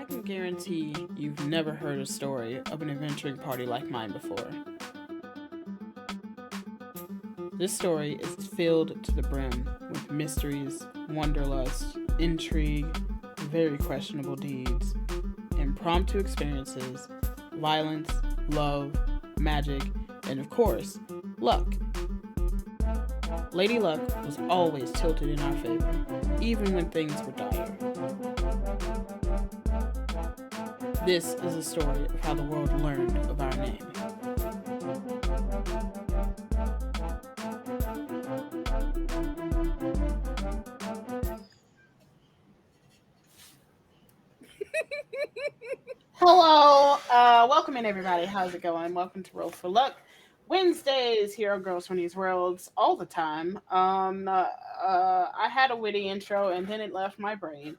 can guarantee you've never heard a story of an adventuring party like mine before. This story is filled to the brim with mysteries, wanderlust, intrigue, very questionable deeds, impromptu experiences, violence, love, magic, and of course, luck. Lady Luck was always tilted in our favor, even when things were dire. This is a story of how the world learned of our name. Hello, welcome in everybody. How's it going? Welcome to Roll for Luck. Wednesdays, Hero Girls from these worlds, all the time. I had a witty intro and then it left my brain.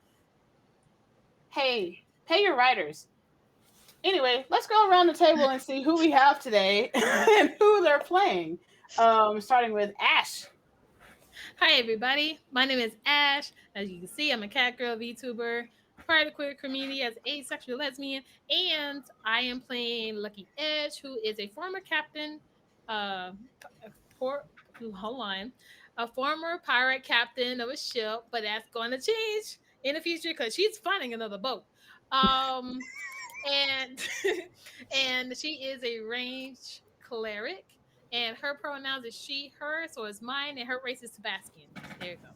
Hey, pay your writers. Anyway, let's go around the table and see who we have today and who they're playing. Starting with Ash. Hi everybody, my name is Ash. As you can see, I'm a cat girl VTuber, part of the queer community as asexual lesbian, and I am playing Lucky Edge, who is a former captain, uh, hold on, a former pirate captain of a ship, but that's going to change in the future because she's finding another boat. Um, and and she is a ranged cleric, and her pronouns is she, her, so it's mine, and her race is Sebastian. There you go.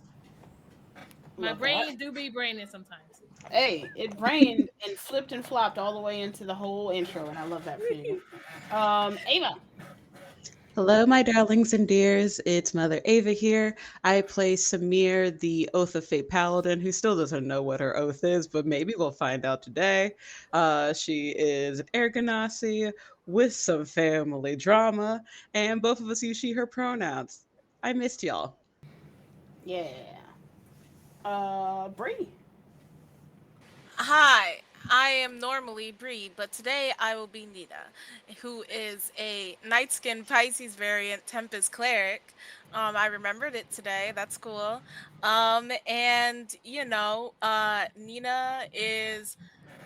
My Love brain that. do be braining sometimes. Hey, it rained and flipped and flopped all the way into the whole intro, and I love that for you. Ava. Hello, my darlings and dears. It's Mother Ava here. I play Samir, the Oath of Fate Paladin, who still doesn't know what her oath is, but maybe we'll find out today. She is an air ganassi with some family drama, and both of us use she, her pronouns. I missed y'all. Yeah. Bree. Hi, I am normally Bree, but today I will be Nita, who is a Night Skin Pisces variant Tempest Cleric. I remembered it today. That's cool. Nina is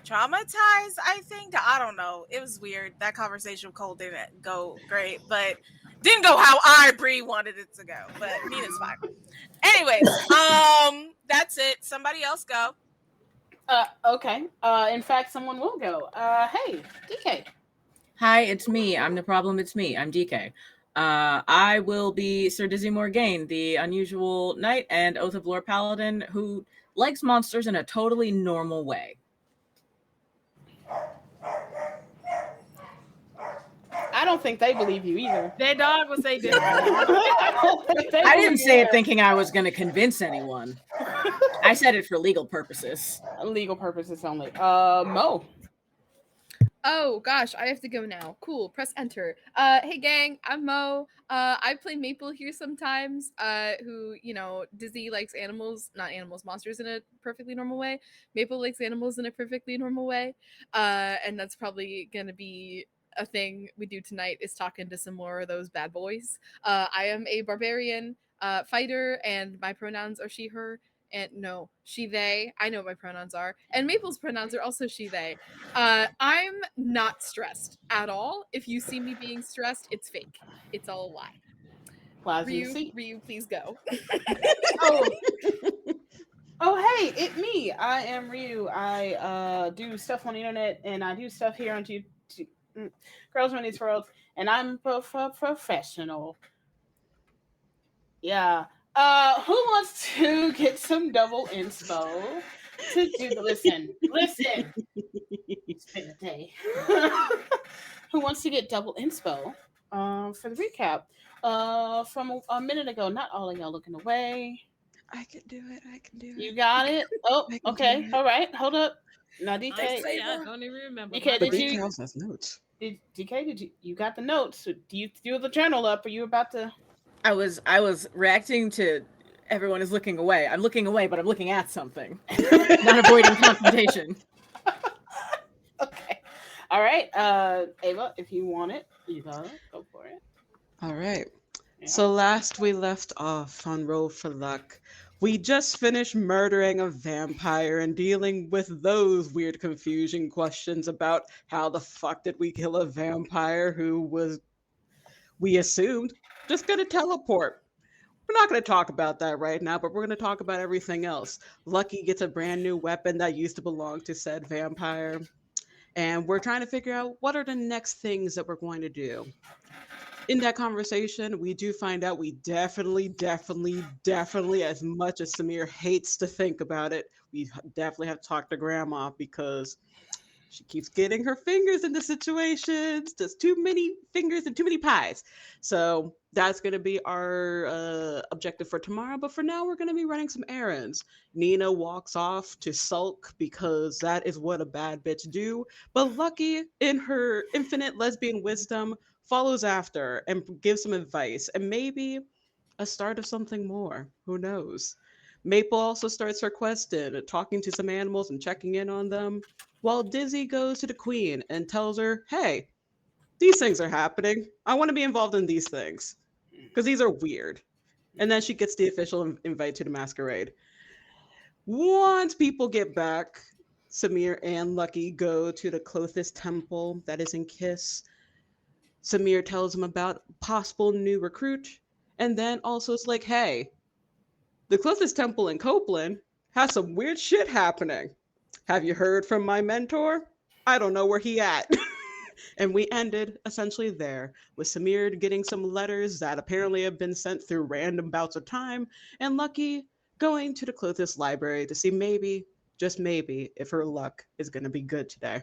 traumatized, I think. I don't know. It was weird. That conversation with Cole didn't go great, but didn't go how I, Bree, wanted it to go. But Nina's fine. Anyways, that's it. Somebody else go. Okay. In fact, someone will go. Hey, DK. Hi, it's me. I'm the problem. It's me. I'm DK. I will be Sir Dizzy Morgaine, the unusual knight and Oath of Lord Paladin who likes monsters in a totally normal way. I don't think they believe you either. Their dog will say different. I didn't say it thinking I was going to convince anyone. I said it for legal purposes. Legal purposes only. Mo. Oh gosh, I have to go now. Cool, press enter. Hey gang, I'm Mo. I play Maple here sometimes. Who, Dizzy likes animals, not animals, monsters in a perfectly normal way. Maple likes animals in a perfectly normal way. And that's probably gonna be a thing we do tonight is talking to some more of those bad boys. I am a barbarian fighter, and my pronouns are she, her, and no, she, they. I know what my pronouns are. And Maple's pronouns are also she, they. I'm not stressed at all. If you see me being stressed, it's fake. It's all a lie. Ryu, please go. Oh, hey, it me. I am Ryu. I do stuff on the internet, and I do stuff here on Girls from These Worlds, and I'm professional. Yeah. Who wants to get some double inspo to do the listen? It's been a day. Who wants to get double inspo? For the recap. From a minute ago. Not all of y'all looking away. I can do it. You got it. Oh, okay. All right. Hold up. Now, DK. I don't even remember. DK, But DK also has notes. DK, you got the notes? Do you do the journal up? Are you about to? I was reacting to everyone is looking away. I'm looking away, but I'm looking at something. Not avoiding confrontation. Okay. All right. Ava, if you want it, you got it. Go for it. All right. Yeah. So last we left off on Roll for Luck, We just finished murdering a vampire and dealing with those weird confusion questions about how the fuck did we kill a vampire who was, we assumed, just gonna teleport. We're not going to talk about that right now, but we're going to talk about everything else. Lucky gets a brand new weapon that used to belong to said vampire. And we're trying to figure out what are the next things that we're going to do. In that conversation, we do find out we definitely, as much as Samir hates to think about it, we definitely have to talk to grandma because she keeps getting her fingers into situations. Just too many fingers and too many pies. So that's going to be our objective for tomorrow. But for now, we're going to be running some errands. Nina walks off to sulk because that is what a bad bitch do. But Lucky, in her infinite lesbian wisdom, follows after and gives some advice and maybe a start of something more. Who knows? Maple also starts her quest in talking to some animals and checking in on them, while Dizzy goes to the queen and tells her, hey, these things are happening. I want to be involved in these things because these are weird. And then she gets the official invite to the masquerade. Once people get back, Samir and Lucky go to the Clothis temple that is in Kiss. Samir tells him about possible new recruit, and then also it's like, hey, the Clothis temple in Copeland has some weird shit happening. Have you heard from my mentor? I don't know where he at. And we ended essentially there, with Samir getting some letters that apparently have been sent through random bouts of time, and Lucky going to the Clothis library to see maybe, just maybe, if her luck is going to be good today.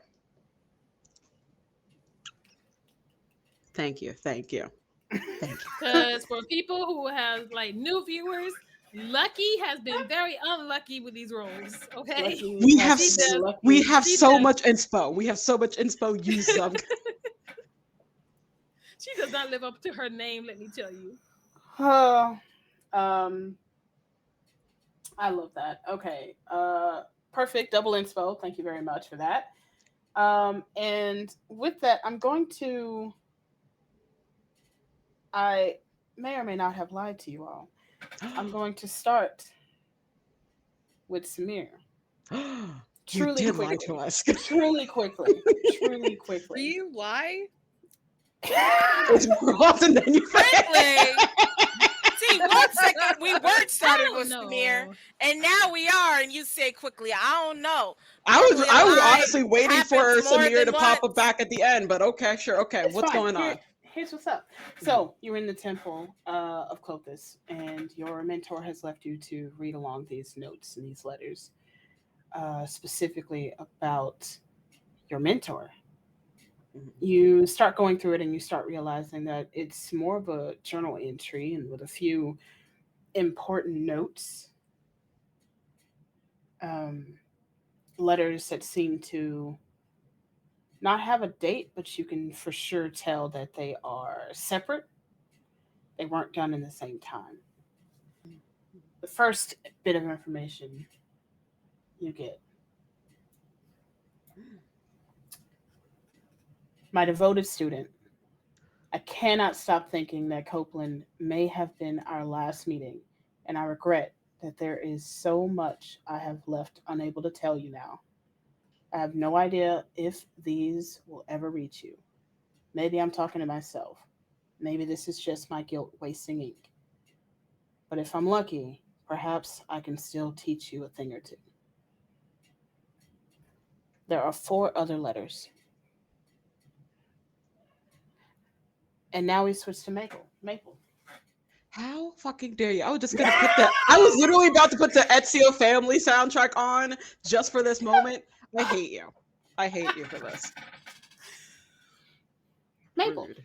Thank you, thank you, thank you. Because for people who have like new viewers, Lucky has been very unlucky with these roles. Okay, Lucky We has have She been does. lucky. we have She so does. much inspo. We have so much inspo. Use some. She does not live up to her name. Let me tell you. Oh, um, I love that. Okay. Perfect double inspo. Thank you very much for that. And with that, I may or may not have lied to you all. I'm going to start with Samir. You Truly did lie quickly. to us. Truly quickly. Truly Do quickly. you lie? It's more often than you think. Frankly, see, 1 second we weren't started I with don't Samir, know. and now we are, and you say quickly. I don't know. I was Normally, a I was lie honestly waiting for happens more Samir than to pop up once. back at the end, but okay, sure, okay. It's What's fine. going on? Here's what's up. So you're in the temple of Clothis, and your mentor has left you to read along these notes and these letters, specifically about your mentor. You start going through it, and you start realizing that it's more of a journal entry, and with a few important notes, um, letters that seem to not have a date, but you can for sure tell that they are separate. They weren't done in the same time. The first bit of information you get: my devoted student, I cannot stop thinking that Copeland may have been our last meeting, and I regret that there is so much I have left unable to tell you now. I have no idea if these will ever reach you. Maybe I'm talking to myself. Maybe this is just my guilt wasting ink. But if I'm lucky, perhaps I can still teach you a thing or two. There are four other letters. And now we switch to Maple. Maple. How fucking dare you? I was just gonna put the I was literally about to put the Ezio family soundtrack on just for this moment. I hate you. I hate you for this. Maple. Rude.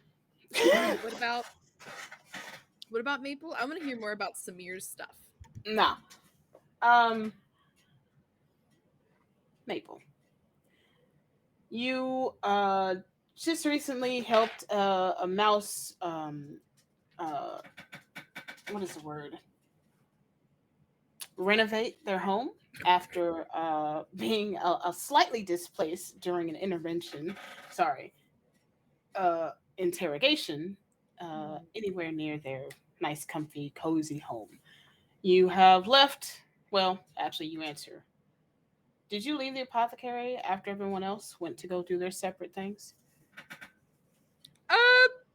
What about Maple? I want to hear more about Samir's stuff. Nah. Maple. You just recently helped a mouse uh what is the word? Renovate their home after being a slightly displaced during an intervention. Sorry, interrogation. Anywhere near their nice, comfy, cozy home. You have left. Well, actually, you answer. Did you leave the apothecary after everyone else went to go do their separate things?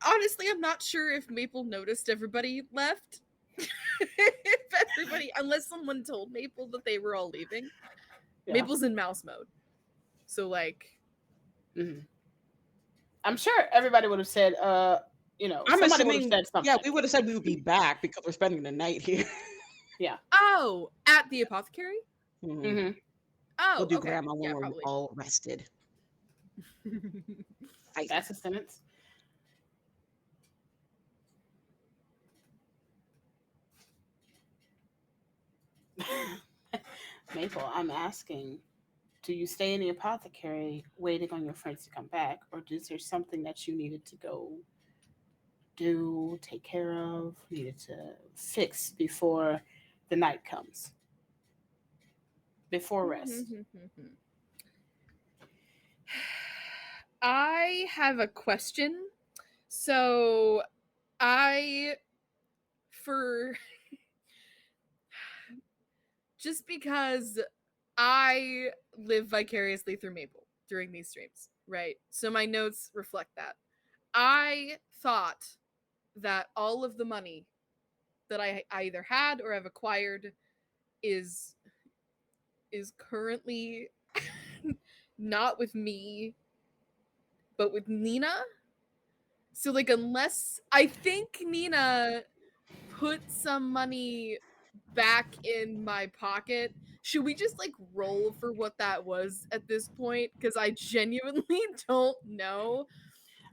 Honestly, I'm not sure if Maple noticed everybody left. If everybody, unless someone told Maple that they were all leaving. Yeah. Maple's in mouse mode. So, like, hmm I'm sure everybody would have said, I'm somebody would have assuming, said something. yeah, we would have said we would be back because we're spending the night here. Yeah. oh, at the apothecary? Mhm. hmm Oh, We'll do okay. grandma when Yeah, we're probably. all rested. Fight. That's a sentence. Maple, I'm asking, do you stay in the apothecary waiting on your friends to come back, or is there something that you needed to go do, take care of, needed to fix before the night comes, before rest? I have a question. So, I, for just because I live vicariously through Maple during these streams, right? So my notes reflect that. I thought that all of the money that I either had or have acquired is currently not with me, but with Nina. So like unless I think Nina put some money back in my pocket. Should we just like roll for what that was at this point? Because I genuinely don't know.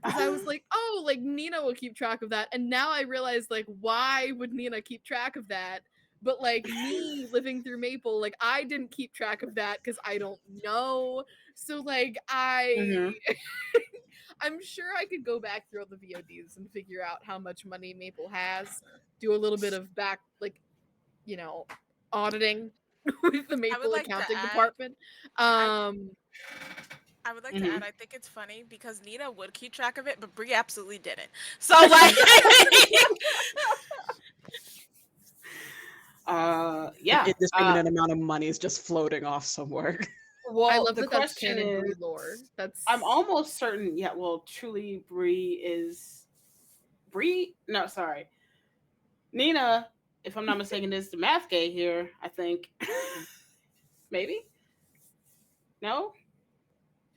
Because I was like, oh, like Nina will keep track of that. And now I realize, like, why would Nina keep track of that? But like me living through Maple, like I didn't keep track of that because I don't know. So like Mhm. I'm sure I could go back through all the VODs and figure out how much money Maple has. Do a little bit of back, like, auditing with the I would Maple like to accounting add. department. I, Um, I would like to Mhm. add. I think it's funny because Nina would keep track of it, but Brie absolutely didn't. So like, Yeah. Indiscriminate amount of money is just floating off somewhere. I Well, love the that that's question canon Brie is, lore. That's I'm almost certain. Yeah. Well, truly, Bree is Bree. No, sorry, Nina. If I'm not mistaken, is the math gay here. I think. Maybe. No.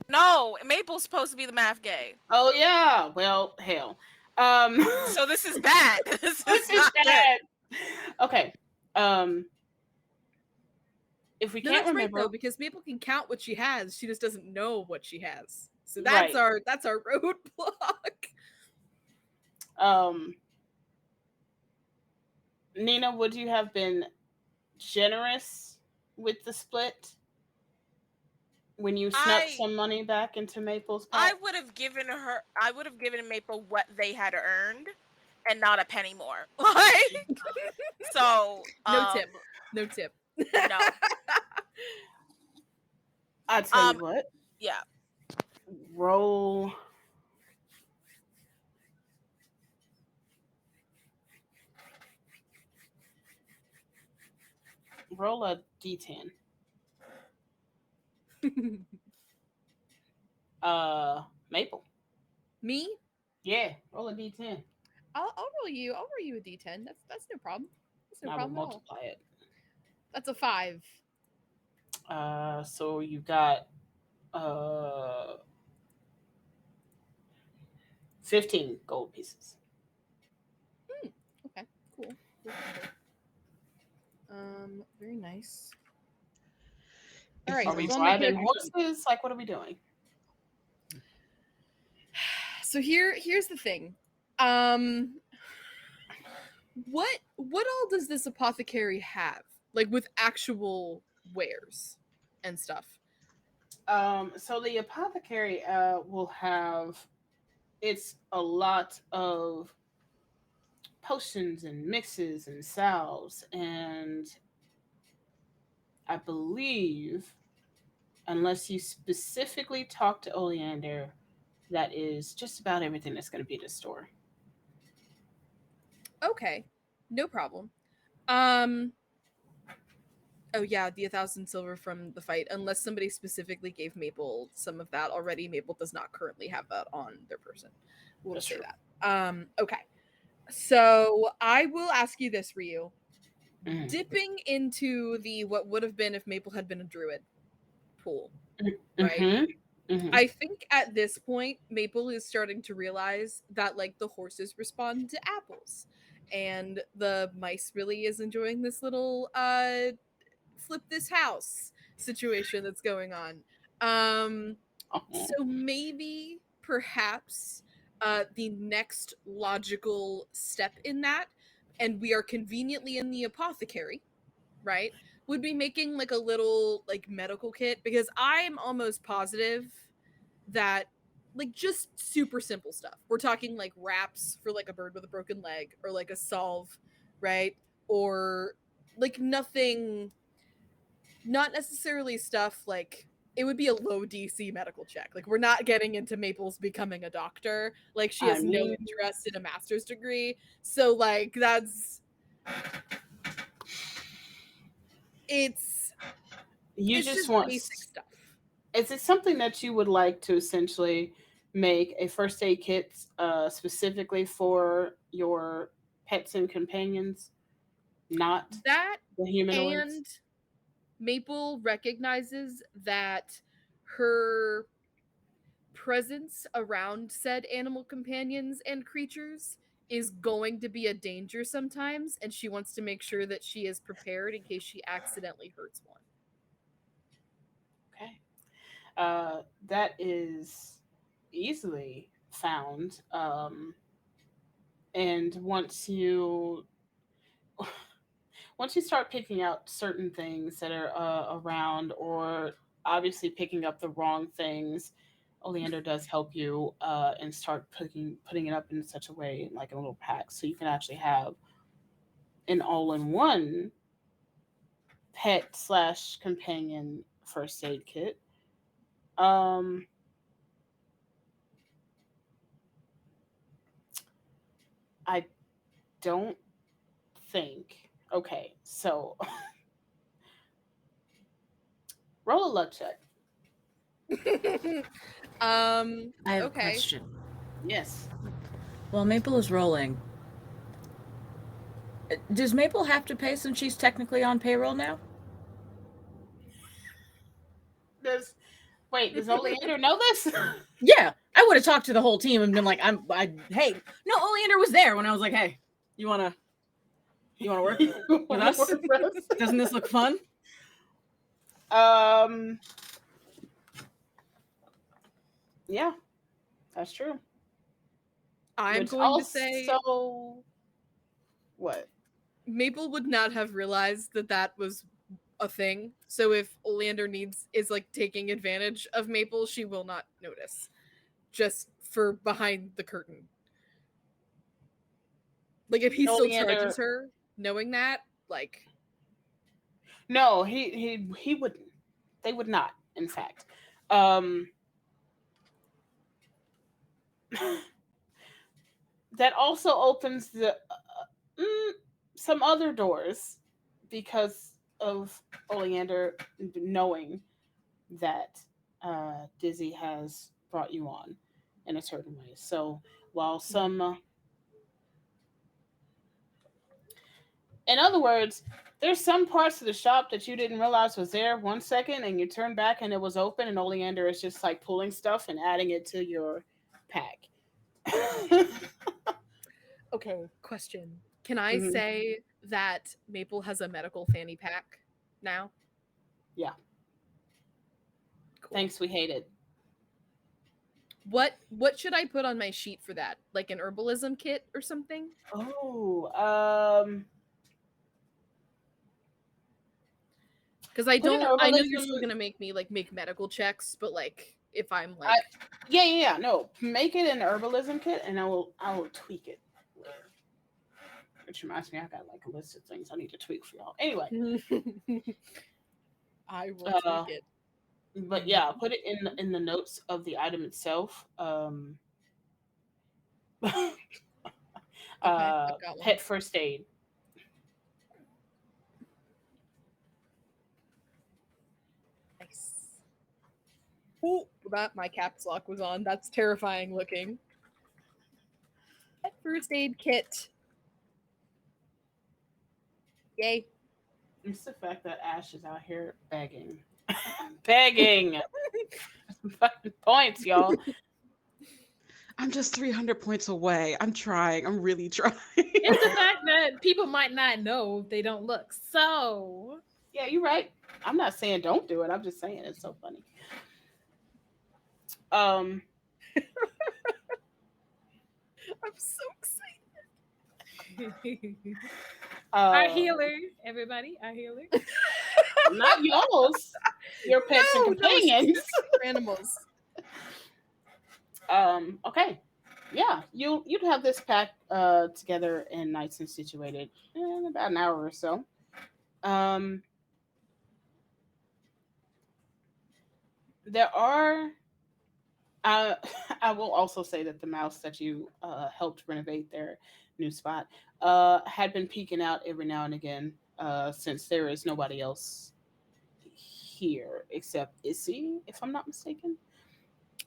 no, Maple's supposed to be the math gay. Oh yeah. Well, hell. So this is bad. This This is is not good. bad. Okay. Um. If we no, can't that's right remember, though because Maple can count what she has. She just doesn't know what she has. So right. that's our roadblock. Um. Nina, would you have been generous with the split when you snuck I some money back into Maple's I pot? would have given her. I would have given Maple what they had earned, and not a penny more. Like so. No tip. No tip. No. I tell you what, Yeah. roll roll a d10. Maple. Me? Yeah, roll a d10. I'll roll you. I'll roll you a d10. That's no problem. That's no And I will problem at all. multiply it. That's a 5. So you got uh 15 gold pieces. Okay, cool. Very nice. All right, Are we so on my driving character sheet. horses? Like, what are we doing? So here's the thing. What all does this apothecary have? Like with actual wares and stuff. So the apothecary will have, it's a lot of potions and mixes and salves, and I believe, unless you specifically talk to Oleander, that is just about everything that's going to be in the store. Okay. No problem. Um Oh yeah, the 1,000 silver from the fight. Unless somebody specifically gave Maple some of that already, Maple does not currently have that on their person. We'll That's say true. that. Okay. So I will ask you this, Ryu. Mhm. Dipping into the what would have been if Maple had been a druid pool, right? Mhm. Mhm. I think at this point, Maple is starting to realize that like the horses respond to apples, and the mice really is enjoying this little flip this house situation that's going on. Uh-huh. So maybe, perhaps, the next logical step in that, and we are conveniently in the apothecary, right? Would be making like a little like medical kit, because I'm almost positive that like just super simple stuff. We're talking like wraps for like a bird with a broken leg, or like a salve, right? Or like nothing, not necessarily stuff like it would be a low DC medical check. Like we're not getting into Maple's becoming a doctor. Like she I has no mean, interest in a master's degree. So like that's it's you it's just just want. basic stuff. Is it something that you would like to essentially make a first aid kit specifically for your pets and companions, not That, the humanoids? and Maple recognizes that her presence around said animal companions and creatures is going to be a danger sometimes, and she wants to make sure that she is prepared in case she accidentally hurts one. Okay. That is easily found. And once you start picking out certain things that are around, or obviously picking up the wrong things, Oleander does help you and start putting it up in such a way, like in a little pack, so you can actually have an all-in-one pet slash companion first aid kit. Um, I don't think. Okay, so roll a luck check. I have a Okay. question. Yes. While Maple is rolling, does Maple have to pay since she's technically on payroll now? Does Wait, does Oleander know this? Yeah, I would have talked to the whole team and been like, hey, no, Oleander was there when I was like, hey, you wanna work with Wanna us? work with us? Doesn't this look fun? Um. Yeah, that's true. I'm Which going to say also, what? Maple would not have realized that that was a thing. So if Oleander is like taking advantage of Maple, she will not notice. Just for behind the curtain. Like if he still Oleander. charges her, knowing that, like No, he wouldn't. They would not. In fact, um, that also opens mm, some other doors because of Oleander knowing that Dizzy has brought you on in a certain way. So while some, in other words, there's some parts of the shop that you didn't realize was there 1 second, and you turn back and it was open, and Oleander is just like pulling stuff and adding it to your pack. okay, question. Can I Mhm. say that Maple has a medical fanny pack now? Yeah. Cool. Thanks, we hate it. What should I put on my sheet for that? Like an herbalism kit or something? Oh, Because I put in don't. I know you're herbalism. still gonna make me like make medical checks, but like if I'm like, Yeah. No, make it an herbalism kit, and I will tweak it later. Which reminds me, I got like a list of things I need to tweak for y'all. Anyway, I will tweak it. but yeah, put it in the notes of the item itself. Okay, I've got one. Pet first aid. Oh, that my caps lock was on. That's terrifying looking. First aid kit. Yay. It's the fact that Ash is out here begging. Begging! Some fucking points, y'all. I'm just 300 points away. I'm trying. I'm really trying. It's the fact that people might not know if they don't look. So Yeah, you're right. I'm not saying don't do it. I'm just saying it's so funny. I'm so excited. our healer, everybody, our healer. Not yours. Your pets and companions. Animals. Okay. Yeah, you'd have this pack together and nice and situated in about an hour or so. There are I will also say that the mouse that you helped renovate their new spot had been peeking out every now and again since there is nobody else here except Issy, if I'm not mistaken.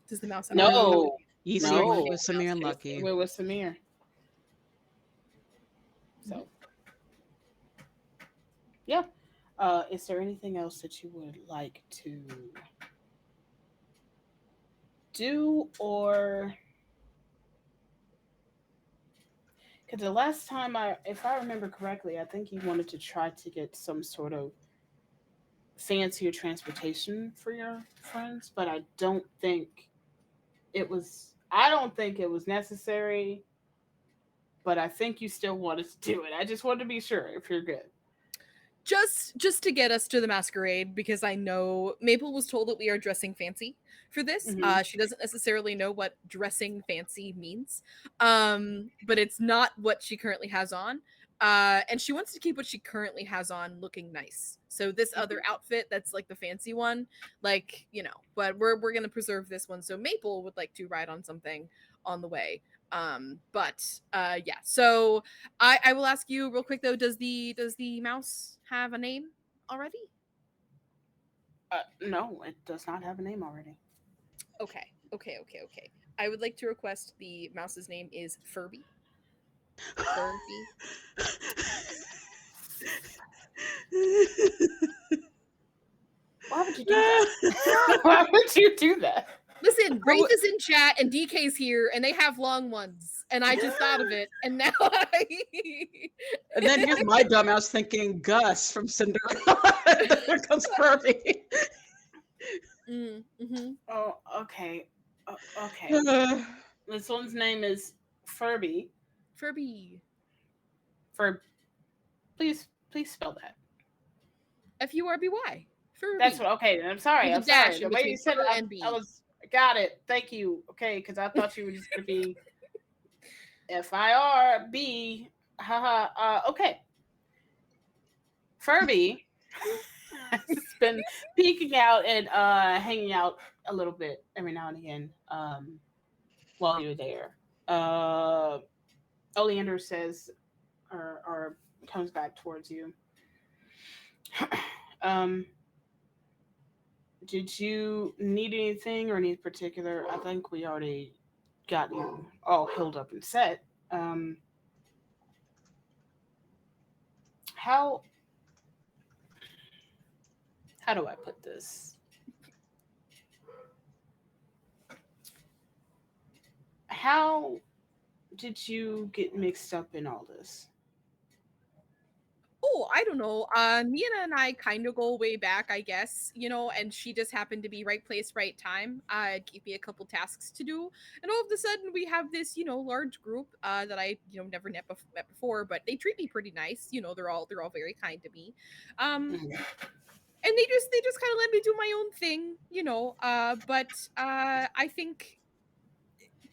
Does the mouse have No, Yeezy no, went with Samir and Lucky. we're with Samir. So, yeah. Is there anything else that you would like to do, or because the last time if I remember correctly, I think you wanted to try to get some sort of fancier transportation for your friends, but I don't think it was necessary, but I think you still wanted to do it. I just wanted to be sure if you're good. Just to get us to the masquerade, because I know Maple was told that we are dressing fancy for this. Mhm. She doesn't necessarily know what dressing fancy means, but it's not what she currently has on. And she wants to keep what she currently has on looking nice. So this other outfit that's like the fancy one, like, you know, but we're gonna preserve this one. So Maple would like to ride on something on the way. Yeah, so I will ask you real quick though, does the mouse have a name already? No, it does not have a name already. Okay. I would like to request the mouse's name is Furby. Furby. Why would you do that? Why would you do that? Listen, Wraith is in chat and DK's here and they have long ones. And I just thought of it. And now And then here's my dumbass thinking Gus from Cinderella. There comes Furby. Mm-hmm. Oh, okay. Okay. This one's name is Furby. Furby. Please spell that. Furby. Furby. That's what. Okay, I'm sorry. I'm sorry. The way you said it, I was got it. Thank you. Okay, because I thought you were just gonna be FIRB. Haha. Okay. Furby has been peeking out and hanging out a little bit every now and again while you're there. Oleander says, or comes back towards you. Did you need anything or any particular? I think we already got you all healed up and set. How do I put this? How did you get mixed up in all this? Oh, I don't know. Nina and I kind of go way back, I guess, you know, and she just happened to be right place, right time. Gave me a couple tasks to do, and all of a sudden we have this, you know, large group that I, you know, never met before, but they treat me pretty nice. You know, they're all very kind to me. And they just kind of let me do my own thing, you know. But I think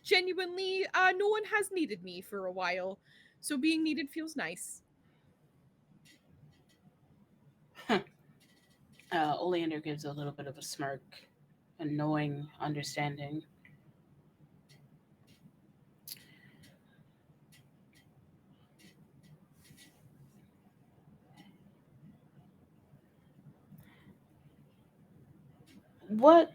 genuinely, no one has needed me for a while, so being needed feels nice. Oleander gives a little bit of a smirk, a knowing understanding. What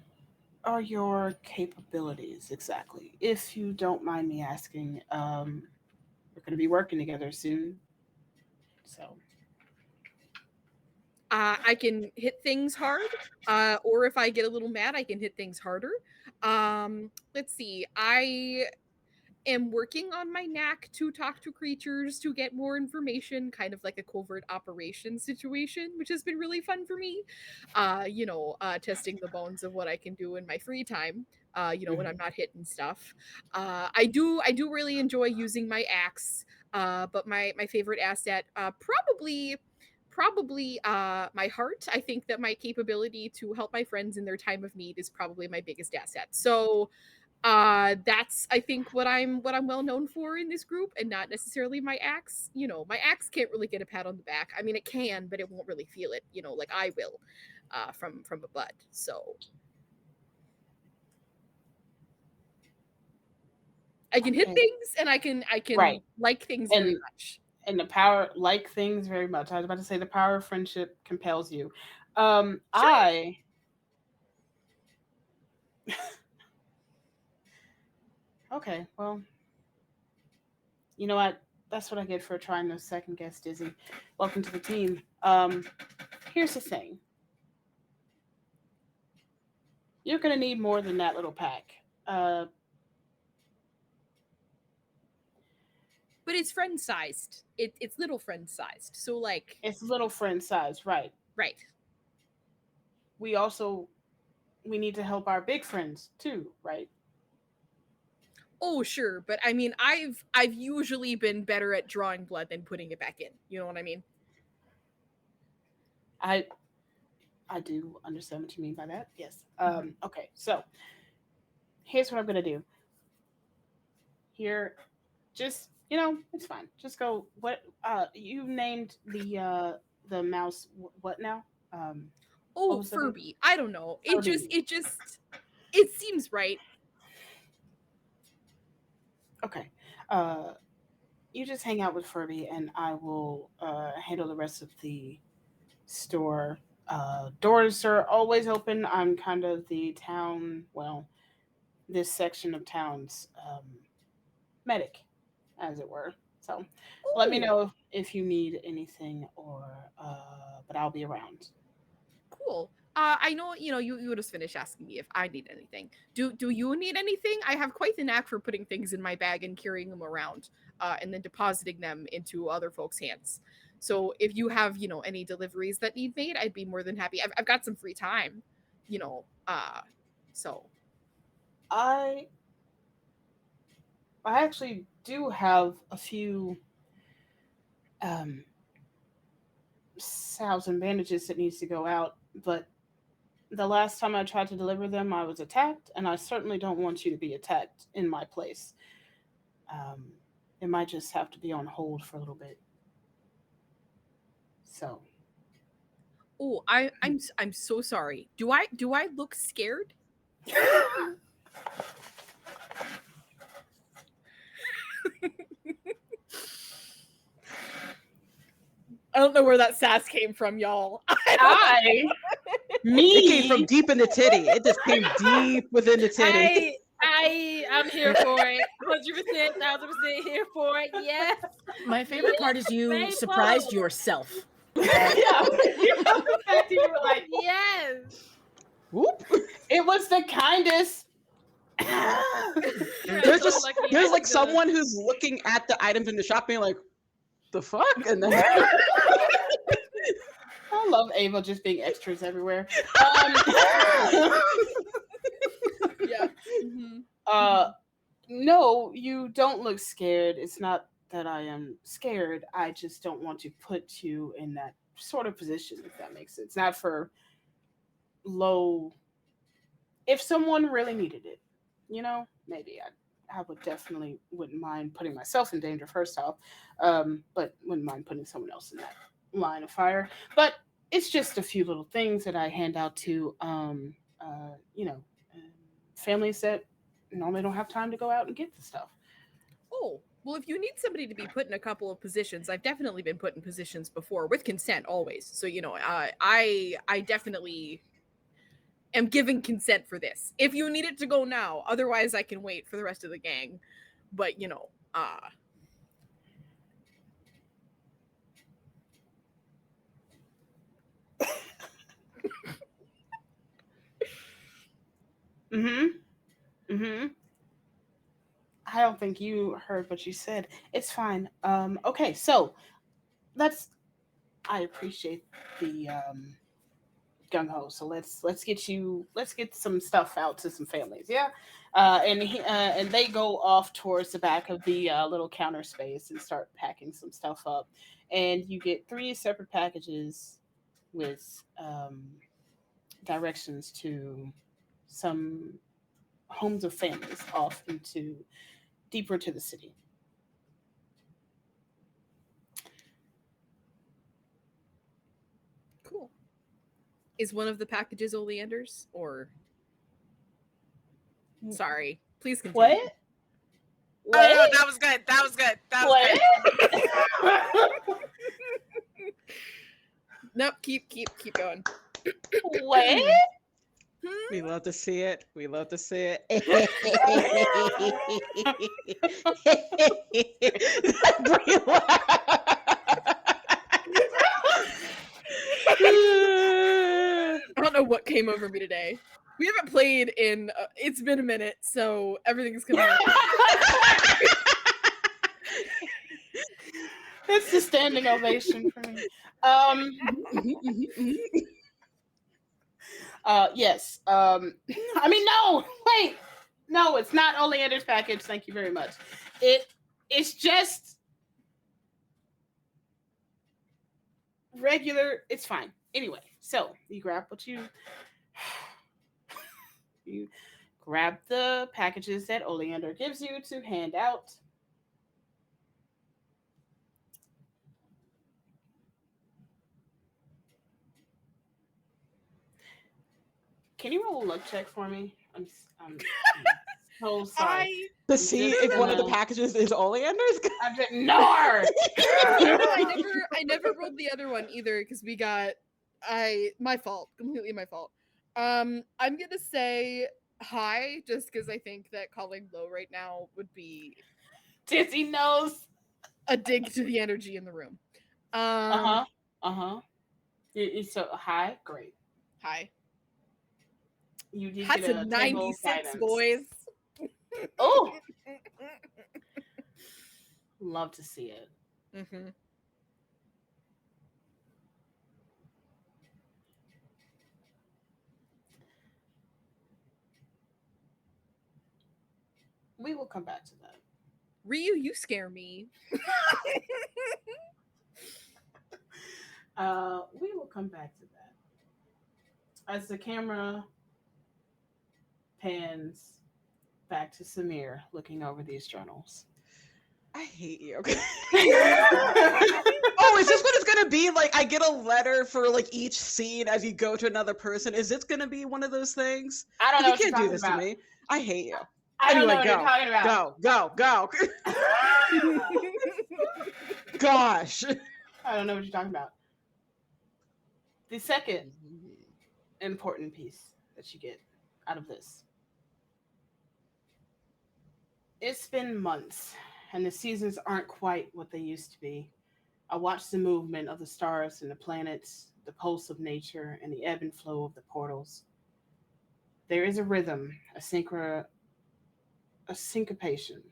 are your capabilities exactly? If you don't mind me asking, we're going to be working together soon, so. I can hit things hard, or if I get a little mad, I can hit things harder. Let's see. I am working on my knack to talk to creatures to get more information, kind of like a covert operation situation, which has been really fun for me. Testing the bones of what I can do in my free time. When I'm not hitting stuff. I do really enjoy using my axe. But my favorite asset, probably my heart. I think that my capability to help my friends in their time of need is probably my biggest asset. So that's I think what I'm well known for in this group, and not necessarily my axe. My axe can't really get a pat on the back. I mean, it can, but it won't really feel it, like I will from a butt. So I can hit Okay. things, and I can Right. like things very And much. and the power, like things very much. I was about to say the power of friendship compels you. Sure. I okay. Well, you know what? That's what I get for trying to second guess Dizzy. Welcome to the team. Here's the thing. You're gonna need more than that little pack. Uh, But it's friend sized. It's little friend sized. So like, it's little friend size, right? right. We also we need to help our big friends too, right? Oh, sure, but I mean, I've usually been better at drawing blood than putting it back in. You know what I mean? I I do understand what you mean by that. Yes. Okay. So here's what I'm gonna do. Here, just it's fine. Just go. What you named the mouse? What now? What Oh, was the name? Furby. I don't know. Furby. It seems right. Okay. You just hang out with Furby, and I will handle the rest of the store. Doors are always open. I'm kind of the town, well, this section of town's medic, as it were. So let me Oh, know if you need anything, or but I'll be around. cool. I know, you would just finish asking me if I need anything. Do you need anything? I have quite the knack for putting things in my bag and carrying them around, and then depositing them into other folks' hands. So if you have, any deliveries that need made, I'd be more than happy. I've got some free time, you know. So I I actually do have a few um salves and bandages that needs to go out, but the last time I tried to deliver them, I was attacked, and I certainly don't want you to be attacked in my place. Um, it might just have to be on hold for a little bit. So, oh, I'm so sorry. Do I look scared? I don't know where that sass came from, y'all. I, It came from me, deep in the titty. It just came deep within the titty. I'm here for it. 100%, 1,000% here for it. Yes. My favorite part is you Maple. surprised yourself. yeah, the fact that you were like, Yes. Whoop. it was the kindest. There's just there's like someone who's looking at the items in the shop being like, the fuck? And then I love Ava just being extras everywhere. Yeah. Mm-hmm. No, you don't look scared. It's not that I am scared. I just don't want to put you in that sort of position, if that makes sense. Not for low. If someone really needed it, maybe I would definitely wouldn't mind putting myself in danger first off, but wouldn't mind putting someone else in that line of fire. But it's just a few little things that I hand out to, families that normally don't have time to go out and get the stuff. Oh, well, if you need somebody to be put in a couple of positions, I've definitely been put in positions before with consent always. So, I definitely am giving consent for this. If you need it to go now, otherwise I can wait for the rest of the gang. But I don't think you heard what you said. It's fine. Okay, so I appreciate the gung ho. So let's get some stuff out to some families. Yeah, and they go off towards the back of the little counter space and start packing some stuff up, and you get three separate packages with directions to some homes of families off into deeper to the city. cool. Is one of the packages oleanders or? Sorry, please continue. What? Oh, that was good. That was good. That was What? Nope. Keep going. What? We love to see it. We love to see it. I don't know what came over me today. We haven't played in. It's been a minute, so everything's coming out. It's a standing ovation for me. Yes. I mean, no. Wait. No, it's not Oleander's package. Thank you very much. It's just regular. It's fine. Anyway, so you grab what you grab the packages that Oleander gives you to hand out. Can you roll a luck check for me? I'm so sorry. To see if one of the packages is Oleander's? I'm just no. I never rolled the other one either because we got my fault, completely my fault. I'm gonna say high just because I think that calling low right now would be Dizzy knows a dig to the energy in the room. It's so high, great. High. You did That's get a a 96, boys. Oh, love to see it. Mm-hmm. We will come back to that. Ryu, you scare me. We will come back to that. As the camera pans back to Samir looking over these journals. I hate you. Oh, is this what it's gonna be? Like, I get a letter for like each scene as you go to another person. Is this gonna be one of those things? I don't know. You can't do this about. to me. I hate you. I don't Anyway, know what you're talking about. Go. Gosh. I don't know what you're talking about. The second important piece that you get out of this. It's been months, and the seasons aren't quite what they used to be. I watch the movement of the stars and the planets, the pulse of nature, and the ebb and flow of the portals. There is a rhythm, a syncopation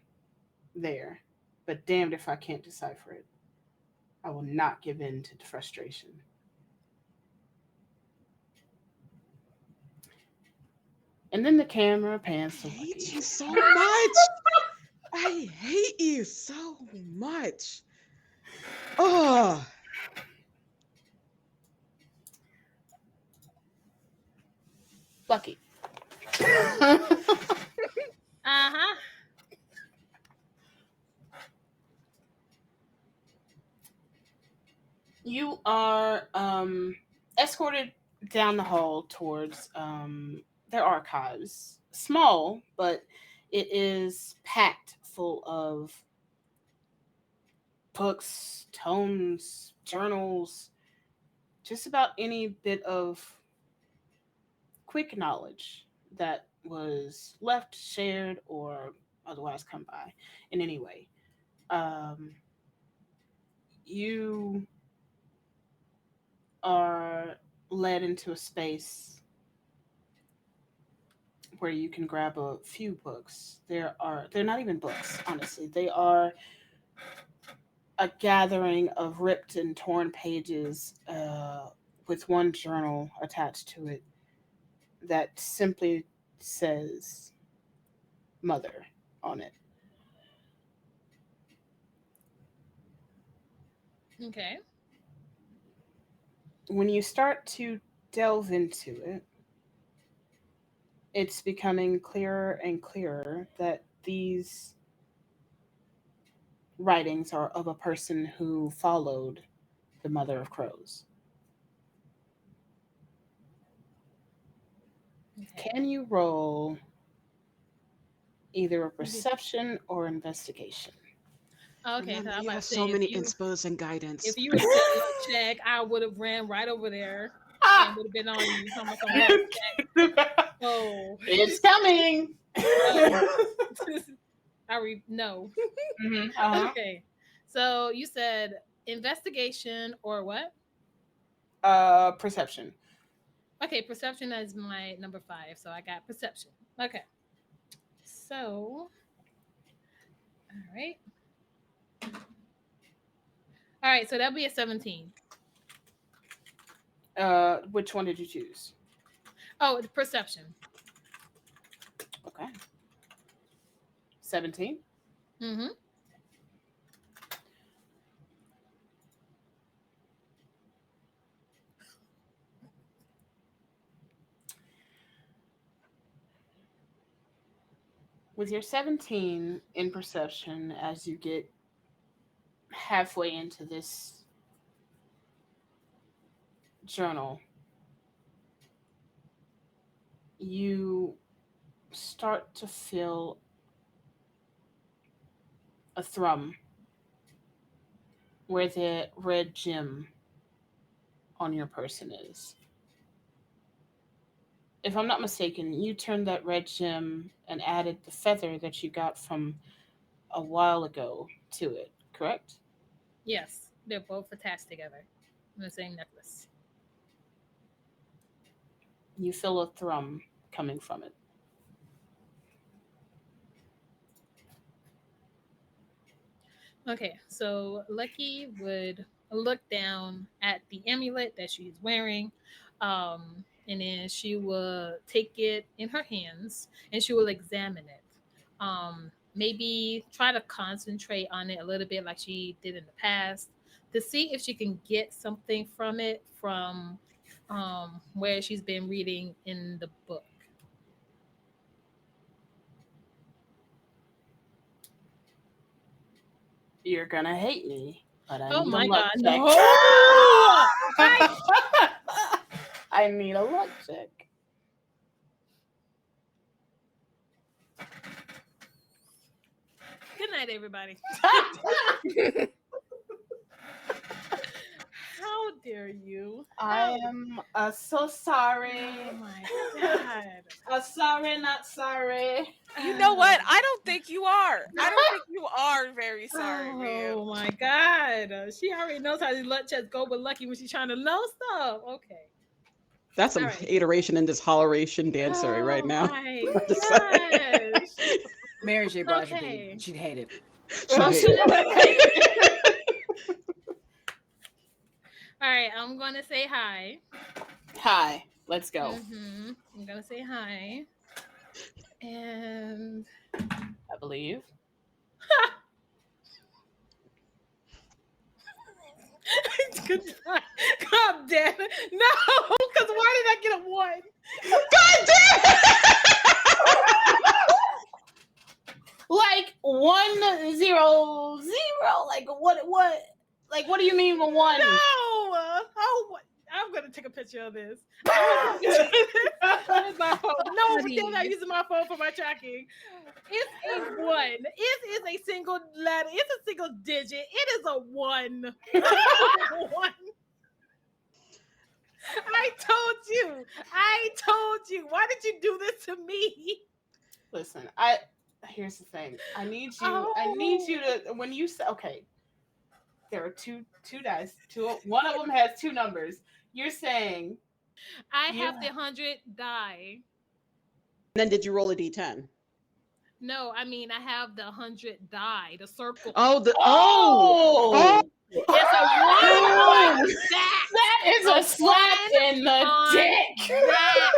there, but damned if I can't decipher it. I will not give in to the frustration. And then the camera pans to I hate Lucky. you so much. I hate you so much. Oh. Lucky. Uh-huh. You are escorted down the hall towards their archives. Small, but it is packed full of books, tomes, journals, just about any bit of quick knowledge that was left, shared, or otherwise come by in any way. Um, you are led into a space where you can grab a few books. They're not even books, honestly. They are a gathering of ripped and torn pages with one journal attached to it that simply says mother on it. Okay. When you start to delve into it, it's becoming clearer and clearer that these writings are of a person who followed the mother of crows. Okay. Can you roll either a perception or investigation? Okay. So Remember, I'm you about to have say so many inspos and guidance. if you would have said luck check, I would have ran right over there and would have been on you. Talking about some luck check. Oh. It's coming. No. Uh-huh. Okay. So you said investigation or what? Perception. Okay, perception is my number 5, so I got perception. Okay. So, all right. All right, so that'll be a 17. Which one did you choose? Oh, the perception. Okay. 17. Mm-hmm. With your 17 in perception, as you get halfway into this journal, you start to feel a thrum where the red gem on your person is. If I'm not mistaken, you turned that red gem and added the feather that you got from a while ago to it, correct? Yes, they're both attached together in the same necklace. You feel a thrum coming from it. Okay, so Lucky would look down at the amulet that she's wearing, and then she will take it in her hands and she will examine it. Maybe try to concentrate on it a little bit, like she did in the past, to see if she can get something from it from where she's been reading in the book. You're gonna hate me, but I Oh need a my luck god, check. no! I need a luck check. Good night, everybody. How dare you? I am so sorry. Oh my god. Sorry, not sorry. You know what? I don't think you are. I don't think you are very sorry, Oh Ryu. my god. She already knows how these luck checks go with Lucky when she's trying to know stuff. Okay. That's some All right. iteration and this holleration dancery right now. Oh my Just saying. gosh. Mary J. Blige would Okay. she'd hate it. Oh, She'd hate All right, I'm gonna say hi. Hi, let's go. I'm gonna say hi. And I believe. goodbye. God damn it. No, because why did I get a 1? God damn it! Like 100. Like what do you mean with 1? No. Oh, I'm gonna take a picture of this. Where's my phone? No, but they're not using my phone for my tracking. It's a 1. It is a single letter. It's a single digit. It is a 1. 1. I told you. I told you. Why did you do this to me? Listen, here's the thing. I need Oh. you to when you say okay. There are two dice. One of them has two numbers. You're saying I you have the 100 die. And then did you roll a d10? No, I mean I have the 100 die, the circle. Oh, Oh! It's a one on that. That is a slap in the on dick. that.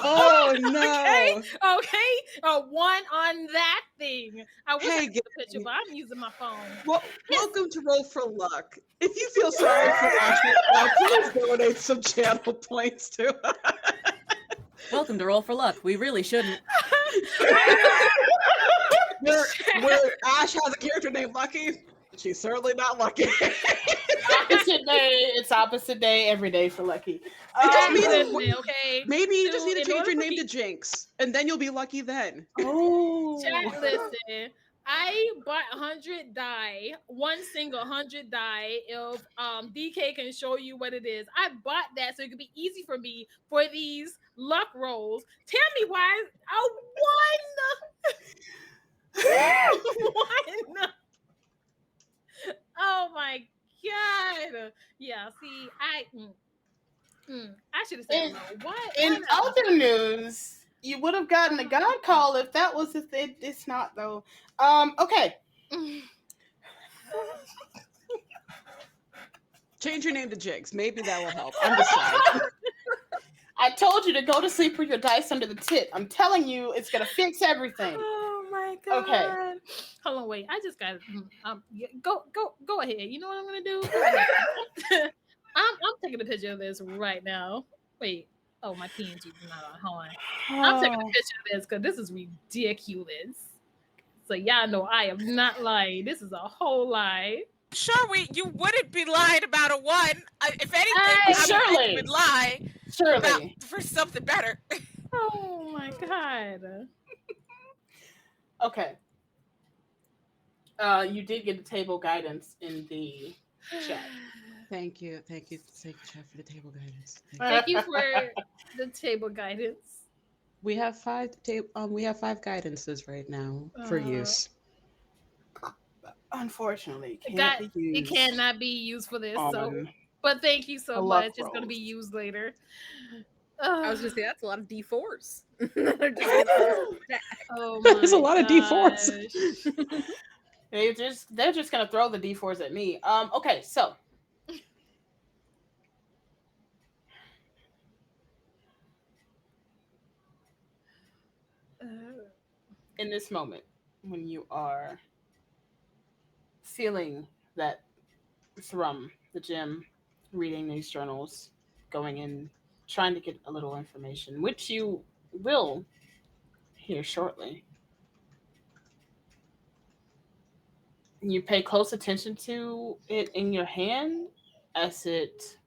Oh no! Okay. A one on that thing. I wish I Hey, could get a picture, but I'm using my phone. Well, welcome to Roll for Luck. If you feel sorry for Ashley, please donate some channel points to us. Welcome to Roll for Luck. We really shouldn't. Where Ash has a character named Lucky, she's certainly not lucky. Opposite day. It's opposite day every day for Lucky. Okay. Maybe you just need to in change order your for name me- to Jinx, and then you'll be lucky then. Oh. Chat, listen. I bought 100 die, one single 100 die. If DK can show you what it is, I bought that so it could be easy for me for these luck rolls. Tell me why I won. One. Oh my god! Yeah. See, I should have said no. What? In other news, you would have gotten a God call if that was the thing. It's not though. Okay. Change your name to Jinx. Maybe that will help. I'm just saying. I told you to go to sleep with your dice under the tit. I'm telling you, it's gonna fix everything. Oh my god. Okay. Hold on, wait. I just got go ahead. You know what I'm gonna do? I'm taking a picture of this right now. Wait. Oh, my PNG is not on. Hold on. I'm taking a picture of this because this is ridiculous. So y'all know I am not lying. This is a whole lie. Sure, you wouldn't be lying about a one. If anything, Surely. I would lie Surely. for something better. Oh my god. Okay. You did get the table guidance in the chat. Thank you, Chat, for the table guidance. Thank you for the table guidance. We have 5 guidances right now for use. Unfortunately, It cannot be used for this. So, but thank you so much. It's going to be used later. I was gonna say that's a lot of D4s. Oh There's a lot of gosh. D4s. They're just gonna throw the D4s at me. Okay, so in this moment, when you are feeling that thrum, the gym, reading these journals, going in, trying to get a little information, which you will hear shortly. You pay close attention to it in your hand as it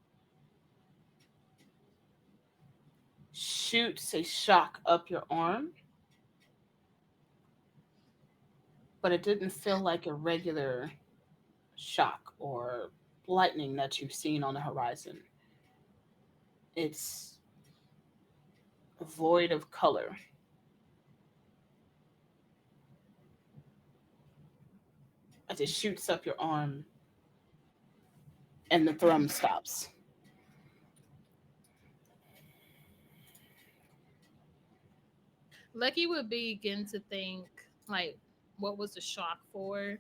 shoots a shock up your arm, but it didn't feel like a regular shock or lightning that you've seen on the horizon. It's void of color. As it shoots up your arm and the thrum stops. Lucky would begin to think, like, what was the shock for?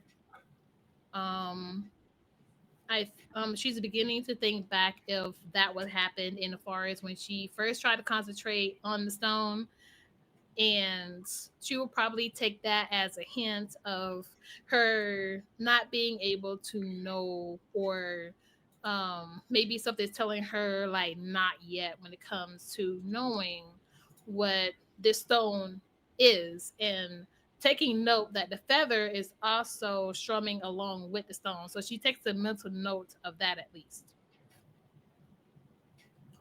She's beginning to think back if that what happened in the forest when she first tried to concentrate on the stone, and she will probably take that as a hint of her not being able to know, or maybe something's telling her like not yet when it comes to knowing what this stone is, and taking note that the feather is also strumming along with the stone. So she takes a mental note of that at least.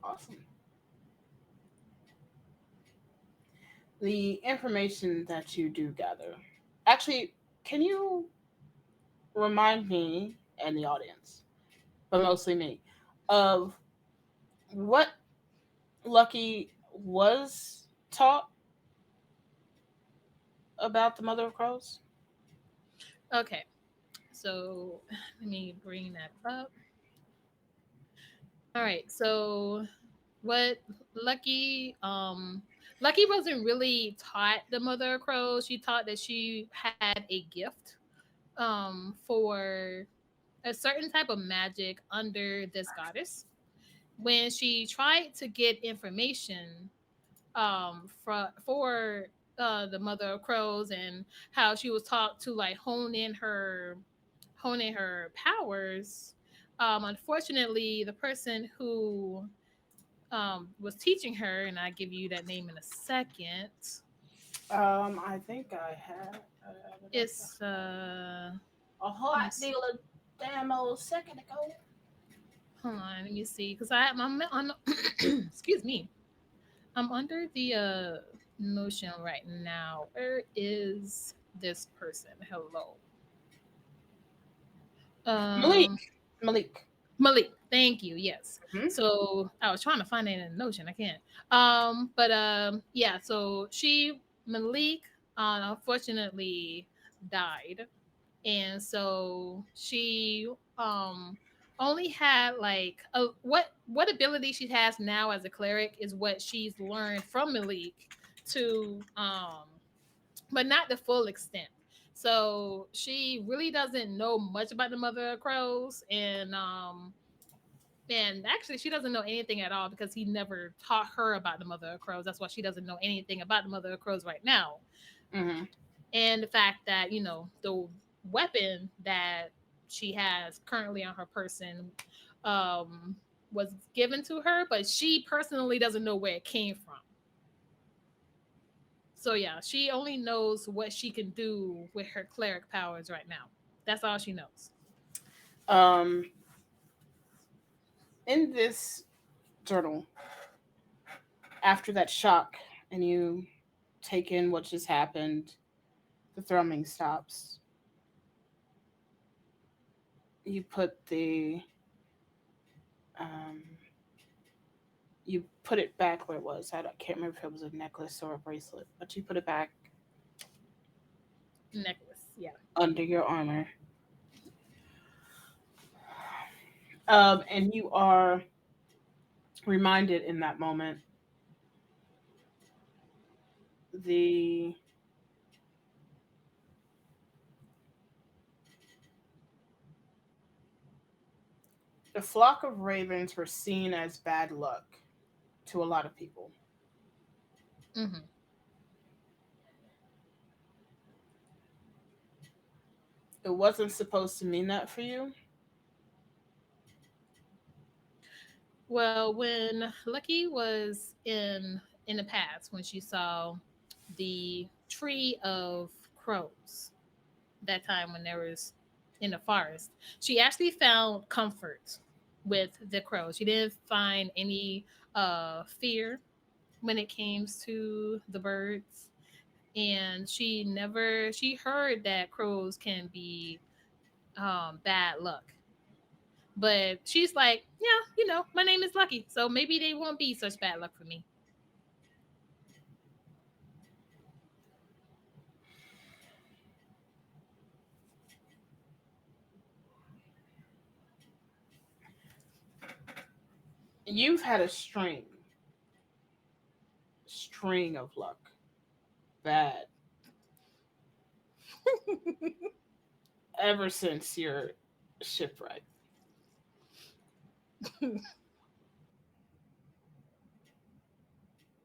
Awesome. The information that you do gather. Actually, can you remind me and the audience, but mostly me, of what Lucky was taught about the Mother of Crows? Okay, so let me bring that up. All right, so what Lucky Lucky wasn't really taught the Mother of Crows. She taught that she had a gift for a certain type of magic under this goddess. When she tried to get information for the Mother of Crows and how she was taught to like hone in her powers, unfortunately the person who was teaching her, and I give you that name in a second. I think I had It's a hot deal of damn old second ago. hold on, let me see, because I'm on. Excuse me, I'm under the notion right now. Where is this person? Hello, Malik. um, Malik. Malik. Thank you. Yes. Mhm. So I was trying to find it in the notion. I can't. But yeah. So she Malik, unfortunately died, and so she only had like what ability she has now as a cleric is what she's learned from Malik to but not the full extent. So she really doesn't know much about the Mother of Crows, and actually she doesn't know anything at all because he never taught her about the Mother of Crows. That's why she doesn't know anything about the Mother of Crows right now. Mhm. And the fact that the weapon that she has currently on her person um was given to her, but she personally doesn't know where it came from. So yeah, she only knows what she can do with her cleric powers right now. That's all she knows. Um, in this journal, after that shock, and you take in what just happened, the thrumming stops. You put the um, you put it back where it was. Can't remember if it was a necklace or a bracelet, but you put it back Necklace, yeah. under your armor. And you are reminded in that moment the the flock of ravens were seen as bad luck to a lot of people. Hmm. It wasn't supposed to mean that for you. Well, when Lucky was in the past, when she saw the tree of crows, that time when there was in the forest, she actually found comfort with the crows. She didn't find any fear when it came to the birds, and she heard that crows can be bad luck. But she's like, yeah, my name is Lucky, so maybe they won't be such bad luck for me. You've had a string of luck, bad, ever since your shipwreck.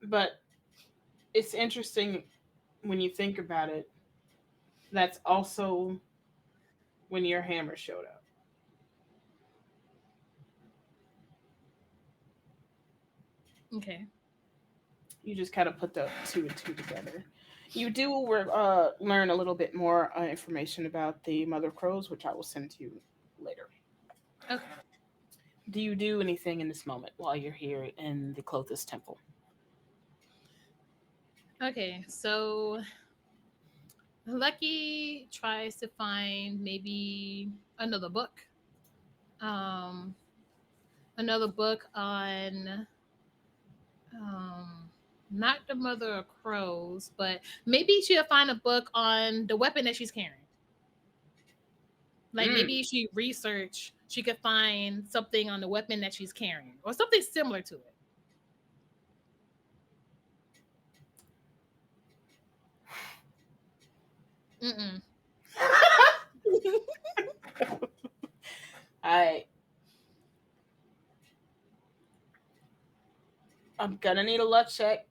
But it's interesting when you think about it. That's also when your hammer showed up. Okay. You just kind of put the two and two together. You do learn a little bit more information about the Mother of Crows, which I will send to you later. Okay. Do you do anything in this moment while you're here in the Clothis Temple? Okay. So Lucky tries to find maybe another book. Um, another book on not the mother of crows, but maybe she'll find a book on the weapon that she's carrying. Like maybe if she research, she could find something on the weapon that she's carrying, or something similar to it. Mm-mm. I'm gonna need a luck check,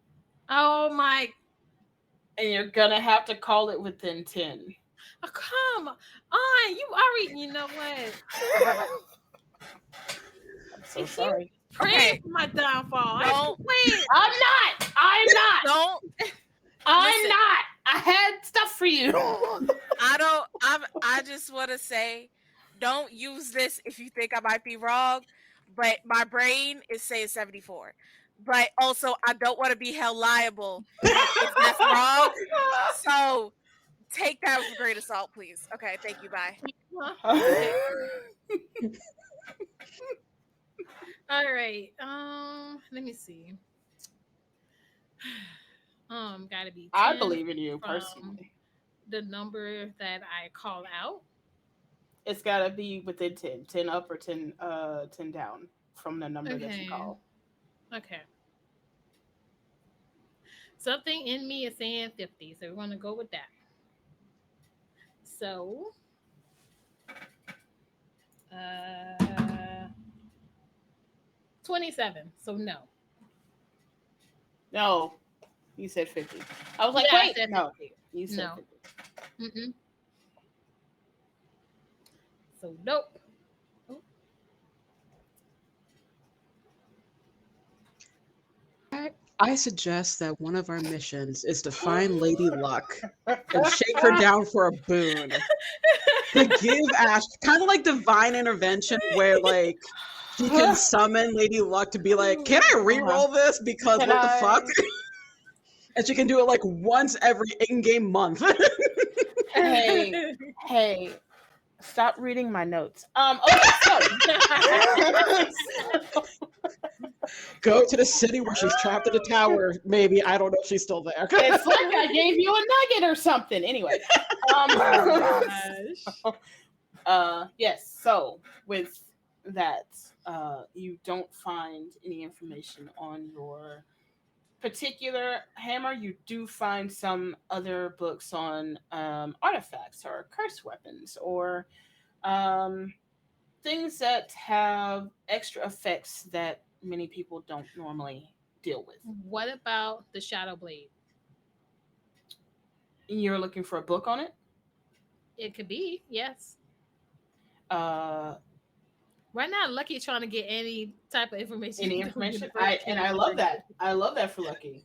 Oh my! and you're gonna have to call it within 10. Oh, come on! You already, you know what? I'm so sorry. Praying Okay. for my downfall. Don't- Wait. I'm not. Don't. I'm Listen. not. I had stuff for you. I just want to say, don't use this if you think I might be wrong, but my brain is saying 74. But also, I don't want to be held liable if that's wrong. So take that with a grain of salt, please. Okay, thank you. Bye. All right. Let me see. Gotta be 10 I believe in you from personally. the number that I call out. It's gotta be within 10. 10 up or 10 down from the number that you Okay. call. Okay. Something in me is saying 50, so we're gonna go with that. So 27. So no. No. You said 50. I was like, Yeah, I wait, said no. 50. You said No. 50. Mm-mm. So nope. I suggest that one of our missions is to find Lady Luck and shake her down for a boon. To give Ash kind of like divine intervention, where like she can summon Lady Luck to be like, "Can I re-roll this? Because Can what the I- fuck?" And she can do it like once every in-game month. Hey, stop reading my notes. Okay, so Go to the city where she's trapped in a tower. Maybe, I don't know if she's still there. it's like I gave you a nugget or something. Anyway, yes. So with that, you don't find any information on your particular hammer. You do find some other books on artifacts or curse weapons or things that have extra effects that many people don't normally deal with. What about the Shadow Blade? You're looking for a book on it? It could be, yes. Uh, Right now, Lucky trying to get any type of information. any information? I love that. I love that for Lucky.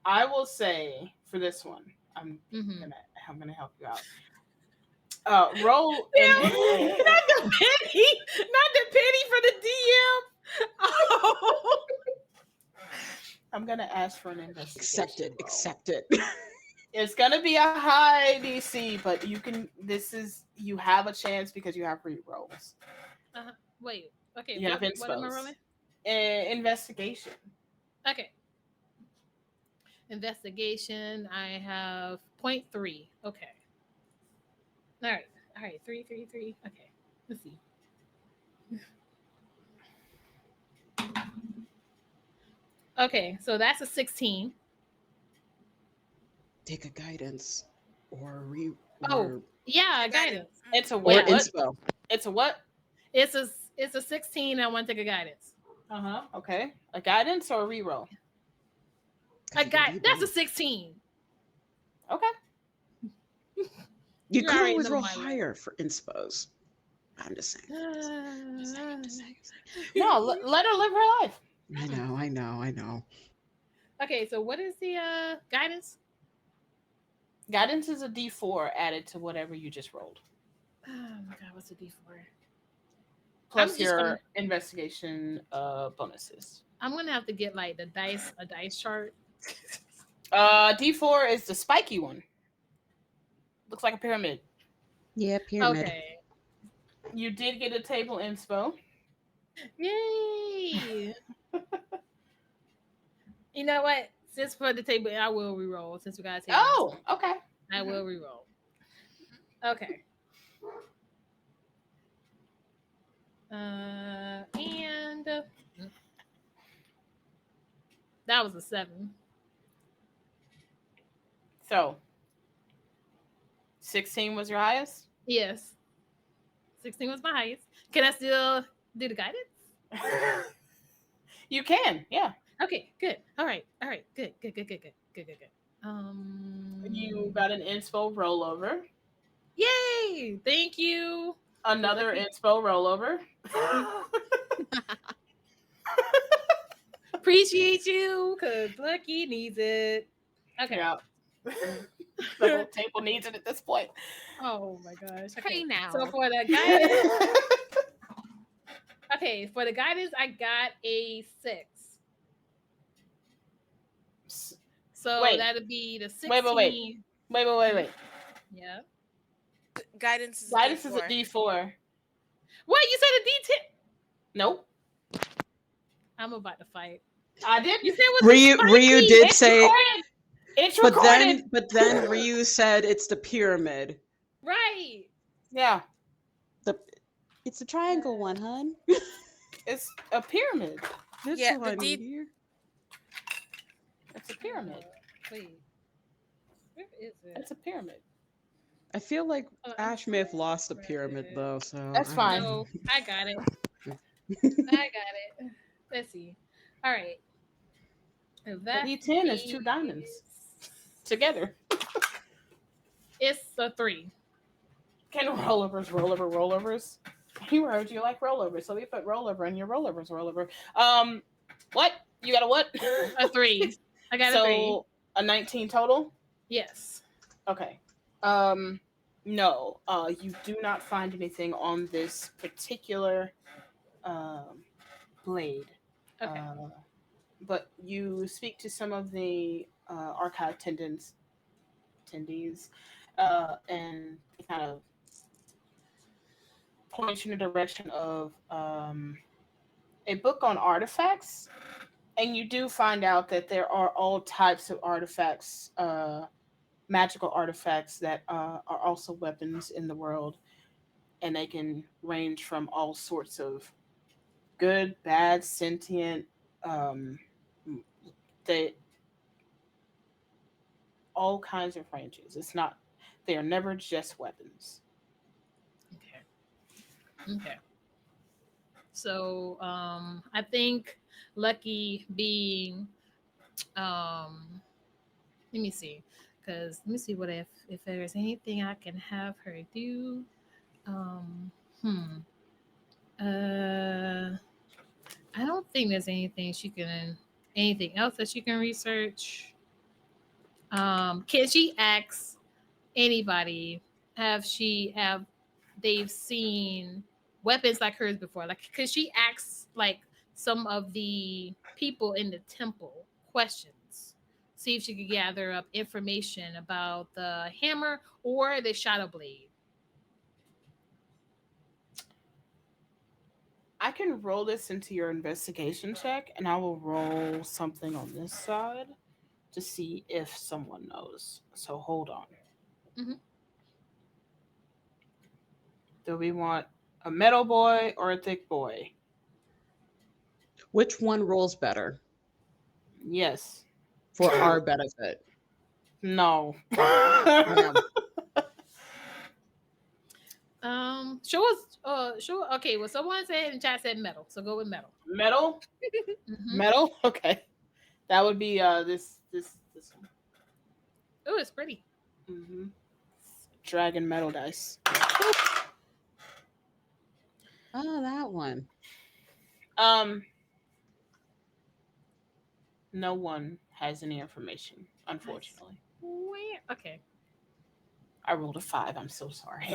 I will say for this one, I'm gonna help you out. Roll in. not the penny for the DM. Oh. I'm gonna ask for an investigation. Accept it. It's gonna be a high DC, but you have a chance because you have re-rolls. Wait. Okay. You have what am I rolling? Investigation. Okay. Investigation. I have 0.3. Okay. All right. 3. Okay. Let's see. Okay, so that's a 16. Take a guidance or Yeah, guidance. It's a or what? inspo. It's a what? It's a 16. I want to take a guidance. Okay. A guidance or a reroll? That's a 16. Okay. You could already always know roll my higher for inspos. I'm just saying. No, let her live her life. I know. Okay, so what is the guidance? Guidance is a D4 added to whatever you just rolled. Oh my god, what's a D4? Plus your investigation bonuses. I'm gonna have to get like a dice chart. D4 is the spiky one. Looks like a pyramid. Yeah, pyramid. Okay. You did get a table inspo. Yay! You know what? Since for the table, I will re-roll. Since we got a table, Oh, okay. I will re-roll. Okay. And that was a 7. So 16 was your highest? Yes, 16 was my highest. Can I still do the guidance? You can, yeah. Okay, good. All right, good. You got an inspo rollover. Yay! Thank you. Another Lucky. inspo rollover. Appreciate you, cause Lucky needs it. Okay. Yeah. The whole table needs it at this point. Oh my gosh. Okay. Hey now. So for the guidance, okay, for the guidance, I got a 6. So Wait. that'd be the 16. Wait. Yeah. Guidance is Guidance is a D4. D4. What? You said a D10? Nope. I'm about to fight. I didn't. You said it was Ryu did It's say, recorded. It's recorded. but then Ryu said it's the pyramid. right. Yeah. It's the triangle one, hun. It's a pyramid. That's Yeah, all the I D- need here. It's a pyramid. Wait. Where is it? It's a pyramid. I feel like I'm Ash may have lost the pyramid though, so That's fine. No, I got it. I got it. Let's see. All right. That D10 is 2 diamonds together. It's a 3. Can rollovers? You heard you like rollovers, so we put rollover in your rollover. What? You got a what? A 3. I got a 3. So a 19 total? Yes. Okay. No. You do not find anything on this particular blade. Okay. But you speak to some of the archive attendees, and kind of point you in the direction of a book on artifacts. And you do find out that there are all types of artifacts, magical artifacts that are also weapons in the world. And they can range from all sorts of good, bad, sentient, they all kinds of ranges. They are never just weapons. Okay. So I think Lucky being let me see. Let me see what if there's anything I can have her do. I don't think there's anything else that she can research. Can she ask anybody have they've seen weapons like hers before? Like, could she ask like some of the people in the temple questions? See if she could gather up information about the hammer or the shadow blade. I can roll this into your investigation check, and I will roll something on this side to see if someone knows. So hold on. Mhm. Do we want a metal boy or a thick boy? Which one rolls better Yes. for our benefit? No. Sure. Okay, well, someone said in the chat said metal, so go with metal. Metal? Mhm. Metal? Okay. That would be this one. Oh, it's pretty. Mm-hmm. Dragon metal dice. Oh, that one. No one has any information, unfortunately. Where? Okay. I rolled a 5. I'm so sorry.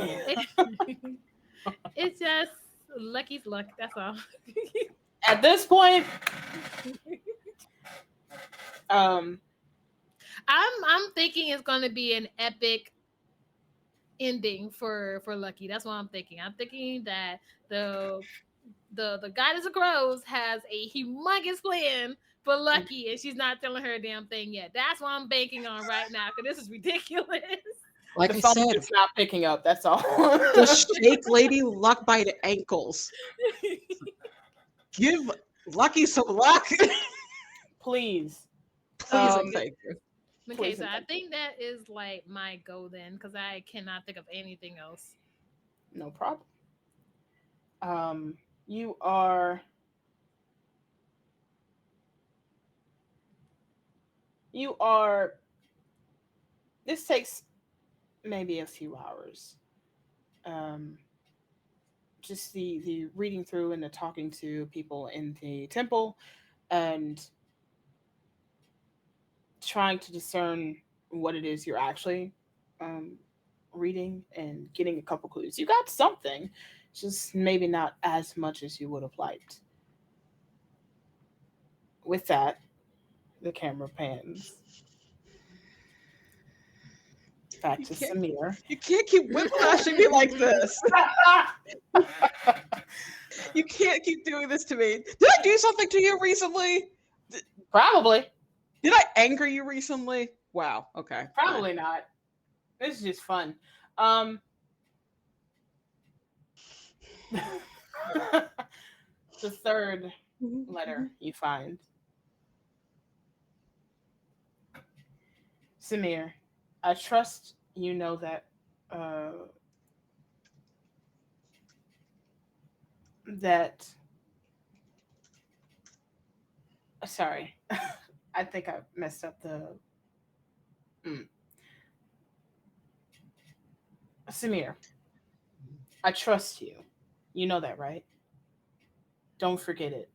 It's just Lucky's luck. That's all. At this point, I'm thinking it's gonna be an epic ending for Lucky. That's what I'm thinking. I'm thinking that the goddess of crows has a humongous plan for Lucky, and she's not telling her a damn thing yet. That's what I'm banking on right now, because this is ridiculous. Like The I phone said, is not picking up. That's all. just shake Lady Luck by the ankles. Give Lucky some luck. Please. Please and thank you. Okay, Please so and I thank think that is like my go then, because I cannot think of anything else. No problem. You are. This takes maybe a few hours. Just the reading through and the talking to people in the temple, and trying to discern what it is you're actually um, reading and getting a couple clues. You got something, just maybe not as much as you would have liked. With that, the camera pans back to Samir. You can't keep whiplashing me like this. You can't keep doing this to me. Did I do something to you recently? Probably. Did I anger you recently? Wow. Okay. Probably not. This is just fun. The third letter you find. Samir, I trust you know that sorry. I think I messed up the Samir, I trust you. You know that, right? Don't forget it.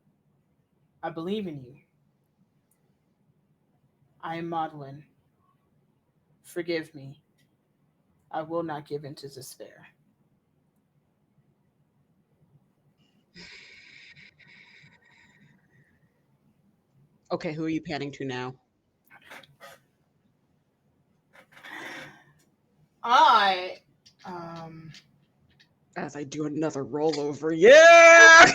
I believe in you. I am Madeline. Forgive me. I will not give in to despair. Okay, who are you panning to now? As I do another rollover. Yeah!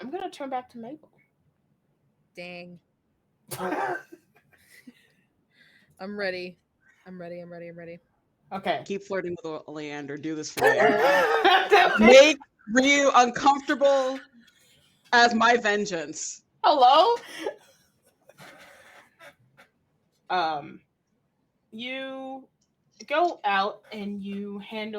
I'm gonna turn back to Mabel. Dang. I'm ready. I'm ready. Okay. Keep flirting with Oleander. Do this for me. Make Ryu uncomfortable as my vengeance. Hello? You go out and you hand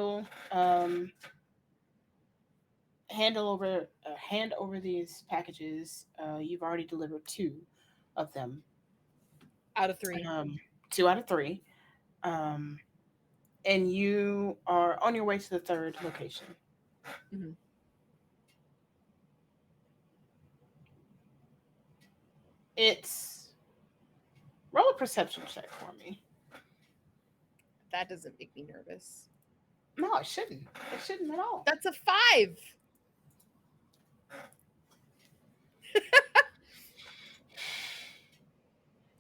over these packages. You've already delivered 2 of them. Out of 3. 2 out of 3. And you are on your way to the 3rd location. Mhm. It's roll a perception check for me. That doesn't make me nervous. No, it shouldn't. It shouldn't at all. That's a 5.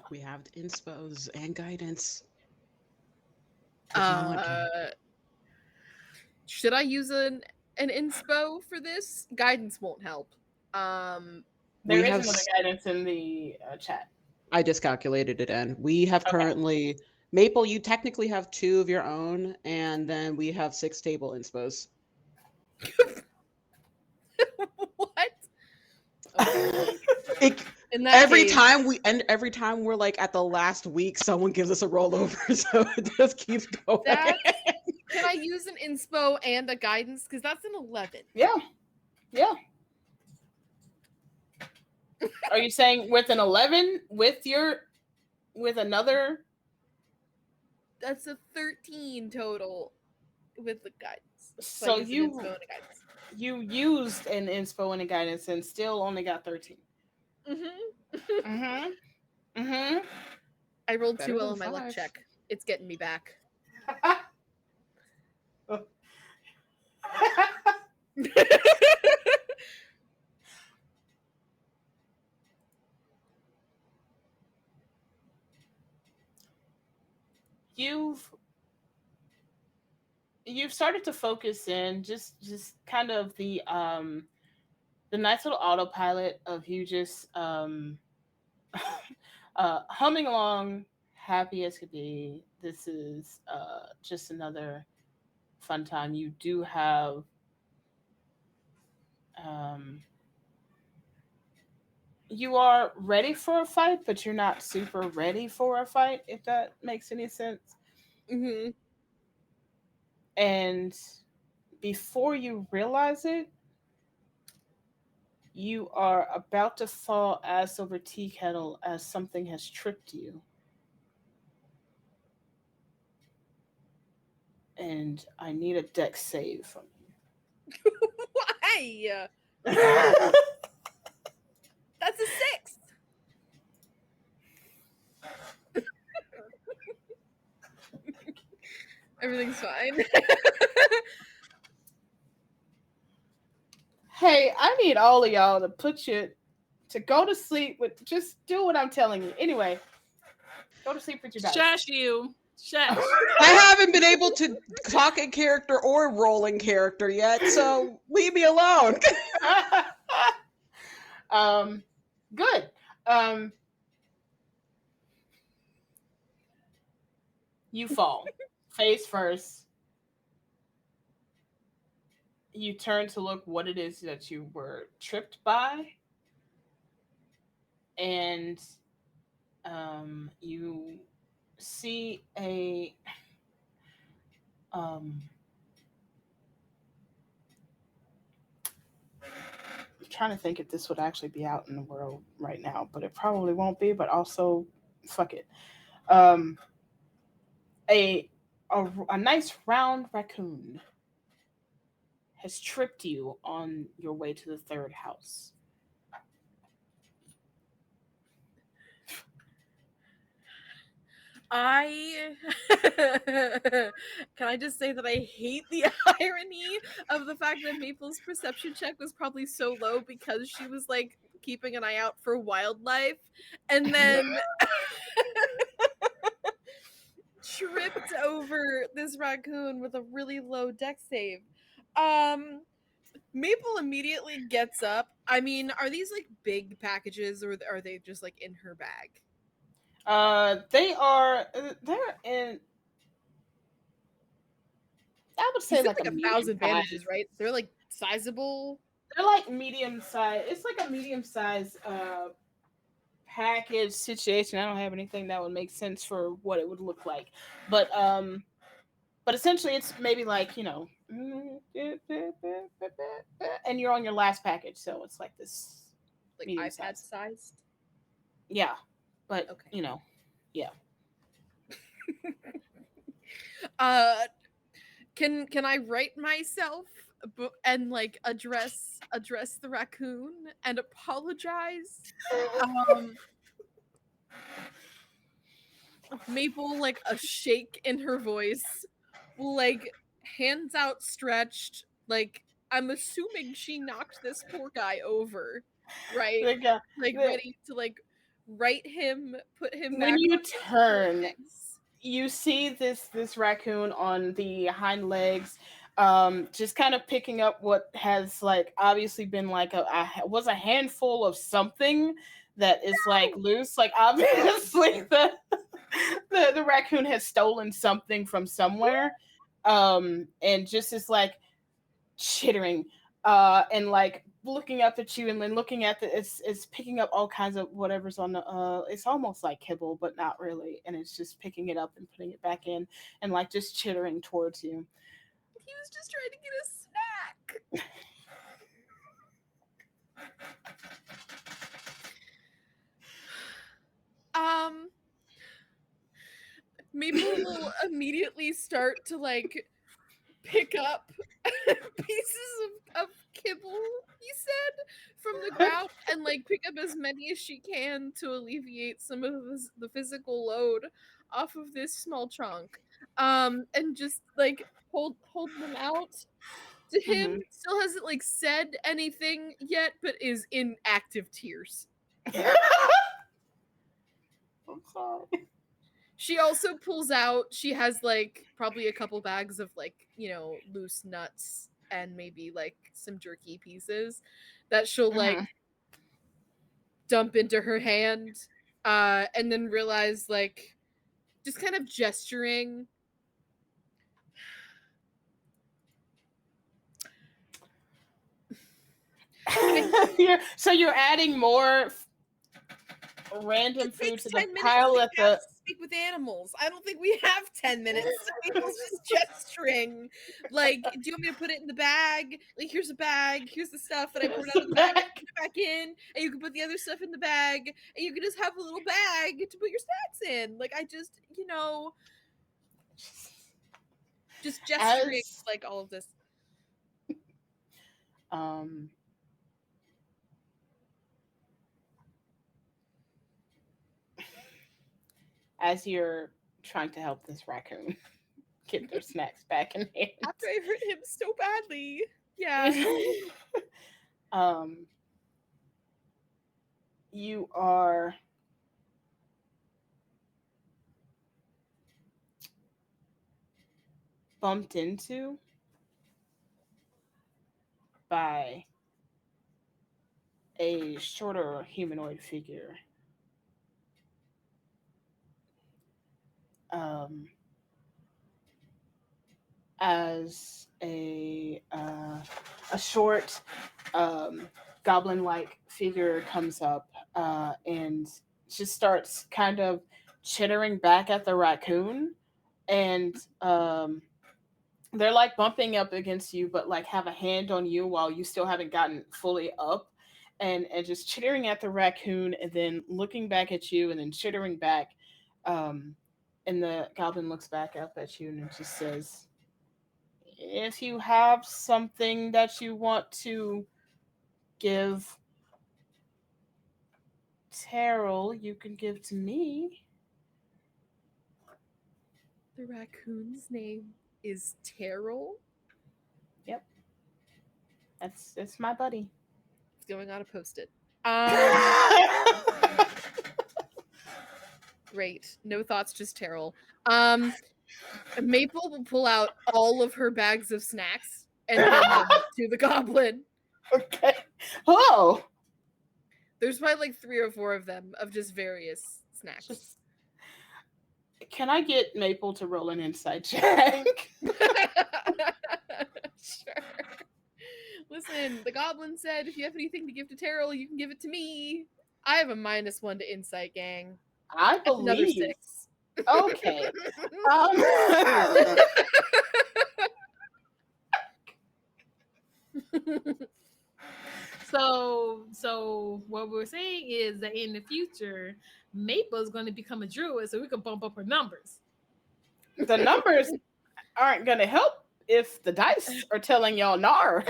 We have inspos and guidance. Should I use an inspo for this? Guidance won't help. There is another guidance in the chat. I just calculated it in. We have currently Maple. You technically have 2 of your own, and then we have 6 table inspos. What? Okay. Every time we're like at the last week, someone gives us a rollover, so it just keeps going. Can I use an inspo and a guidance? Because that's an 11. Yeah. Are you saying with an 11 with another? That's a 13 total with the guidance. So you used an inspo and a guidance and still only got 13. I rolled 2 well on my luck check. It's getting me back. you've started to focus in just kind of the nice little autopilot of you just humming along, happy as could be. This is just another fun time. You do have um, you are ready for a fight, but you're not super ready for a fight, if that makes any sense. Mm-hmm. And before you realize it, you are about to fall ass over tea kettle as something has tripped you. And I need a deck save from Why? you. That's a 6. Everything's fine. Hey, I need all of y'all to put you to go to sleep with just do what I'm telling you. Anyway, go to sleep with your dice. Shush you. Shush. I haven't been able to talk in character or roll in character yet, so leave me alone. Good. You fall face first. You turn to look what it is that you were tripped by, and you see a um, I'm trying to think if this would actually be out in the world right now, but it probably won't be. But also, fuck it. Um, a, a nice round raccoon has tripped you on your way to the third house. I can I just say that I hate the irony of the fact that Maple's perception check was probably so low because she was like keeping an eye out for wildlife and then tripped over this raccoon with a really low deck save. Maple immediately gets up. I mean, are these like big packages or are they just like in her bag? They are. They're in. I would You say said like a like a medium thousand size. bandages, right? They're like sizable. They're like medium size. It's like a medium size package situation. I don't have anything that would make sense for what it would look like, but essentially it's maybe like and you're on your last package, so it's like this Like medium iPad size. sized. Yeah, but Okay. yeah. Uh, can I write myself and like address the raccoon and apologize? Um, Maple, like a shake in her voice, like hands outstretched, like I'm assuming she knocked this poor guy over, right? Like, Like the, ready to like right him, put him when back you on his four turn, legs. you see this raccoon on the hind legs, just kind of picking up what has like obviously been like was a handful of something that is like loose. Like obviously the raccoon has stolen something from somewhere, and just is like chittering, and like looking up at you, and then looking at it's picking up all kinds of whatever's on the it's almost like kibble but not really, and it's just picking it up and putting it back in and like just chittering towards you. He was just trying to get a snack. Um, Maple will immediately start to like pick up pieces of kibble, he said, from the ground and like pick up as many as she can to alleviate some of the physical load off of this small chunk. And just like hold them out to him. Mhm. Still hasn't like said anything yet, but is in active tears. I'm sorry. She also pulls out, she has like probably a couple bags of like, loose nuts and maybe like some jerky pieces that she'll like dump into her hand, and then realize like just kind of gesturing. So you're adding more random It food takes to 10 the minutes pile to at have the. to speak with animals. I don't think we have 10 minutes. People's just gesturing. Like, do you want me to put it in the bag? Like, here's a bag. Here's the stuff that I poured out of the bag. I put it back in, and you can put the other stuff in the bag, and you can just have a little bag to put your snacks in. Like, I just, just gesturing like all of this. As you're trying to help this raccoon get their snacks back in hand. After I hurt him so badly. Yeah. You are bumped into by a shorter humanoid figure. As a short goblin-like figure comes up and just starts kind of chittering back at the raccoon, and they're like bumping up against you, but like have a hand on you while you still haven't gotten fully up, and just chittering at the raccoon, and then looking back at you, and then chittering back. And the goblin looks back up at you and just says, "If you have something that you want to give Terrell, you can give to me." The raccoon's name is Terrell? Yep. That's my buddy. It's going on a post-it. Great. No thoughts, just Terrell. Maple will pull out all of her bags of snacks and hand them to the goblin. Okay. Oh! There's probably like 3 or 4 of them of just various snacks. Can I get Maple to roll an insight check? Sure. Listen, the goblin said if you have anything to give to Terrell, you can give it to me. I have a -1 to insight, gang. I That's another believe. 6. Okay. So what we're saying is that in the future, Maple's going to become a druid, so we can bump up her numbers. The numbers aren't going to help if the dice are telling y'all nar.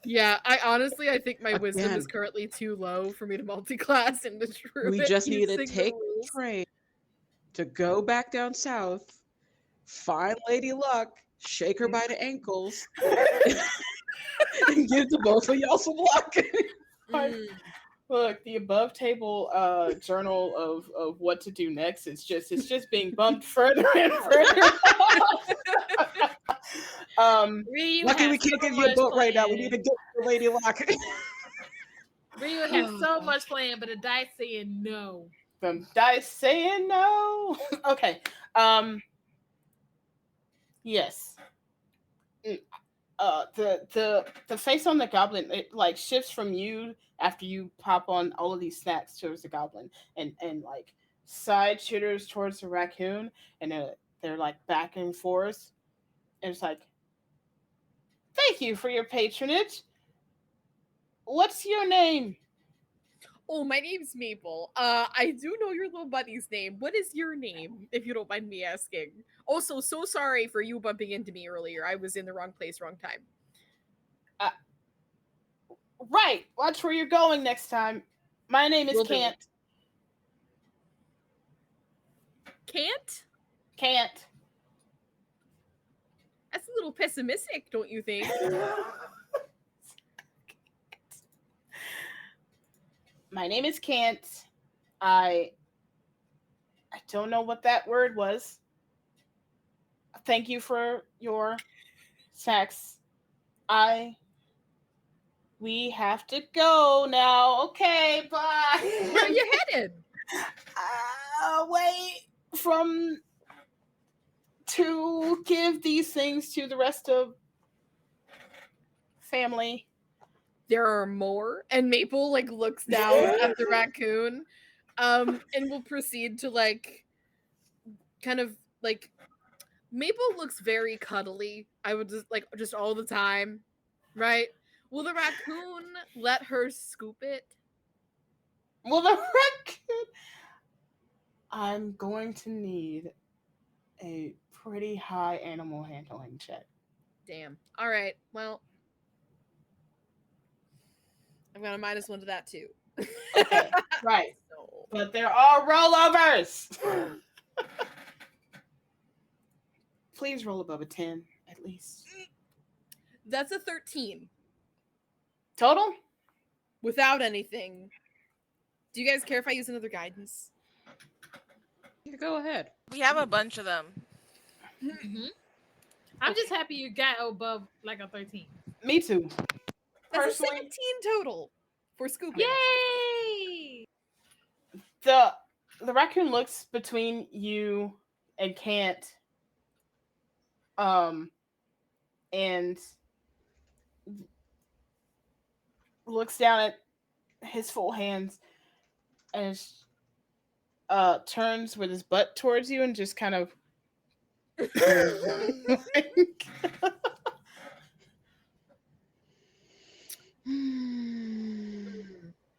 Yeah, I think my wisdom is currently too low for me to multi-class into druid. We just need to using take the rules. the train to go back down south, find Lady Luck, shake her by the ankles, and give to both of y'all some luck. Look, the above table journal of what to do next is just being bumped further and further. Lucky we can't give you a boat right now. We need to get to Lady Luck. Ryu has so much planned, but the dice saying no. The dice saying no. Okay. Yes. The face on the goblin, it like shifts from you after you pop on all of these snacks towards the goblin, and like side chitters towards the raccoon, and they're like back and forth, and it's like, "Thank you for your patronage. What's your name?" Oh, my name's Maple. I do know your little buddy's name. What is your name, if you don't mind me asking? Also, so sorry for you bumping into me earlier. I was in the wrong place, wrong time. Right. Watch where you're going next time. My name is Cant. Can't? Cant. That's a little pessimistic, don't you think? My name is Cant. I don't know what that word was. Thank you for your snacks. I We have to go now. Okay, bye. Where are you headed? Wait from to give these things to the rest of family. There are more. And Maple like looks down at the raccoon, and will proceed to like kind of like Maple looks very cuddly. I would just all the time, right? Will the raccoon let her scoop it? Well, the raccoon. I'm going to need a pretty high animal handling check. Damn. All right. Well, I'm gonna -1 to that too. Okay, right. So But there are rollovers. Please roll above a 10, at least. that's a 13 Total? without anything. Do you guys care if I use another guidance? Yeah, go ahead. We have a bunch of them. Mm-hmm. I'm just happy you got above like a 13. Me too. That's a Personally, 17 total for scooping. Yay! the raccoon looks between you and can't and looks down at his full hands and turns with his butt towards you and just kind of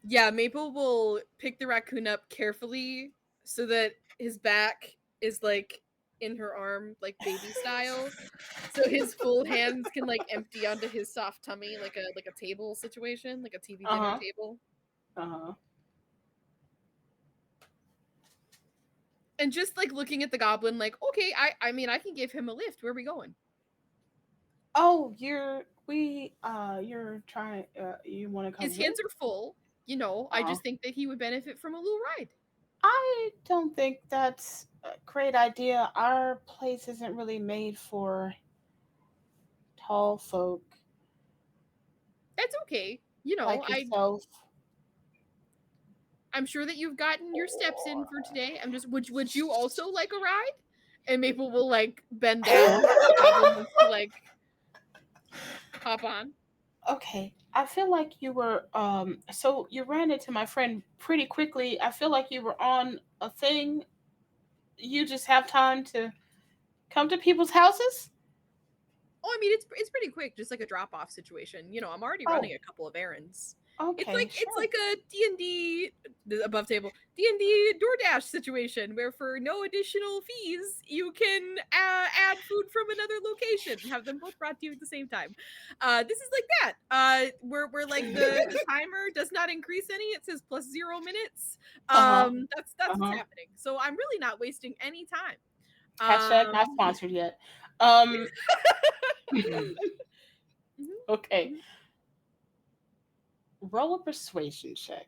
Yeah, Maple will pick the raccoon up carefully so that his back is like in her arm, like baby style. So his full hands can like empty onto his soft tummy like a table situation, like a TV dinner Uh-huh. table. Uh-huh. And just like looking at the goblin like, okay, I mean I can give him a lift. Where are we going? Oh, you're trying you want to come His with? hands are full, you know. I just think that he would benefit from a little ride. I don't think that's a great idea. Our place isn't really made for tall folk That's okay. You know, like yourself. I'm sure that you've gotten your steps in for today. I'm just would you also like a ride? And Maple will like bend down the goblin wants to like hop on. Okay. I feel like you were so you ran into my friend pretty quickly. I feel like you were on a thing. You just have time to come to people's houses? Oh, I mean it's pretty quick, just like a drop off situation. You know, I'm already Oh, running a couple of errands. okay, It's sure. like a D&D above table D&D DoorDash situation where for no additional fees you can add food from another location and have them both brought to you at the same time. This is like that. Where like the timer does not increase any. It says +0 minutes. Uh-huh. That's Uh-huh. what's happening. So I'm really not wasting any time. Hashtag not sponsored yet. Okay. Mhm. Roll a persuasion check.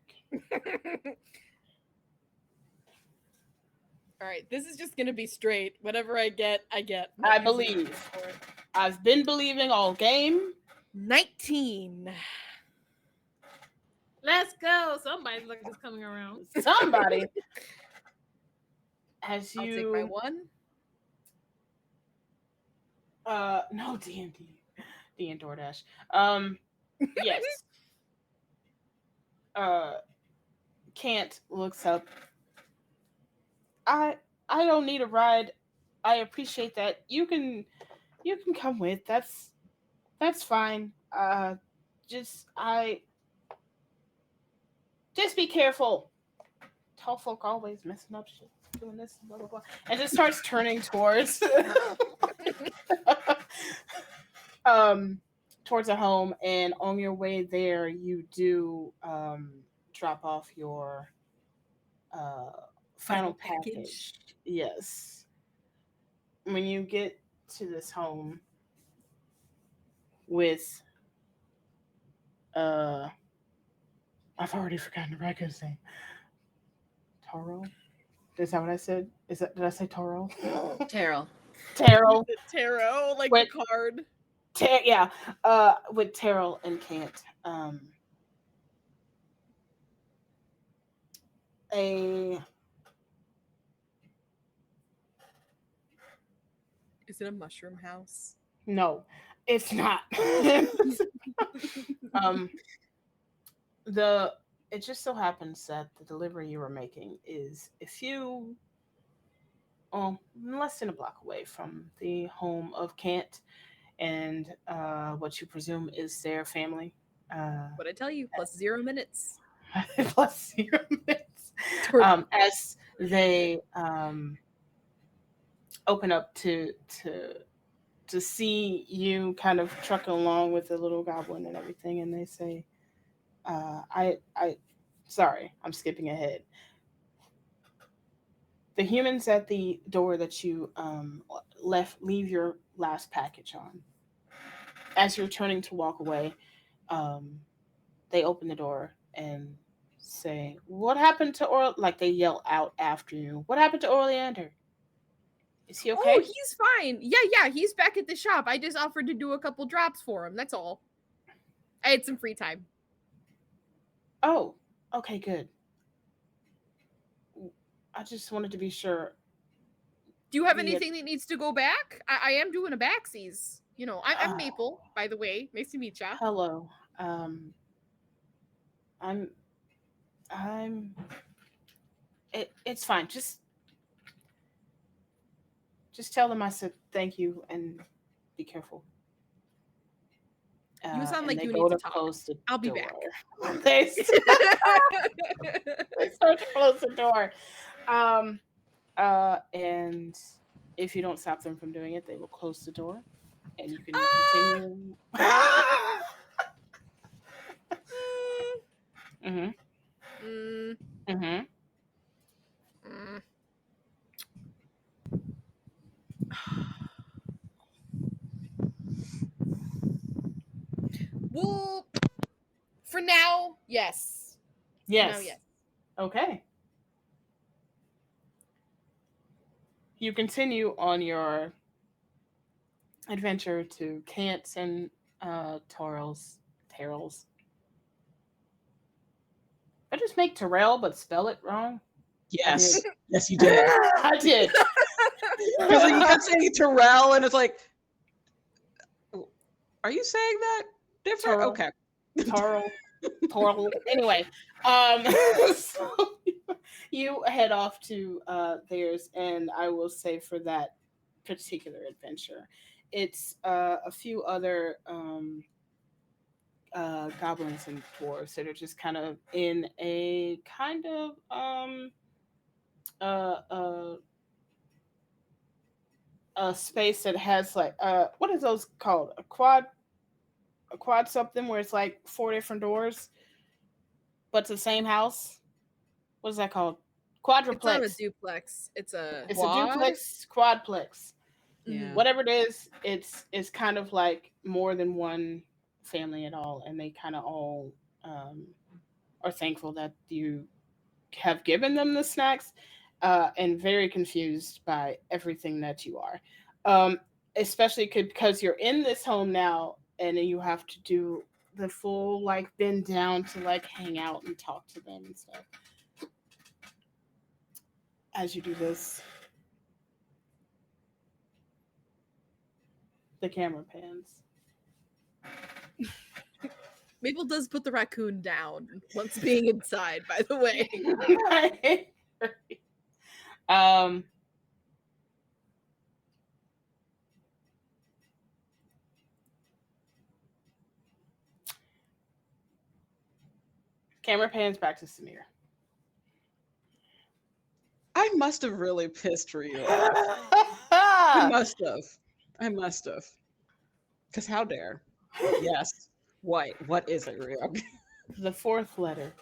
All right, this is just gonna be straight. Whatever I get, I get. I believe. I've been believing all game. 19. Let's go. Somebody's luck is coming around. Somebody. As I'll take you my 1. no D&D. D and DoorDash. Yes. Kant looks up. I don't need a ride. I appreciate that. You can come with. That's fine. Just be careful. Tall folk always messing up shit, doing this, blah blah blah, and just starts turning towards towards a home. And on your way there, you do drop off your final package. Yes. When you get to this home with I've already forgotten the raccoon's name. Taro? Is that what I said? Did I say Toro? Terrell. Terrell. The tarot, like Wait. the card. Yeah. With Terrell and Kant. A Is it a mushroom house? no, it's not. um, the it just so happens that the delivery you were making is a few, less than a block away from the home of Kant and what you presume is their family. What I tell you, plus 0 minutes. Plus 0 minutes. As they open up to see you kind of trucking along with the little goblin and everything, and they say, I sorry, I'm skipping ahead. The humans at the door that you leave your last package on. As you're turning to walk away, um, they open the door and say, "What happened to Or?" Like they yell out after you. What happened to Orleander? Is he okay? Oh, he's fine. Yeah, he's back at the shop. I just offered to do a couple drops for him. That's all. I had some free time. Oh, okay, good. I just wanted to be sure. Do you have We had- anything that needs to go back? I am doing a backsies. You know, I'm Maple, by the way. Nice to meet ya. Hello. I'm. I'm. It's fine. Just tell them I said thank you and be careful. You sound And like they you go need to to talk. close the I'll be door. back. they start to close the door. And if you don't stop them from doing it, they will close the door, and you can continue. Mm-hmm. Mm, Mm-hmm. mm. Well, for now, yes. For now, Yes. yes. Okay. You continue on your adventure to Kant's and Terrell's. I just make Terrell, but spell it wrong. Yes. I Yes, you did. did. I did. Because like, you kept saying Terrell, and it's like, are you saying that different? Terrell. Okay. Torl. Anyway, so you head off to theirs, and I will say for that particular adventure, it's a few other goblins and dwarves that are just kind of in a kind of uh, uh, a space that has like what is those called? A quad something where it's like four different doors, but it's the same house. What is that called? It's not a Quadruplex. duplex. It's a It's a quad. duplex, quadplex. Yeah. Whatever it is, it's kind of like more than one family at all, and they kind of all um, are thankful that you have given them the snacks, and very confused by everything that you are, um, especially because you're in this home now, and then you have to do the full like bend down to like hang out and talk to them and stuff. As you do this, the camera pans. Maple does put the raccoon down once being inside, by the way. um, camera pans back to Samir. I must have really pissed Ryu off. I must have. I must have. Because how dare? Yes. What is it, Ryu? The fourth letter.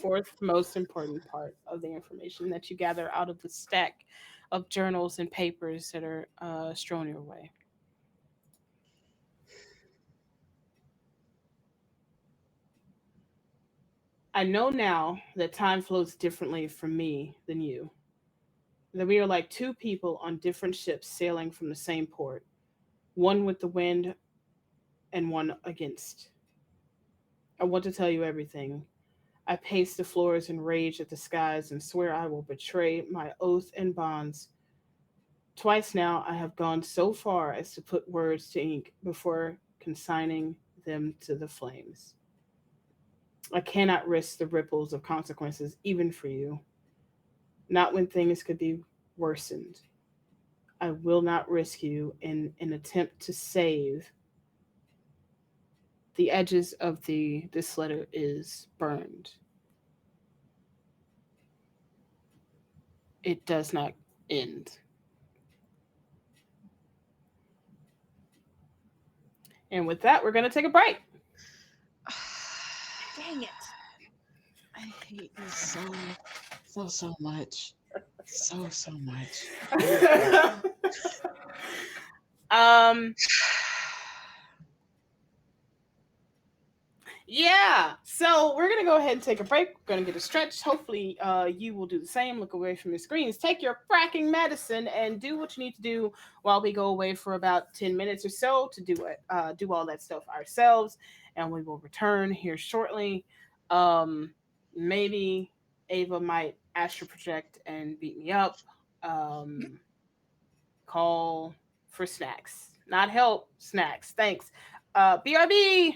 Fourth most important part of the information that you gather out of the stack of journals and papers that are strewn your way. I know now that time flows differently for me than you. That we are like two people on different ships sailing from the same port, one with the wind and one against. I want to tell you everything. I pace the floors and rage at the skies and swear I will betray my oath and bonds. Twice now I have gone so far as to put words to ink before consigning them to the flames. I cannot risk the ripples of consequences even for you, not when things could be worsened. I will not risk you in an attempt to save. The edges of the this letter is burned. It does not end. And with that, we're going to take a break. Dang it. I hate you so much. So much. um, yeah, so we're going to go ahead and take a break. We're going to get a stretch. Hopefully, you will do the same. Look away from your screens. Take your fracking medicine and do what you need to do while we go away for about 10 minutes or so to do it. Do all that stuff ourselves, and we will return here shortly. Maybe Ava might astral project and beat me up. Call for snacks. Not help, snacks. Thanks. BRB!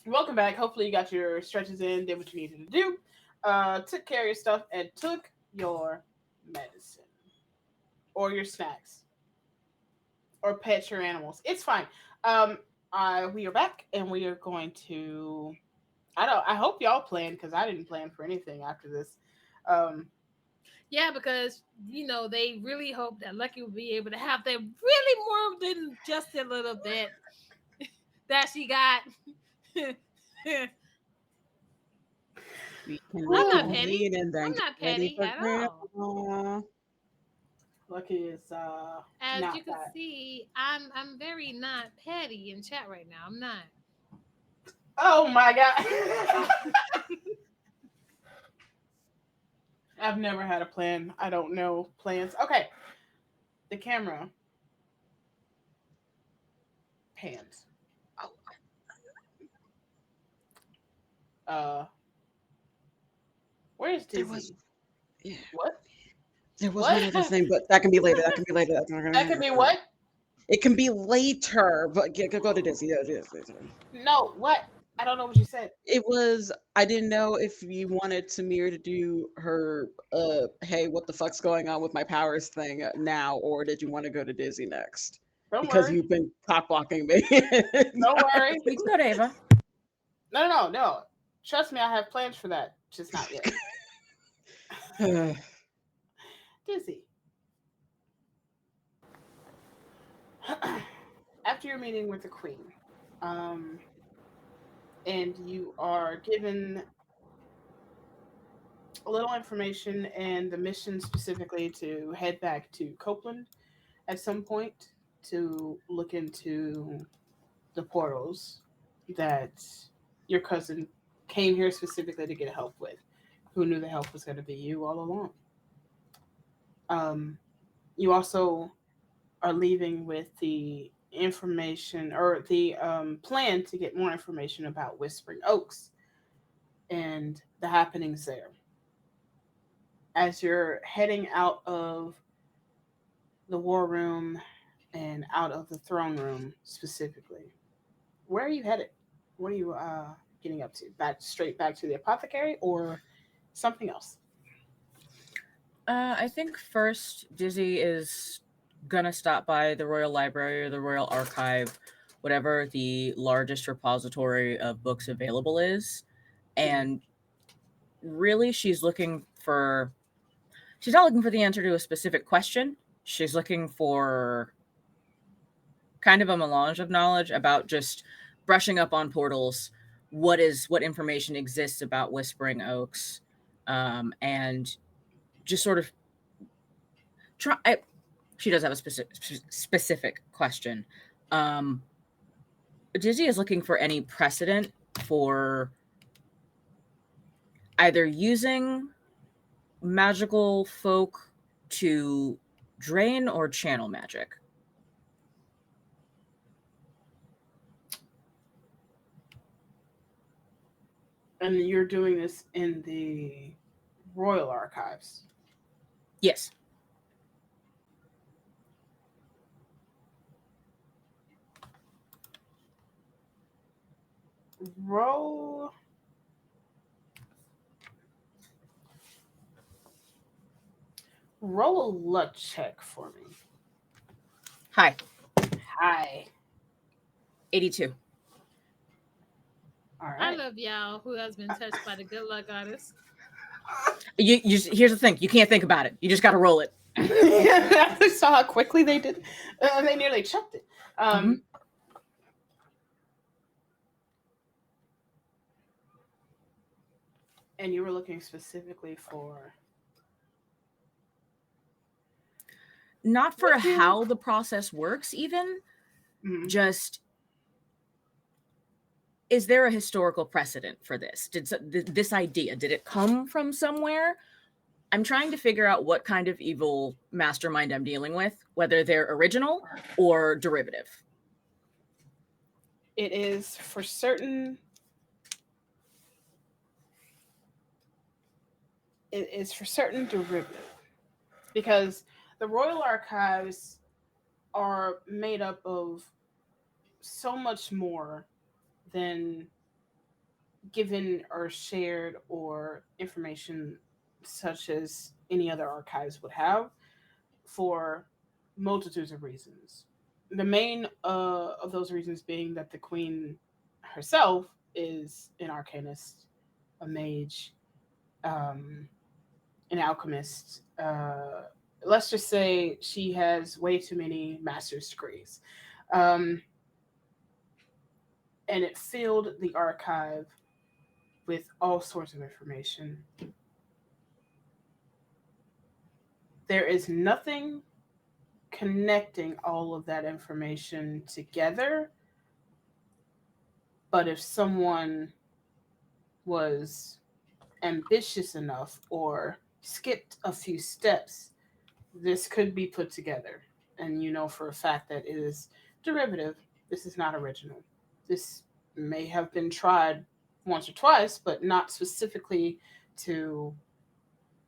Welcome back. Hopefully you got your stretches in, did what you needed to do, took care of your stuff, and took your medicine or your snacks or pet your animals. It's fine. Um, we are back, and we are going to. I hope y'all plan because I didn't plan for anything after this. Um, Yeah, because they really hope that Lucky will be able to have that really more than just a little bit that she got. We can I'm not reconvene petty. and then I'm get not ready petty for at all. grandma. Lucky is As you not can that. see, I'm very not petty in chat right now. I'm not. Oh my god. I've never had a plan. I don't know plans. Okay. The camera pans. Uh where's There was, Dizzy? yeah, What? there was one What? other thing, but that can be later. That can be later. That could be what? It can be later, but go to Disney. No, what? I don't know what you said. It was, I didn't know if you wanted Samir to do her, hey, what the fuck's going on with my powers thing now, or did you want to go to Disney next? Don't Because worry. you've been cock blocking me. Don't worry. We can go to Ava. No. Trust me, I have plans for that. Just not yet. Dizzy. After your meeting with the queen, um, and you are given a little information and the mission specifically to head back to Copeland at some point to look into the portals that your cousin came here specifically to get help with, who knew the help was going to be you all along. You also are leaving with the information or the plan to get more information about Whispering Oaks and the happenings there. As you're heading out of the war room and out of the throne room specifically, where are you headed? What are you getting up to? Straight back to the apothecary or something else? I think first Dizzy is gonna stop by the Royal Library or the Royal Archive, whatever the largest repository of books available is, and really she's not looking for the answer to a specific question. She's looking for kind of a melange of knowledge about just brushing up on portals, what information exists about Whispering Oaks, and just sort of try. She does have a specific question. Dizzy is looking for any precedent for either using magical folk to drain or channel magic. And you're doing this in the Royal Archives. Yes. Roll a luck check for me. Hi. Hi. 82. All I right. love y'all who has been touched by the good luck goddess. You here's the thing. You can't think about it. You just got to roll it. I saw how quickly they did. They nearly chucked it. And you were looking specifically for... Not for how the process works, even. Just, is there a historical precedent for this? This idea, did it come from somewhere? I'm trying to figure out what kind of evil mastermind I'm dealing with, whether they're original or derivative. It is for certain... It is for certain derivative. Because the Royal Archives are made up of so much more than given or shared or information such as any other archives would have for multitudes of reasons. The main of those reasons being that the queen herself is an arcanist, a mage, um, an alchemist. Let's just say she has way too many master's degrees. Um, and it filled the archive with all sorts of information. There is nothing connecting all of that information together, but if someone was ambitious enough or skipped a few steps, this could be put together. And you know for a fact that it is derivative. This is not original. This may have been tried once or twice, but not specifically to.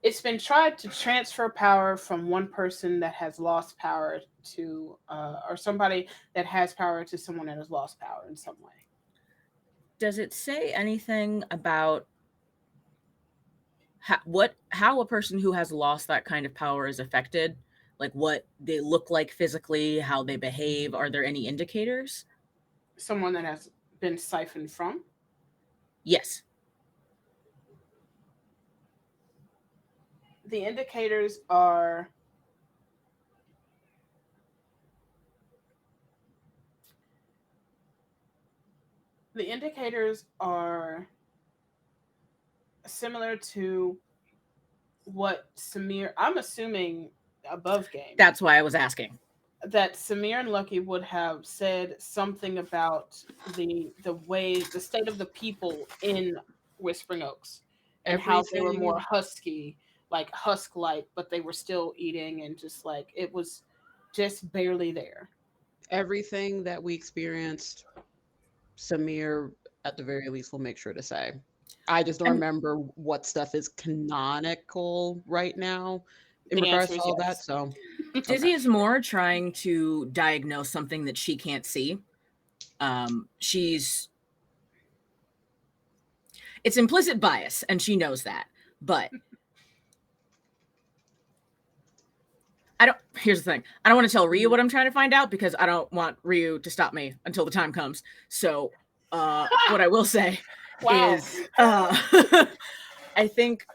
It's been tried to transfer power from one person that has lost power to, or somebody that has power to someone that has lost power in some way. Does it say anything about how a person who has lost that kind of power is affected? Like what they look like physically, how they behave? Are there any indicators? Someone that has been siphoned from. Yes. The indicators are the indicators are similar to what Samir, I'm assuming above game, That's why I was asking. that Samir and Lucky would have said something about the state of the people in Whispering Oaks and how they were more husky, like husk like, but they were still eating and just like it was just barely there. Everything that we experienced, Samir, at the very least, will make sure to say. I just don't And- remember what stuff is canonical right now in The regards answer to is all that. yes. So, Dizzy okay. is more trying to diagnose something that she can't see. It's implicit bias, and she knows that. But here's the thing. I don't want to tell Ryu what I'm trying to find out because I don't want Ryu to stop me until the time comes. So, what I will say Wow. is, I think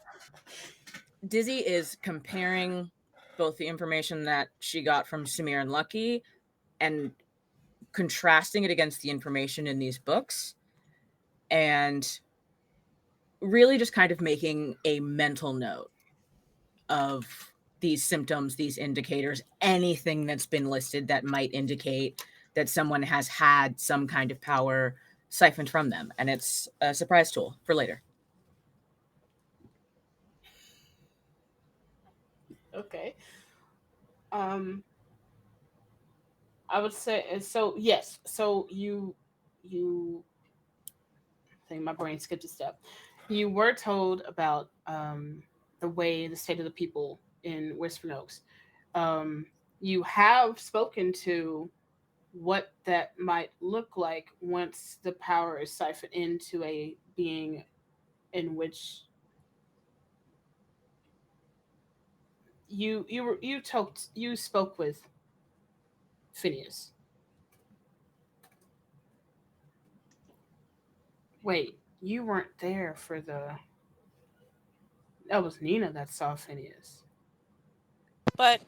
Dizzy is comparing both the information that she got from Samir and Lucky and contrasting it against the information in these books, and really just kind of making a mental note of these symptoms, these indicators, anything that's been listed that might indicate that someone has had some kind of power siphoned from them. And it's a surprise tool for later. Okay. I would say so. Yes. So I think my brain skipped a step. You were told about the state of the people in Whispering Oaks. Um, you have spoken to what that might look like once the power is siphoned into a being in which you spoke with Phineas. Wait, you weren't there for the. That was Nina that saw Phineas. But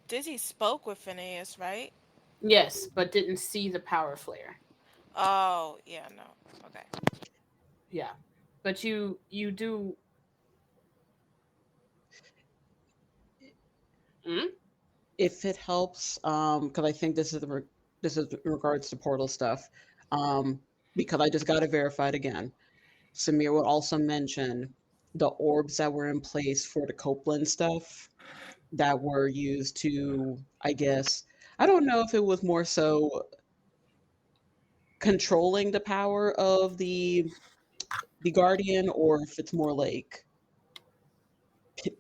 Dizzy spoke with Phineas, right? Yes, but didn't see the power flare. Oh, yeah, no. Okay. Yeah, but you do. Hmm? If it helps, because I think this is in regards to portal stuff, um, because I just got it verified again. Samir would also mention the orbs that were in place for the Copeland stuff that were used to, I guess, I don't know if it was more so controlling the power of the Guardian or if it's more like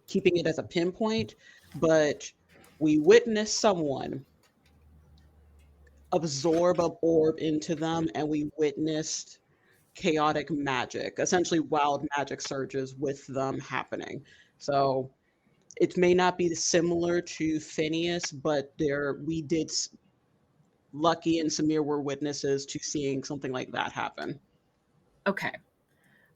keeping it as a pinpoint, but we witnessed someone absorb an orb into them, and we witnessed chaotic magic, essentially wild magic surges with them happening. So it may not be similar to Phineas, but Lucky and Samir were witnesses to seeing something like that happen. Okay.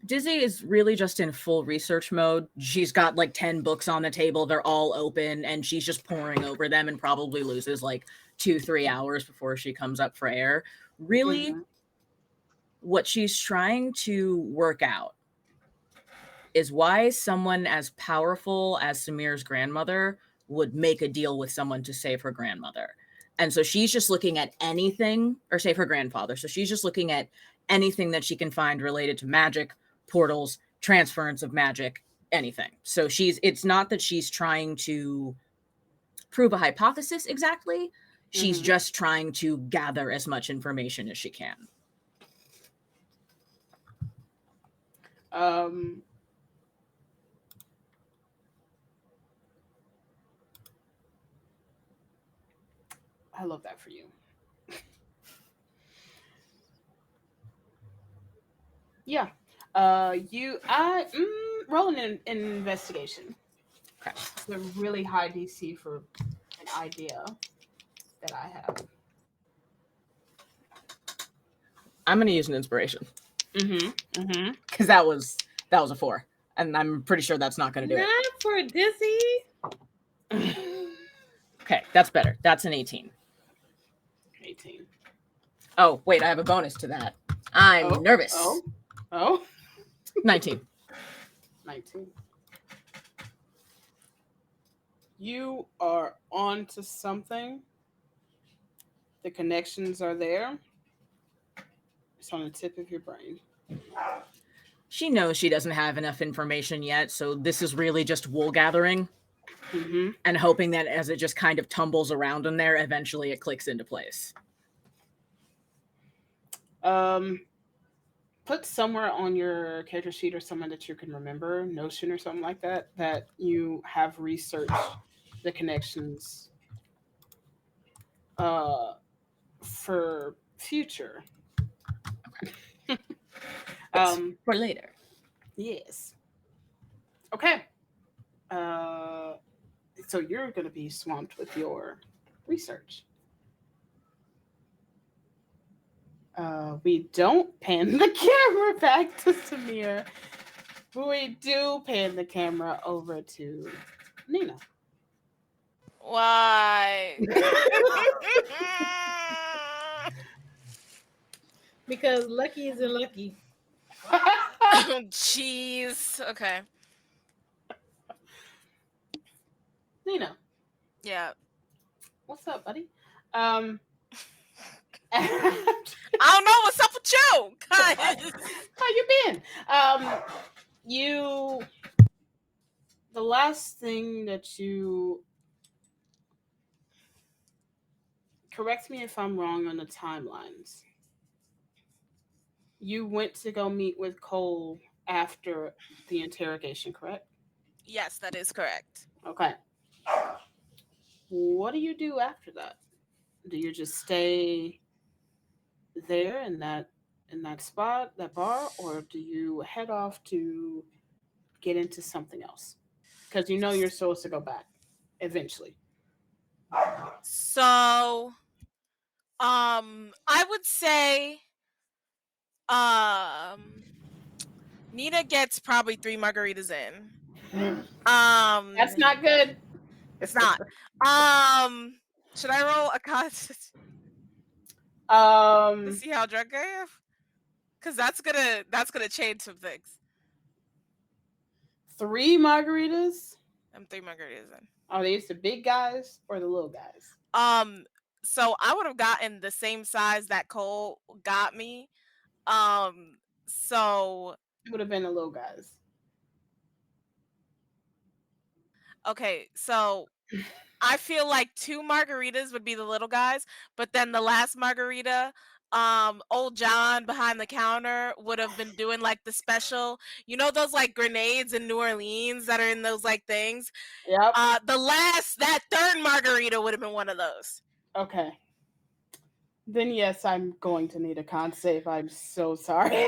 Dizzy is really just in full research mode. She's got like 10 books on the table. They're all open, and she's just poring over them and probably loses like 2-3 hours before she comes up for air. Really, what she's trying to work out is why someone as powerful as Samir's grandmother would make a deal with someone to save her grandmother. And so she's just looking at anything, or save her grandfather. So she's just looking at anything that she can find related to magic, portals, transference of magic, anything. So it's not that she's trying to prove a hypothesis exactly. She's just trying to gather as much information as she can. I love that for you. Yeah. Rolling an investigation. Okay. It's a really high DC for an idea that I have. I'm going to use an inspiration. Because that was a 4. And I'm pretty sure that's not going to do it. Not for Dizzy. Okay, that's better. That's an 18. 18. Oh, wait, I have a bonus to that. I'm nervous. Oh. 19. 19. You are on to something. The connections are there. It's on the tip of your brain. She knows she doesn't have enough information yet, so this is really just wool gathering. And hoping that as it just kind of tumbles around in there, eventually it clicks into place. Put somewhere on your character sheet or someone that you can remember, Notion or something like that, that you have researched the connections for future. Okay. For later. Yes. Okay. So you're going to be swamped with your research. We don't pan the camera back to Samir, but we do pan the camera over to Nina. Why? Because Lucky isn't lucky. Jeez. Okay. Nina. Yeah. What's up, buddy? I don't know what's up with you. How you been? The last thing that you, correct me if I'm wrong on the timelines. You went to go meet with Cole after the interrogation, correct? Yes, that is correct. Okay. What do you do after that? Do you just stay there in that spot, that bar, or do you head off to get into something else? Because you know you're supposed to go back eventually. So, I would say, Nina gets probably 3 margaritas in. That's not good. It's not. Should I roll a contest to see how drunk I am? Because that's gonna change some things. 3 margaritas? I'm 3 margaritas in. Are these the big guys or the little guys? So I would have gotten the same size that Cole got me. So it would have been the little guys. Okay, so I feel like 2 margaritas would be the little guys, but then the last margarita, old John behind the counter would have been doing like the special, you know, those like grenades in New Orleans that are in those like things. Yep. That 3rd margarita would have been one of those. Okay. Then yes, I'm going to need a con save. I'm so sorry.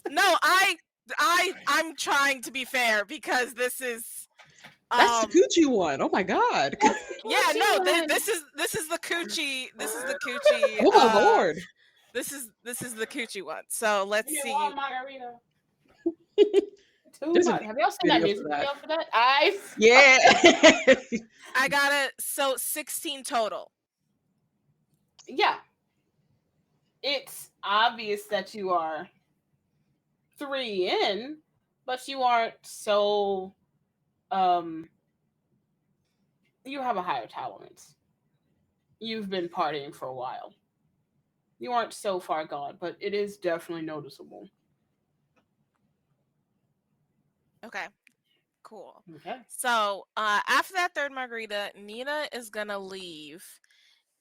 No, I'm trying to be fair because this is That's the coochie one. Oh my god. yeah, no, one. this is the coochie. This is the coochie. Oh my lord. This is the coochie one. So let's Give me see. one margarita. Too There's a much. Have y'all seen that video music for that. video for that? I Yeah. I got it. So 16 total. yeah. It's obvious that you are 3 in, but you aren't so you have a higher tolerance. You've been partying for a while. You aren't so far gone, but it is definitely noticeable. Okay. Cool. Okay. So after that third margarita, Nina is gonna leave,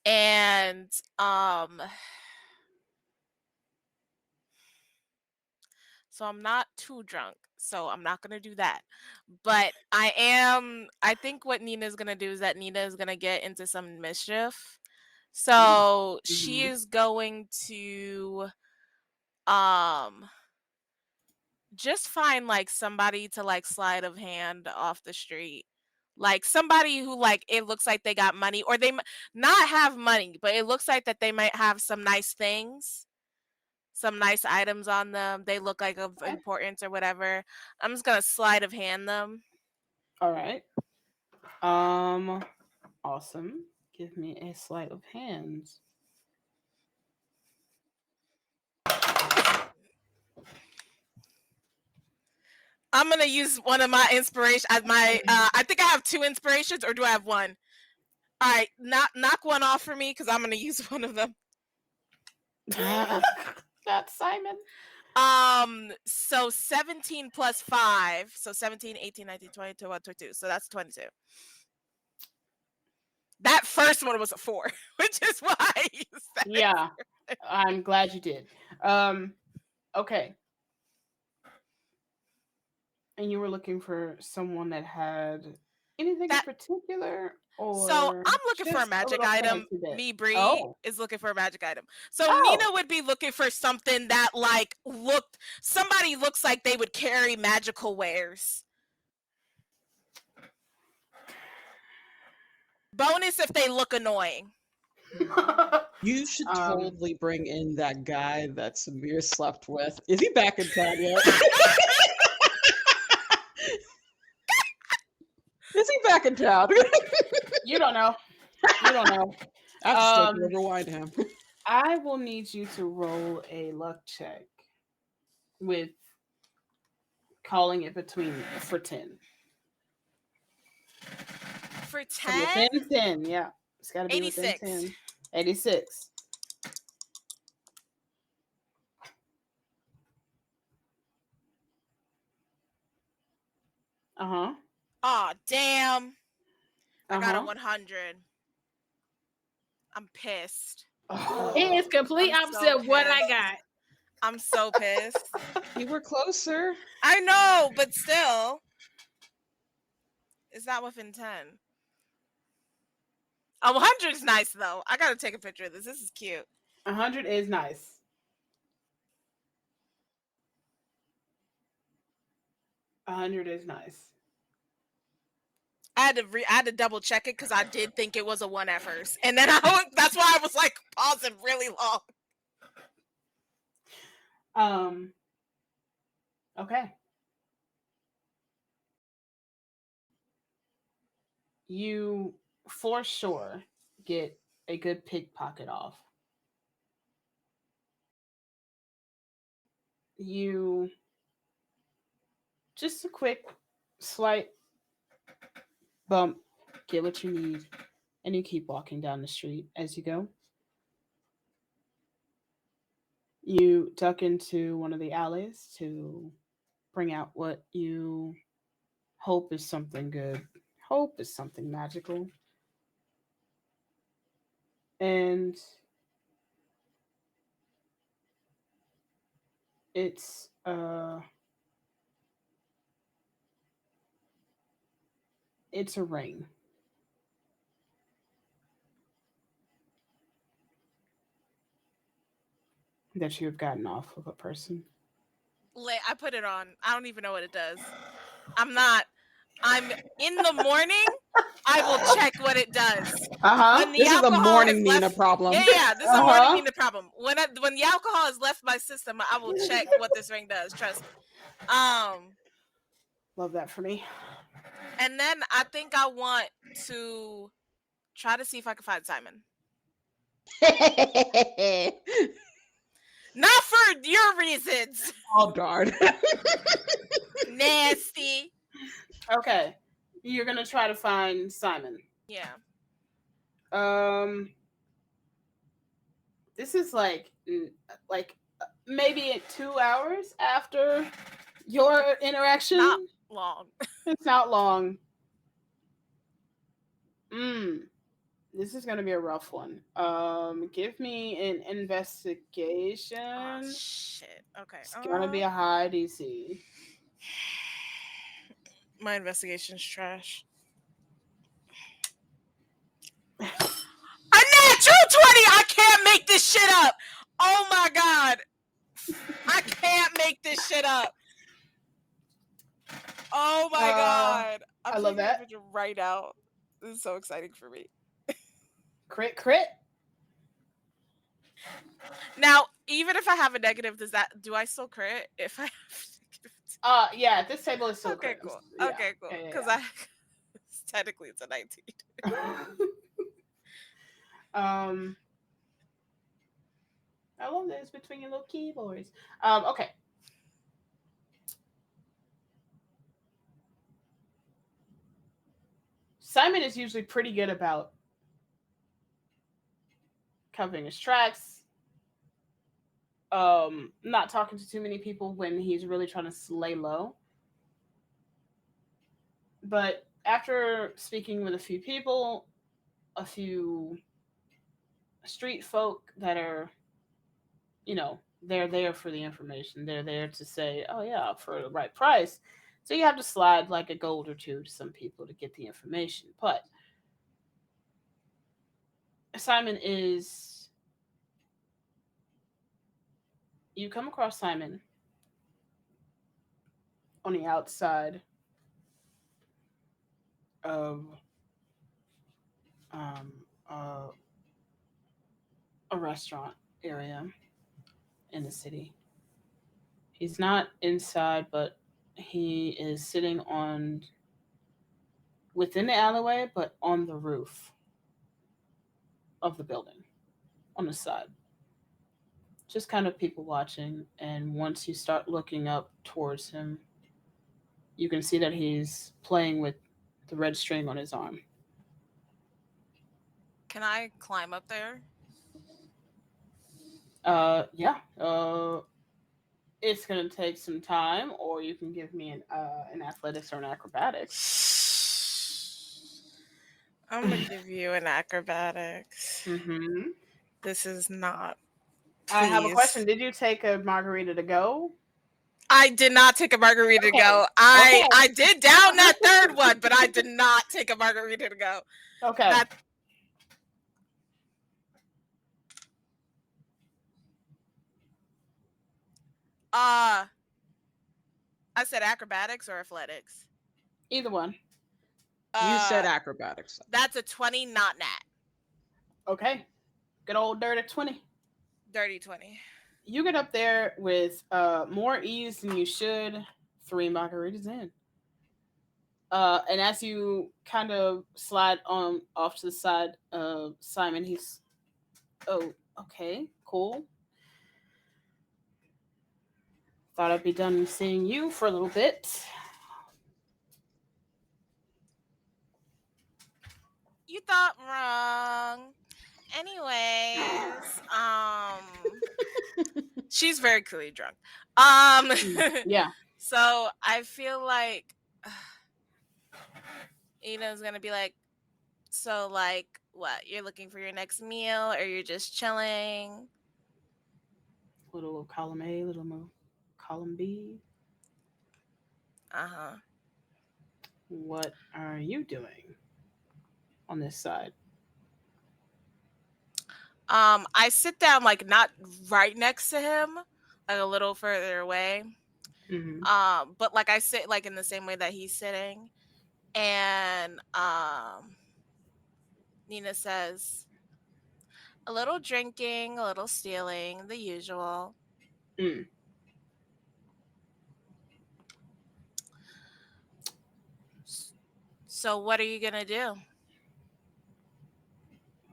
and so I'm not too drunk, so I'm not gonna do that. But I think what Nina's gonna do is that Nina is gonna get into some mischief. So she Mhm. is going to um just find like somebody to like sleight of hand off the street. Like somebody who like it looks like they got money, or they not have money, but it looks like that they might have some nice things, some nice items on them. They look like of Okay. importance or whatever. I'm just gonna sleight of hand them. All right. Awesome. Give me a sleight of hands. I'm gonna use one of my inspiration as my. I think I have 2 inspirations, or do I have 1? All right, knock one off for me because I'm gonna use one of them. That's Simon. So 17 plus 5, so 17, 18, 19, 20, 21, 22. So that's 22. That first one was a 4, which is why I used that. Yeah. I'm glad you did. Okay. And you were looking for someone that had anything in particular, or So I'm looking for a just magic little item. fancy bit? Me, Bree, Oh. is looking for a magic item. So Oh. Nina would be looking for something that like somebody looks like they would carry magical wares. Bonus if they look annoying. You should totally bring in that guy that Samir slept with. Is he back in town yet? Is he back in town? You don't know. You don't know. I have to still rewind him. I will need you to roll a luck check with calling it between for 10. For So 10? within 10, yeah. It's got to be 86. within 10. 86. Uh-huh. Aw, damn. I got a Uh-huh. 100. I'm pissed. It is complete I'm opposite so of what I pissed. got. I'm so pissed. You were closer. I know, but still. It's not within 10. A 100 is nice, though. I gotta take a picture of this. This is cute. 100 is nice. I had to double check it because I did think it was a 1 at first, and then that's why I was like pausing really long. Okay. You for sure get a good pickpocket off. You just a quick slight bump, get what you need, and you keep walking down the street as you go. You duck into one of the alleys to bring out what you hope is something good, hope is something magical. And it's it's a ring. that you have gotten off of a person. I put it on. I don't even know what it does. I'm not. I'm in the morning. I will check what it does. When the This is a alcohol morning has Nina left, problem. yeah, this is a morning Nina problem. When the alcohol has left my system, I will check what this ring does. Trust me. Love that for me. And then I think I want to try to see if I can find Simon. Not for your reasons. Oh darn. Nasty. Okay. You're gonna try to find Simon. Yeah. This is like maybe 2 hours after your interaction. Not long. It's not long. This is gonna be a rough one. Give me an investigation. Oh, shit. Okay. It's gonna be a high DC. My investigation's trash. A natural 20! I can't make this shit up! Oh my god! I can't make this shit up! Oh my god! I love that. Right now. This is so exciting for me. Crit. Now, even if I have a negative, do I still crit if I have a negative? Yeah, this table is still okay, crit. cool. Yeah. Okay, cool. Because technically it's a 19. I love this between your little keyboards. Okay. Simon is usually pretty good about covering his tracks. Not talking to too many people when he's really trying to lay low. But after speaking with a few people, a few street folk that are, they're there for the information. They're there to say, oh, yeah, for the right price. So you have to slide like a gold or two to some people to get the information. But Simon is. You come across Simon on the outside of a restaurant area in the city. He's not inside, but he is sitting within the alleyway, but on the roof of the building, on the side. Just kind of people watching, and once you start looking up towards him, you can see that he's playing with the red string on his arm. Can I climb up there? Yeah. It's gonna take some time, or you can give me an athletics or an acrobatics. I'm gonna give you an acrobatics. Mm-hmm. This is not. Please. I have a question. Did you take a margarita to go? I did not take a margarita to go. I did down that third one, but I did not take a margarita to go. Okay. I said acrobatics or athletics? Either one. You said acrobatics. That's a 20, not nat. Okay. Good old dirty 20. Dirty 20. You get up there with more ease than you should. 3 margaritas in. And as you kind of slide off to the side of Simon, he's, oh, okay, cool. Thought I'd be done seeing you for a little bit. You thought wrong. Anyways, she's very clearly drunk. Yeah. So I feel like Ina's gonna be like, so like, what? You're looking for your next meal, or you're just chilling? Little column A, little column B. Uh-huh. What are you doing on this side? I sit down like not right next to him, like a little further away. But like I sit like in the same way that he's sitting, and Nina says, "A little drinking, a little stealing, the usual." Mm. So what are you gonna do?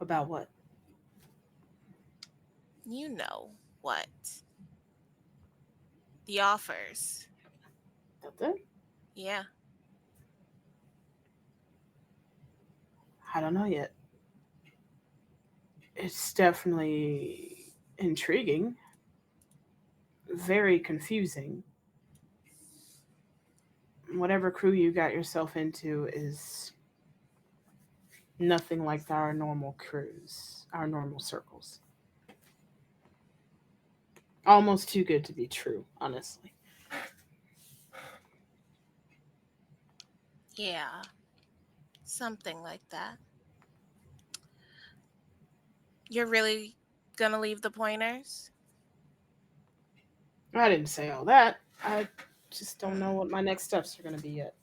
About what? You know what? The offers. That's it? Yeah. I don't know yet. It's definitely intriguing, very confusing. Whatever crew you got yourself into is nothing like our normal crews, our normal circles. Almost too good to be true, honestly. Yeah. Something like that. You're really gonna leave the pointers? I didn't say all that. I just don't know what my next steps are going to be yet.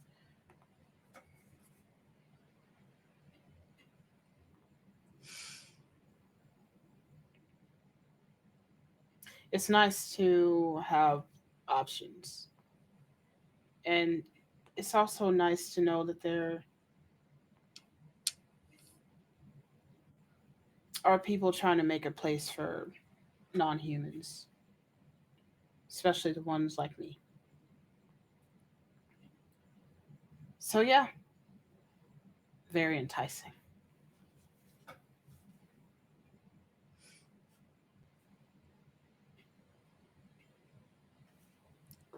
It's nice to have options. And it's also nice to know that there are people trying to make a place for non humans, especially the ones like me. So, yeah, very enticing.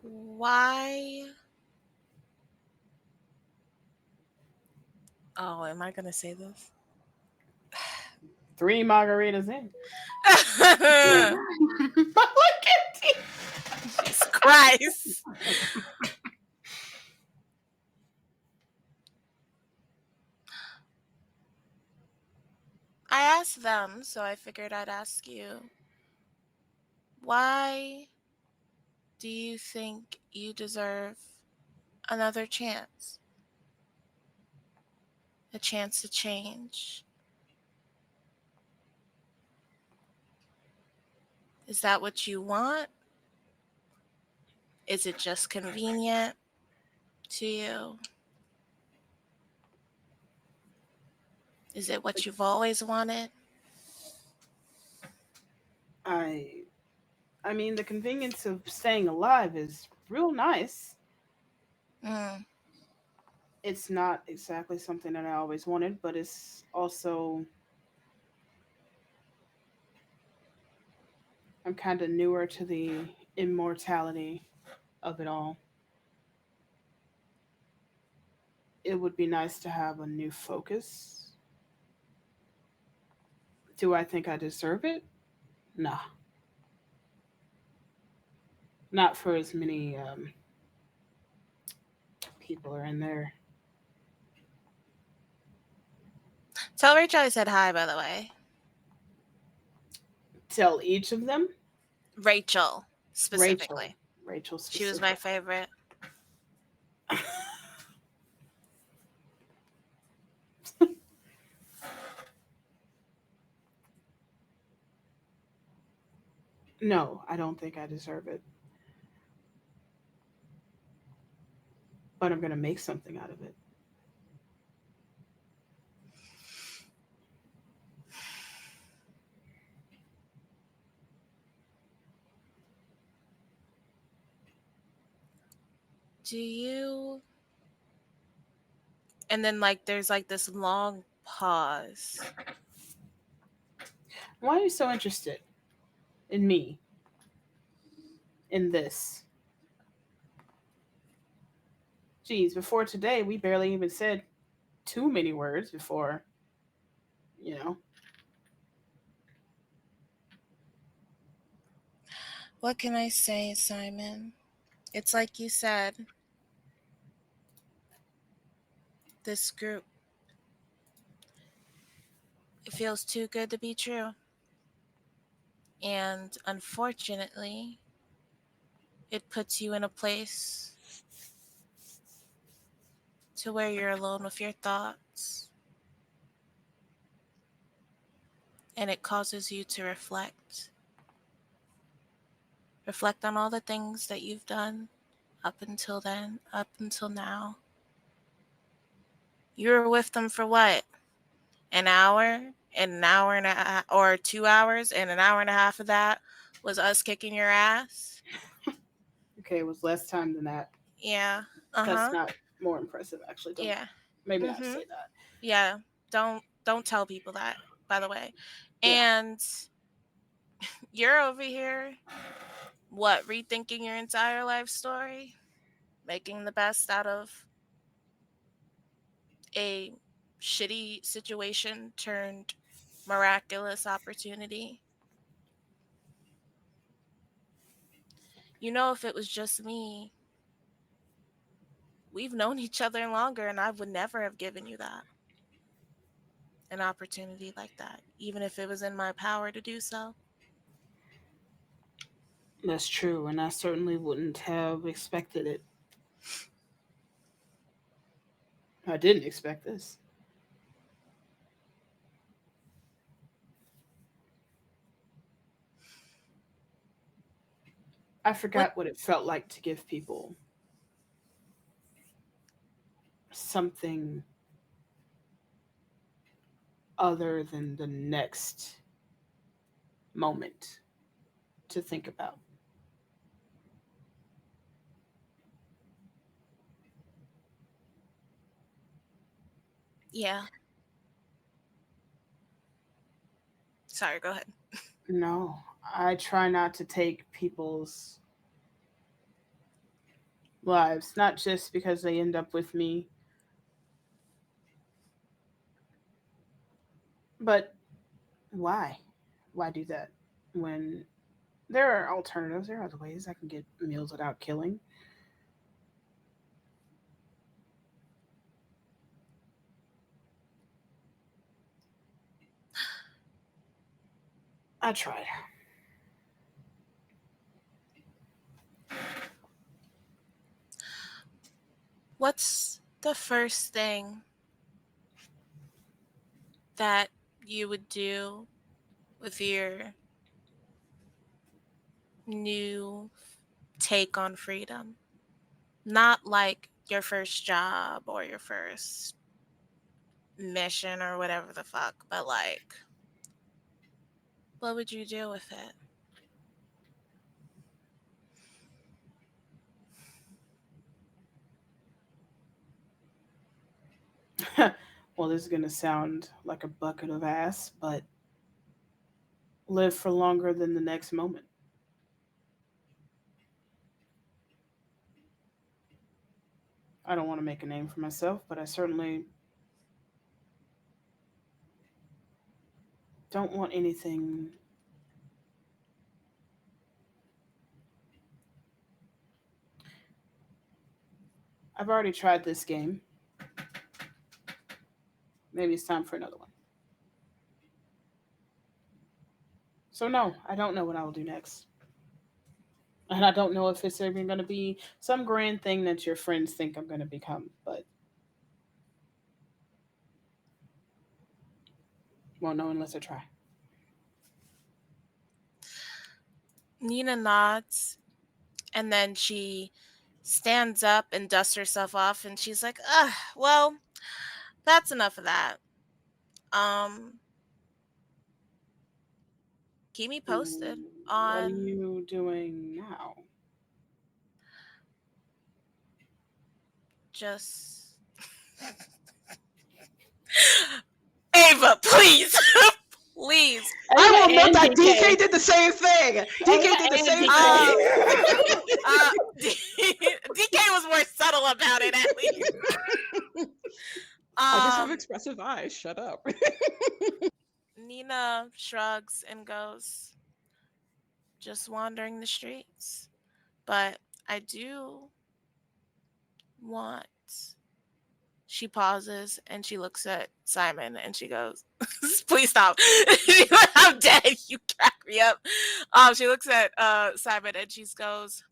Why? Oh, am I gonna say this? 3 margaritas in. Jesus Look at you. Christ. I asked them, so I figured I'd ask you. Why do you think you deserve another chance? A chance to change? Is that what you want? Is it just convenient to you? Is it what you've always wanted? I I mean, the convenience of staying alive is real nice. Mm. It's not exactly something that I always wanted, but it's also I'm kind of newer to the immortality of it all. It would be nice to have a new focus. Do I think I deserve it? Nah, not for as many people are in there. Tell Rachel I said hi, by the way. Tell each of them. Rachel, Rachel. specifically. Rachel She was my specific. favorite. No, I don't think I deserve it. But I'm gonna make something out of it. Do you? And then, like, there's like this long pause. Why are you so interested in me? In this? Geez, before today, we barely even said too many words before, you know. What can I say, Simon? It's like you said, this group, it feels too good to be true. And unfortunately, it puts you in a place to where you're alone with your thoughts. And it causes you to reflect. Reflect on all the things that you've done up until then, up until now. You were with them for what? An hour and a half, or 2 hours, and an hour and a half of that was us kicking your ass. Okay, it was less time than that. Yeah. That's not more impressive, actually. Don't Yeah. maybe not say that. Yeah. Don't tell people that, by the way. Yeah. And you're over here, what, rethinking your entire life story, making the best out of a shitty situation turned miraculous opportunity. You know, if it was just me, we've known each other longer, and I would never have given you that. An opportunity like that, even if it was in my power to do so. That's true, and I certainly wouldn't have expected it. I didn't expect this. I What? forgot what it felt like to give people something other than the next moment to think about. Yeah. Sorry, go ahead. No, I try not to take people's lives, not just because they end up with me, but why? Why do that? When there are alternatives, there are other ways I can get meals without killing. I tried. What's the first thing that you would do with your new take on freedom? Not like your first job or your first mission or whatever the fuck, but like, what would you do with it? Well, this is going to sound like a bucket of ass, but live for longer than the next moment. I don't want to make a name for myself, but I certainly don't want anything. I've already tried this game. Maybe it's time for another one. So, no, I don't know what I will do next. And I don't know if it's even going to be some grand thing that your friends think I'm going to become, but won't know unless I try. Nina nods, and then she stands up and dusts herself off, and she's like, well, that's enough of that. Um, Keep me posted What are on you doing now? just Ava, please. Please. I will note And that DK. DK did the same thing. DK did the And same DK. thing. DK was more subtle about it, at least. I just have expressive eyes. Shut up. Nina shrugs and goes, just wandering the streets. But I do want She pauses and she looks at Simon and she goes, "Please stop! I'm dead. You crack me up." She looks at Simon and she goes,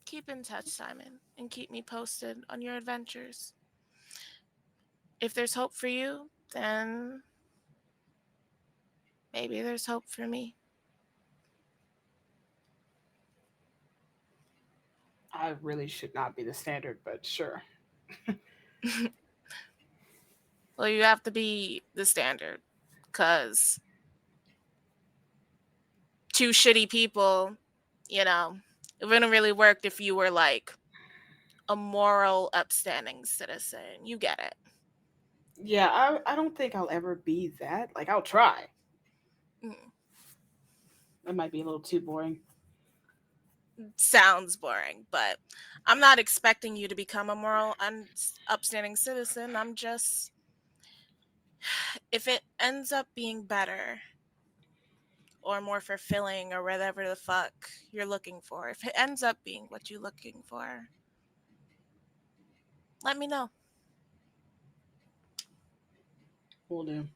"Keep in touch, Simon, and keep me posted on your adventures. If there's hope for you, then maybe there's hope for me." I really should not be the standard, but sure. Well, you have to be the standard, because two shitty people, it wouldn't really work if you were like a moral, upstanding citizen. You get it. Yeah, I don't think I'll ever be that. Like, I'll try. Mm. It might be a little too boring. Sounds boring, but I'm not expecting you to become a moral and upstanding citizen. I'm just, if it ends up being better or more fulfilling or whatever the fuck you're looking for, if it ends up being what you're looking for, let me know. Will do.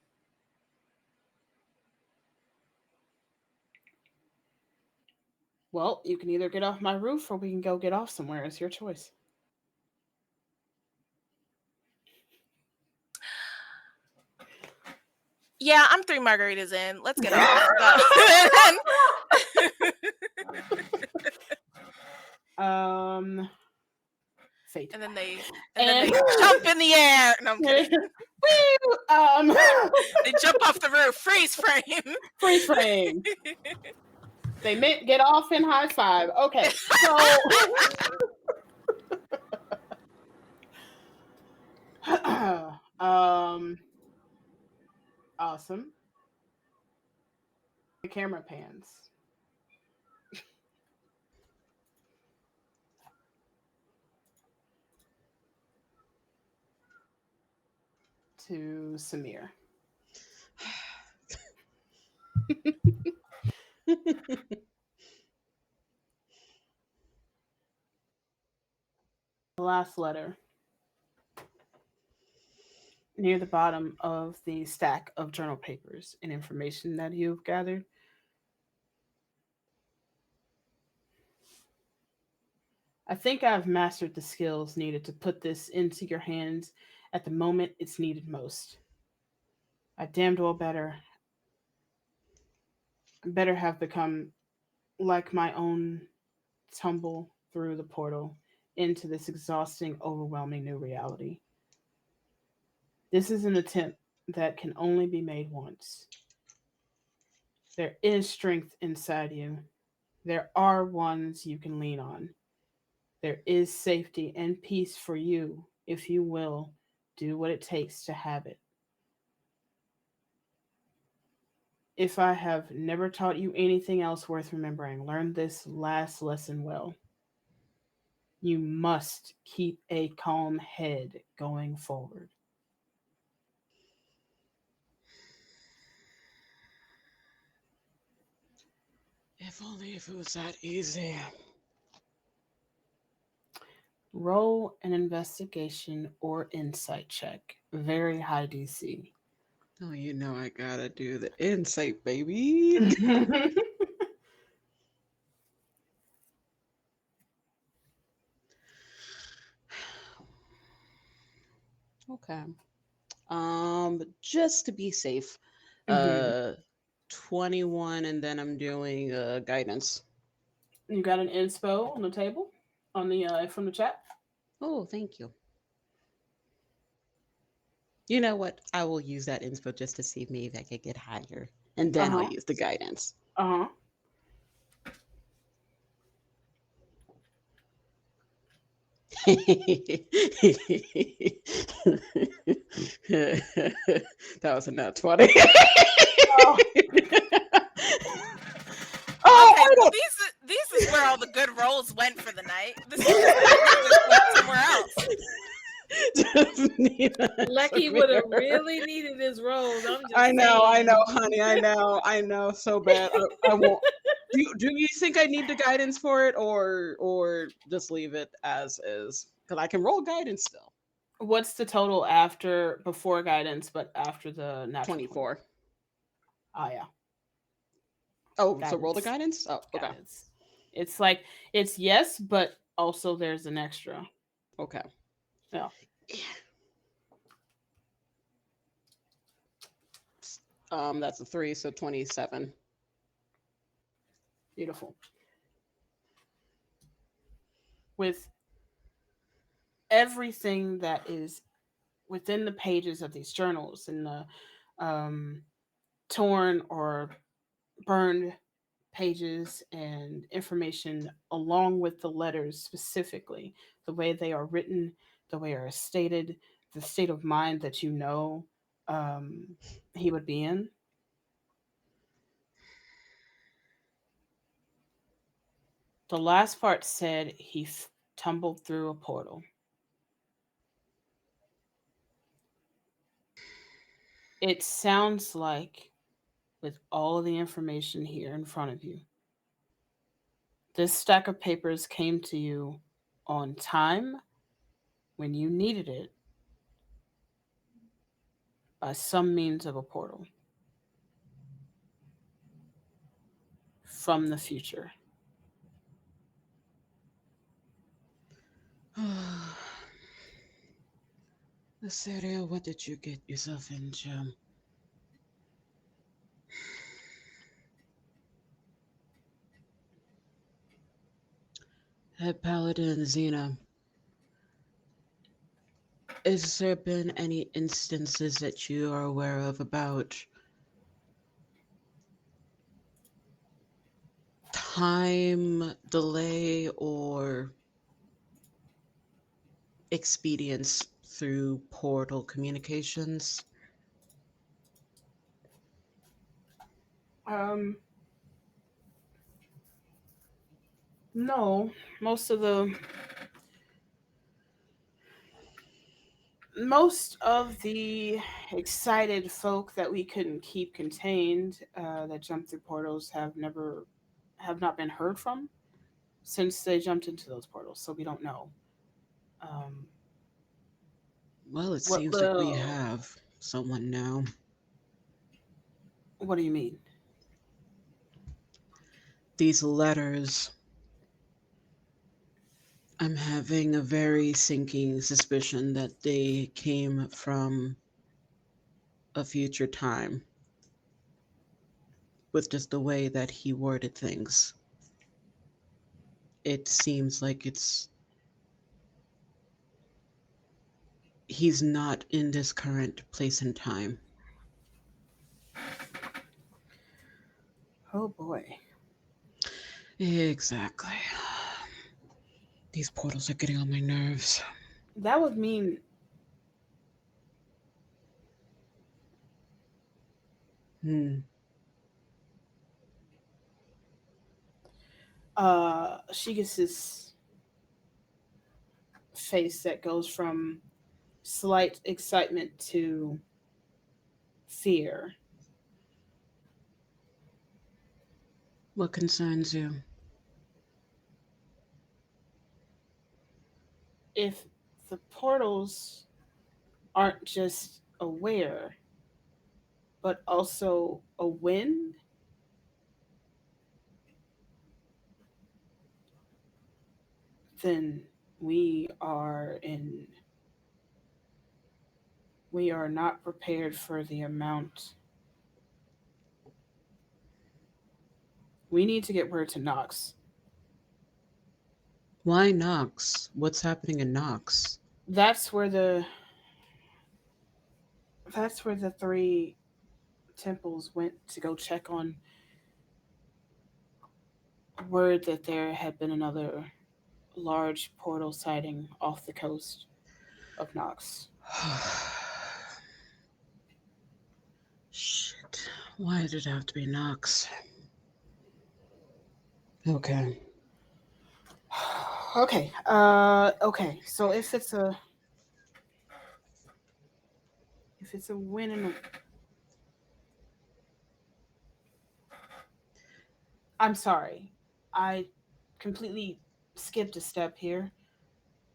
Well, you can either get off my roof or we can go get off somewhere. It's your choice. Yeah, I'm 3 margaritas in. Let's get off. Fate. And then they jump in the air. No, I'm kidding. Woo! They jump off the roof. Freeze frame. Freeze frame. They meant get off and high five. Okay, so awesome. The camera pans. To Samir. The last letter. Near the bottom of the stack of journal papers and information that you've gathered. I think I've mastered the skills needed to put this into your hands at the moment it's needed most. I damned well better have become like my own tumble through the portal into this exhausting, overwhelming new reality. This is an attempt that can only be made once. There is strength inside you. There are ones you can lean on. There is safety and peace for you if you will do what it takes to have it. If I have never taught you anything else worth remembering, learn this last lesson well. You must keep a calm head going forward. If only if it was that easy. Roll an investigation or insight check. Very high DC. Oh, you know I gotta do the insight, baby. Okay. Just to be safe, 21, and then I'm doing guidance. You got an inspo on the table on the from the chat. Oh, thank you. You know what? I will use that inspo just to see maybe I could get higher, and then I'll use the guidance. That was a nut 20. Okay, well, these is where all the good rolls went for the night. This just went somewhere else. Lucky would have really needed his rolls. I know, honey. I know so bad. I won't. Do you think I need the guidance for it, or just leave it as is? because I can roll guidance still. What's the total after before guidance, but after the natural 20? 24. Oh yeah, Oh, so roll the guidance. guidance? Oh, okay. Guidance. It's like it's yes, but also there's an extra. Okay. Yeah. That's a 3, so 27. Beautiful. With everything that is within the pages of these journals and the um, torn or burned pages and information along with the letters specifically, the way they are written, the way they are stated, the state of mind that you know he would be in. The last part said he tumbled through a portal. It sounds like, with all of the information here in front of you, this stack of papers came to you on time when you needed it by some means of a portal from the future. Serio, what did you get yourself into? Head Paladin Xena, has there been any instances that you are aware of about time delay or expedience through portal communications? Um, no, most of the excited folk that we couldn't keep contained that jumped through portals have not been heard from since they jumped into those portals, so we don't know. Um, Well, it what seems like we the? have someone now. What do you mean? These letters, I'm having a very sinking suspicion that they came from a future time with just the way that he worded things. It seems like he's not in this current place and time. Oh boy. Exactly. These portals are getting on my nerves. That would mean she gets this face that goes from slight excitement to fear. What concerns you? If the portals aren't just aware, but also a wind, then we are in we are not prepared for the amount. We need to get word to Knox. Why Nox? What's happening in Nox? That's where the that's where the three temples went to go check on word that there had been another large portal sighting off the coast of Knox. Shit. Why did it have to be Nox? Okay. Okay. Okay. So if it's a win and I'm sorry. I completely skipped a step here.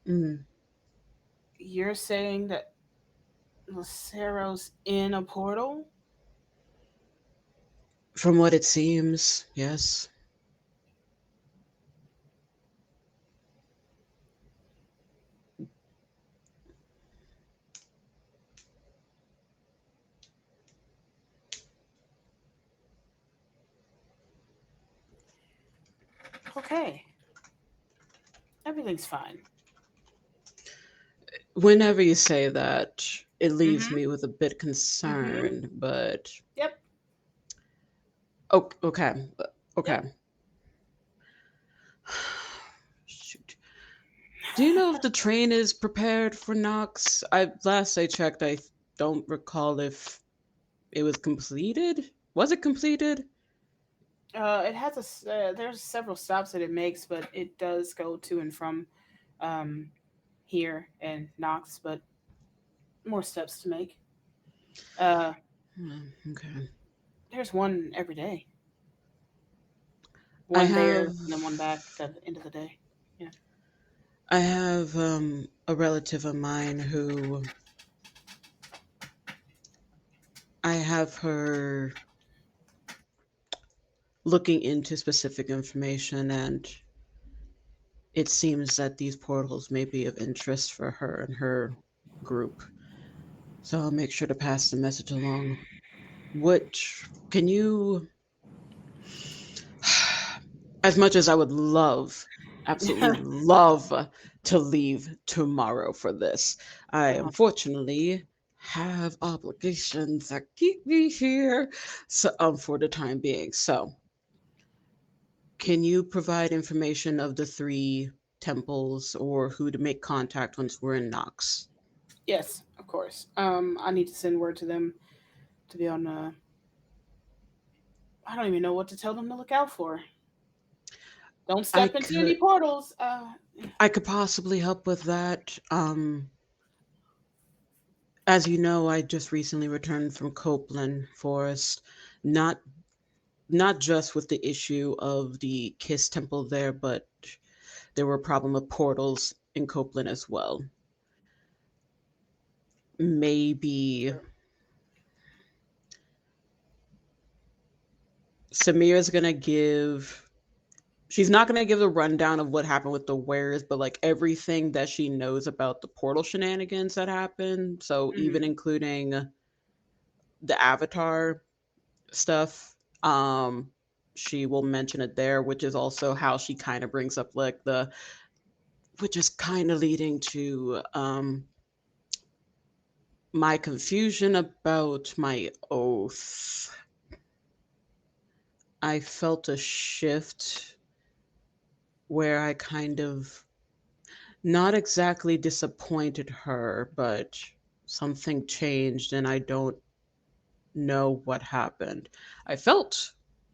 Mm. you're saying that Lucero's in a portal? From what it seems, yes. Okay. Everything's fine. Whenever you say that, it leaves Mm-hmm. me with a bit Mm-hmm. concerned, but Yep. okay. Okay. Yep. Shoot. Do you know if the train is prepared for Knox? Last I checked, I don't recall if it was completed. Was it completed? It has there's several stops that it makes, but it does go to and from um, here and Knox, but more steps to make. Uh, Okay. there's one every day, I one there have and then one back at the end of the day. Yeah. I have a relative of mine who I have her looking into specific information, and it seems that these portals may be of interest for her and her group. So I'll make sure to pass the message along. What can you, as much as I would love, absolutely love to leave tomorrow for this, I Uh-huh. unfortunately have obligations that keep me here for the time being. So, can you provide information of the three temples or who to make contact once we're in Knox? Yes, of course. I need to send word to them to be on. I don't even know what to tell them to look out for. Don't I step into any could portals. I could possibly help with that. As you know, I just recently returned from Copeland Forest, not not just with the issue of the Kiss Temple there, but there were a problem of portals in Copeland as well. Maybe Sure. Samir's gonna give. She's not gonna give a rundown of what happened with the wares, but like everything that she knows about the portal shenanigans that happened. So even Mm-hmm. including the Avatar stuff. She will mention it there, which is also how she kind of brings up like which is kind of leading to my confusion about my oath. I felt a shift where I kind of not exactly disappointed her, but something changed and I don't know what happened. I felt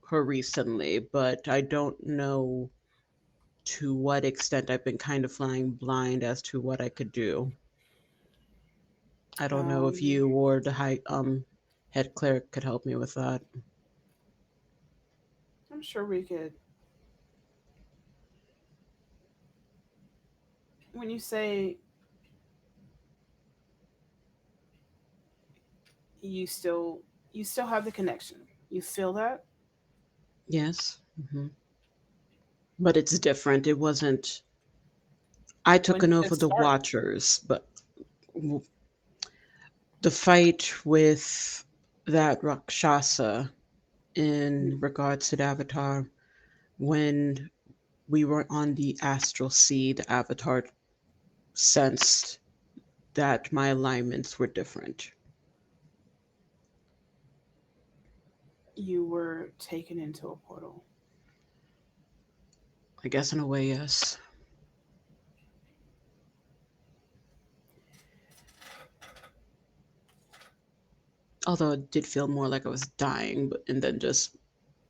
her recently, but I don't know to what extent I've been kind of flying blind as to what I could do. I don't know if Um, you or the head cleric could help me with that. I'm sure we could. When you say you still you still have the connection, you feel that Yes. But it's different. It wasn't. I took when an did oath it of the start? Watchers, but the fight with that Rakshasa in Mhm. regards to the Avatar, when we were on the astral sea, the Avatar sensed that my alignments were different. You were taken into a portal. I guess in a way, yes. Although it did feel more like I was dying, but and then just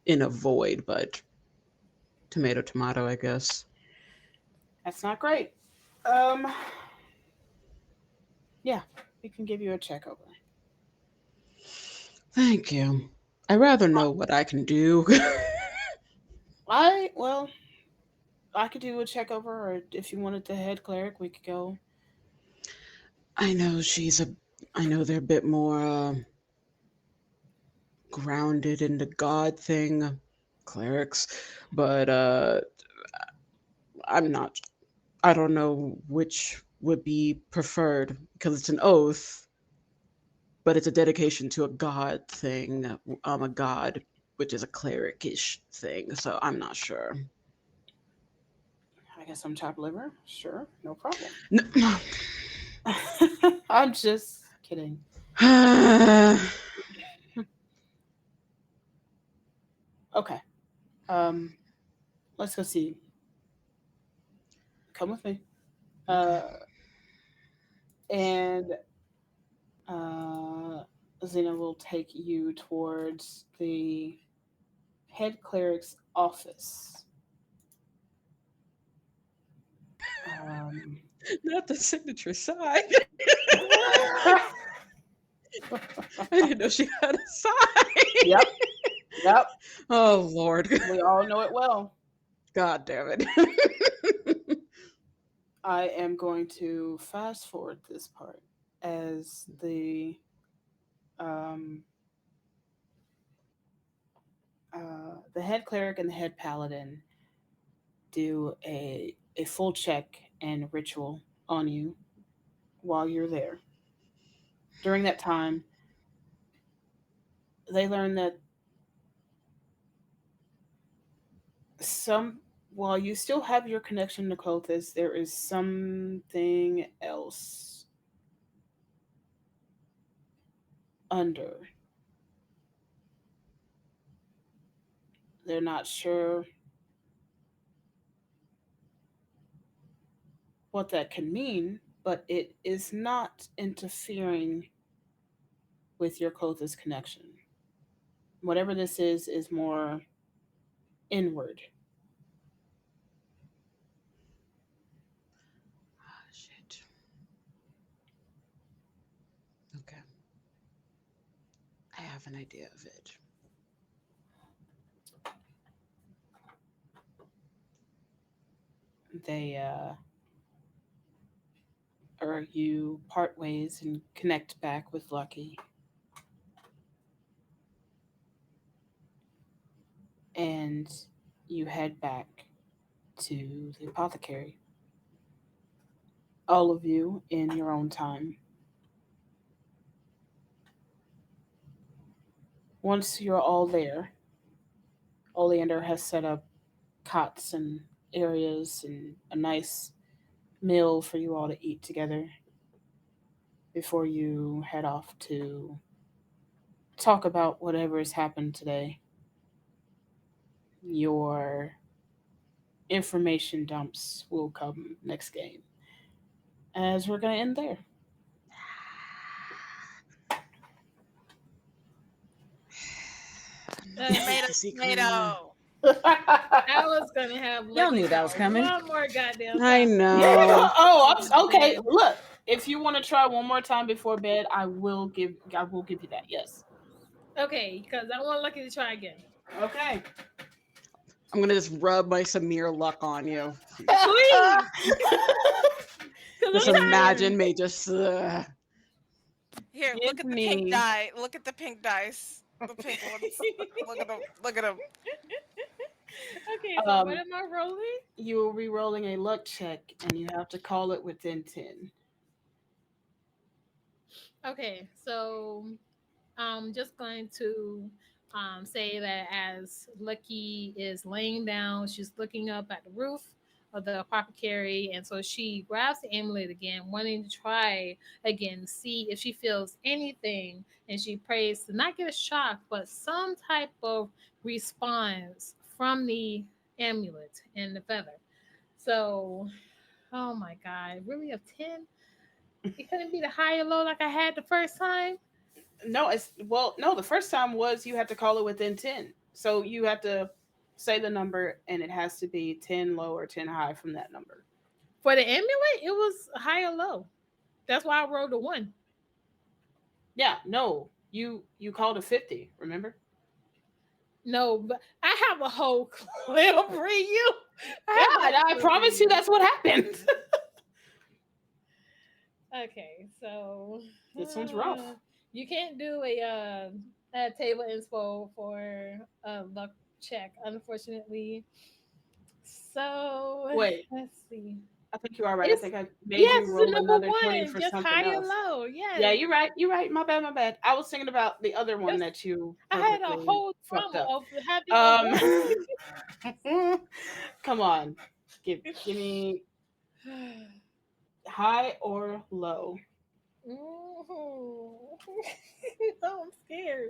in a void. But tomato, tomato, I guess. That's not great. Um, yeah, we can give you a check over. Thank you. I rather know what I can do. Well, I could do a check over, or if you wanted to head cleric, we could go. I know they're a bit more grounded in the God thing, clerics, but I don't know which would be preferred because it's an oath, but it's a dedication to a God thing. I'm a God, which is a cleric-ish thing, so I'm not sure. I guess I'm chopped liver. Sure, no problem. No. I'm just kidding. Okay. Let's go see. Come with me. And Xena will take you towards the head cleric's office. Not the signature side. I didn't know she had a side. Yep. Yep. Oh Lord. We all know it well. God damn it. I am going to fast forward this part as the head cleric and the head paladin do a full check and ritual on you while you're there. During that time, they learn that while you still have your connection to Kothis, there is something else under. They're not sure what that can mean, but it is not interfering with your Kothis connection. Whatever this is more inward. Shit. Okay. I have an idea of it. They or you part ways and connect back with Lucky. And you head back to the apothecary. All of you in your own time. Once you're all there, Oleander has set up cots and areas and a nice meal for you all to eat together before you head off to talk about whatever has happened today. Your information dumps will come next game. As we're going to end there. Tomato. I was gonna have. Y'all knew that was coming. One more goddamn. I time. know. Okay. Look, if you want to try one more time before bed, I will give you that. Yes. Okay, because I want Lucky to try again. Okay. I'm gonna just rub my Samir luck on you. Please. Just imagine me just. Here, look at the pink die. Look at the pink dice. The pink ones. Look at them. Look at them. Okay, so what am I rolling? You will be rolling a luck check, and you have to call it within 10. Okay, so I'm just going to say that as Lucky is laying down, she's looking up at the roof of the apothecary, and so she grabs the amulet again, wanting to try again, see if she feels anything, and she prays to not get a shock, but some type of response from the amulet and the feather. So, oh my god, really a 10? It couldn't be the high or low like I had the first time. No, the first time was you had to call it within 10. So you have to say the number, and it has to be 10 low or 10 high from that number. For the amulet, it was high or low. That's why I rolled a 1. Yeah, no. You called a 50, remember? No, but I have a whole clip for you. I promise you that's what happened. Okay, so This one's rough. you can't do a table inspo for a luck check, unfortunately. So Wait, let's see. I think you are right. I It's think I made yes, you it's the roll number another 20 one, for just something high and else. low. Yeah, Yes, you're right. You're right. My bad. My bad. I was thinking about the other one just that you I had a perfectly whole fucked trauma up. of having a Come on, give me high or low. Ooh. I'm scared.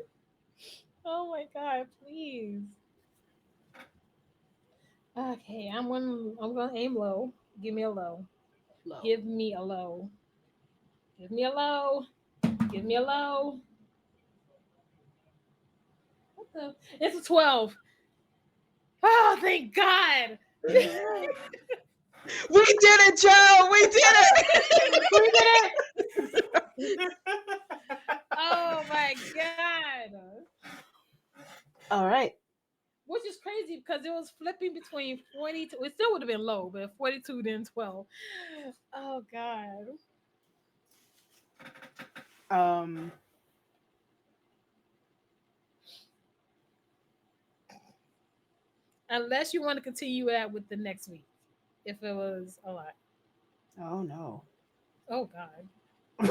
Oh my god, please. Okay, I'm gonna aim low. Give me a low. Low. Give me a low. Give me a low. Give me a low. What the? It's a 12. Oh, thank God. We did it, Joe. We did it. We did it. Oh my God. All right. Which is crazy because it was flipping between 42. It still would have been low, but 42 then 12. Oh God. Um. Unless you want to continue that with the next week, if it was a lot. Oh no. Oh God. How'd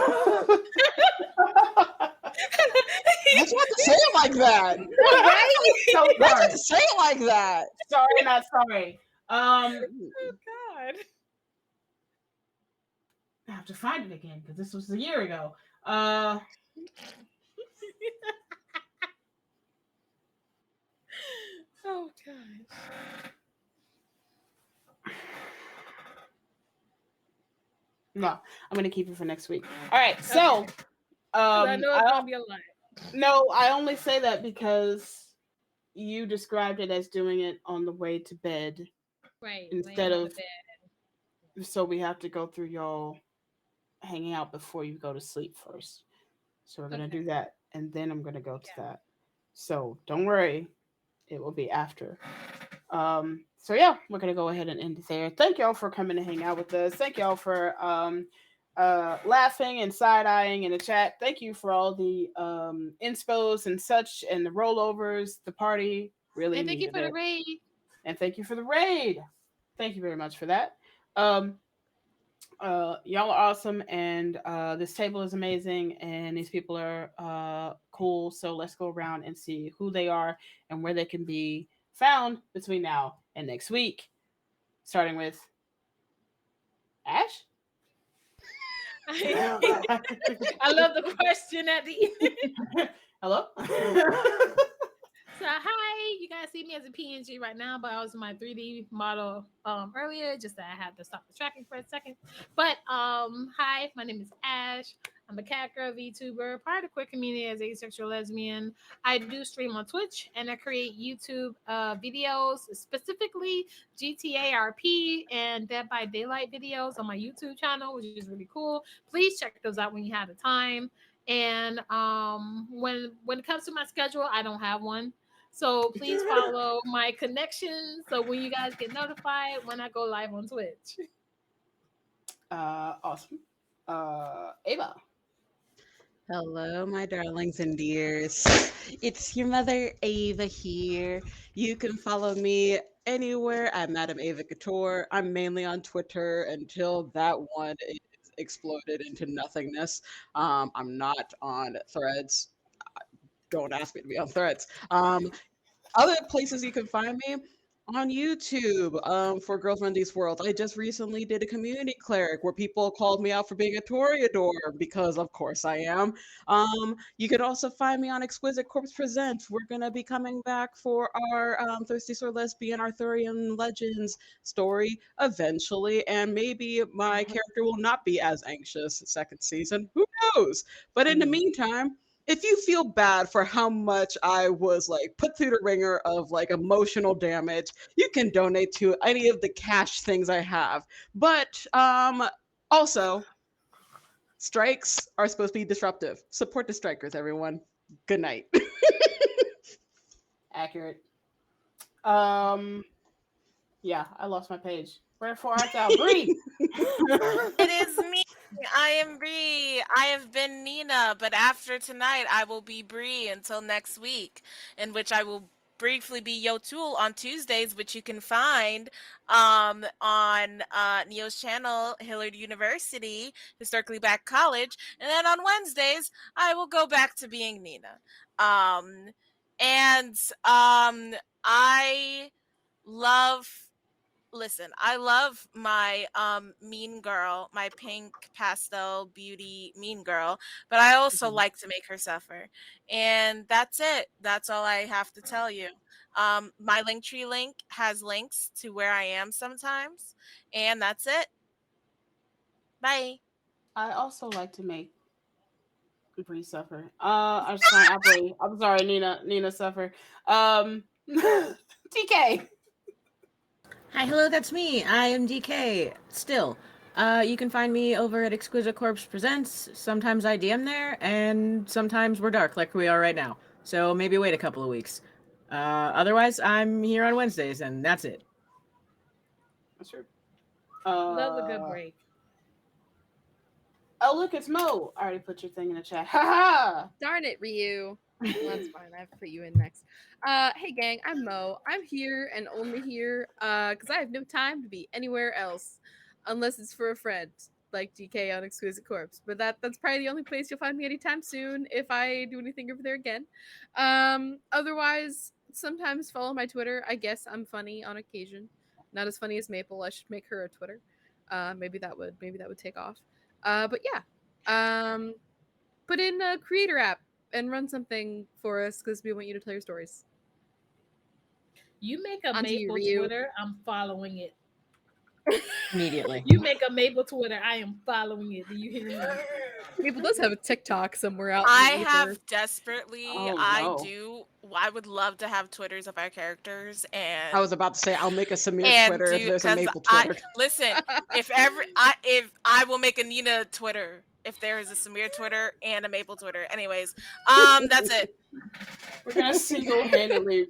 you have to say it like that? Right? So Why'd you sorry. have to say it like that? Sorry, not sorry. Oh God. I have to find it again because this was a year ago. Oh gosh. No, I'm gonna keep it for next week. All right, so Okay. 'Cause I know it's gonna be a lot. no, I only say that because you described it as doing it on the way to bed Right. instead Laying on the of bed. so we have to go through y'all hanging out before you go to sleep first. So we're gonna Okay. do that, and then I'm gonna go to Yeah. that. So don't worry, it will be after. So yeah, we're gonna go ahead and end it there. Thank y'all for coming to hang out with us. Thank y'all for laughing and side eyeing in the chat. Thank you for all the inspos and such and the rollovers. The party really And thank you needed for the it, raid. and thank you for the raid. Thank you very much for that. Um, y'all are awesome, and this table is amazing, and these people are cool. So let's go around and see who they are and where they can be found between now and next week. Starting with Ash. I love the question at the end. Hello. So hi, you guys see me as a PNG right now, but I was in my 3D model earlier, just that I had to stop the tracking for a second. But hi, my name is Ash. I'm a cat girl VTuber, part of the queer community as asexual lesbian. I do stream on Twitch and I create YouTube videos, specifically GTA RP and Dead by Daylight videos on my YouTube channel, which is really cool. Please check those out when you have the time. And when it comes to my schedule, I don't have one. So please follow my connections so when you guys get notified when I go live on Twitch. Awesome. Ava. Hello, my darlings and dears. It's your mother, Ava, here. You can follow me anywhere at Madam Ava Couture. I'm mainly on Twitter until that one is exploded into nothingness. I'm not on Threads. Don't ask me to be on Threads. Other places you can find me on YouTube for Girls Run These Worlds. I just recently did a community cleric where people called me out for being a Toreador because, of course, I am. You can also find me on Exquisite Corpse Presents. We're going to be coming back for our Thirsty Sword Lesbian Arthurian Legends story eventually, and maybe my character will not be as anxious second season. Who knows? But in the meantime, if you feel bad for how much I was like put through the ringer of like emotional damage, you can donate to any of the cash things I have. But also, strikes are supposed to be disruptive. Support the strikers, everyone. Good night. Accurate. Yeah, I lost my page. Wherefore art thou? Breathe. It is me. I am Bree. I have been Nina, but after tonight, I will be Bree until next week, in which I will briefly be Yotul on Tuesdays, which you can find on Neo's channel, Hillard University, Historically Black College, and then on Wednesdays, I will go back to being Nina. Um, and I love listen, I love my mean girl, my pink pastel beauty mean girl, but I also like to make her suffer. And that's it. That's all I have to tell you. My Linktree link has links to where I am sometimes, and that's it. Bye. I also like to make Bree suffer. I'm sorry, I'm sorry, Nina suffer. TK. Hi, hello, that's me. I am DK. Still. You can find me over at Exquisite Corpse Presents. Sometimes I DM there, and sometimes we're dark, like we are right now. So maybe wait a couple of weeks. Otherwise, I'm here on Wednesdays, and that's it. That's true. Love a good break. Oh, look, it's Mo. I already put your thing in the chat. Ha Darn it, Ryu. Well, that's fine. I have to put you in next. Hey gang, I'm Mo. I'm here and only here because I have no time to be anywhere else, unless it's for a friend like DK on Exquisite Corpse. But that's probably the only place you'll find me anytime soon if I do anything over there again. Otherwise, sometimes follow my Twitter. I guess I'm funny on occasion. Not as funny as Maple. I should make her a Twitter. Maybe that would take off. But yeah. Put in a creator app and run something for us because we want you to tell your stories. You make a Onto you, Maple Ryu. Twitter, I'm following it. Immediately. You make a Maple Twitter, I am following it. Do you hear me? Maple does have a TikTok somewhere out. I in the ether. have desperately, Oh, I no. do. I would love to have Twitters of our characters, and I was about to say I'll make a Samir and Twitter if do there's a because Maple I Twitter. listen. If I will make a Nina Twitter if there is a Samir Twitter and a Maple Twitter. Anyways, that's it. We're gonna single-handedly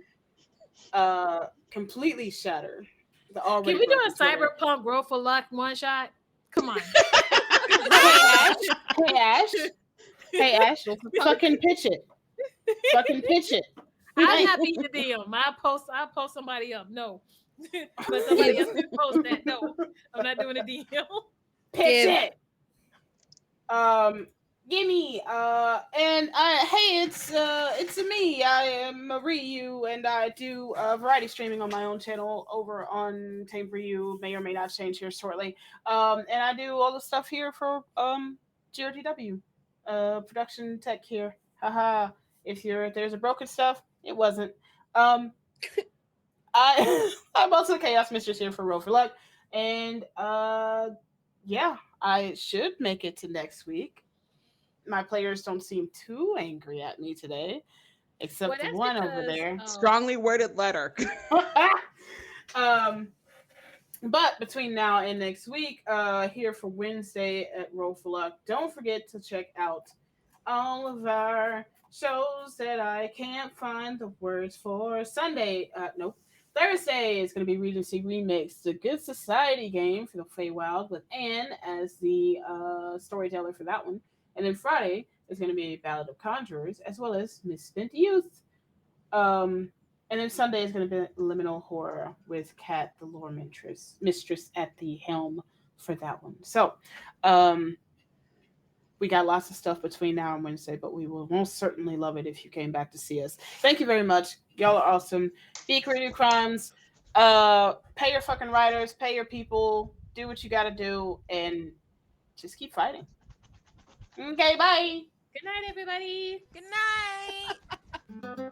completely shatter the already Can we do broken a Twitter. cyberpunk roll for luck one shot? Come on. Hey Ash. Hey Ash. Fucking pitch it. Fucking pitch it. I'll not be the DM. I'll post somebody up. No. But somebody else can post that. No. I'm not doing a DM. Pitch it. Gimme. And hey, it's me. I am Ryu, and I do variety streaming on my own channel over on Tame Ryu. May or may not change here shortly. And I do all the stuff here for GRTW, production tech here. Haha. If there's a broken stuff, it wasn't. I'm also the Chaos Mistress here for Roll for Luck, and yeah, I should make it to next week. My players don't seem too angry at me today, except the one over there. Strongly worded letter. But between now and next week, here for Wednesday at Roll for Luck, don't forget to check out all of our shows that I can't find the words for. Sunday, nope. Thursday is going to be Regency Remix, the Good Society game for the Feywild with Anne as the storyteller for that one. And then Friday is going to be Ballad of Conjurers as well as Misspent Youth. And then Sunday is going to be Liminal Horror with Kat, the lore mistress at the helm for that one. So, we got lots of stuff between now and Wednesday, but we will most certainly love it if you came back to see us. Thank you very much. Y'all are awesome. Be creative crimes. Pay your fucking writers. Pay your people. Do what you got to do, and just keep fighting. Okay, bye. Good night, everybody. Good night.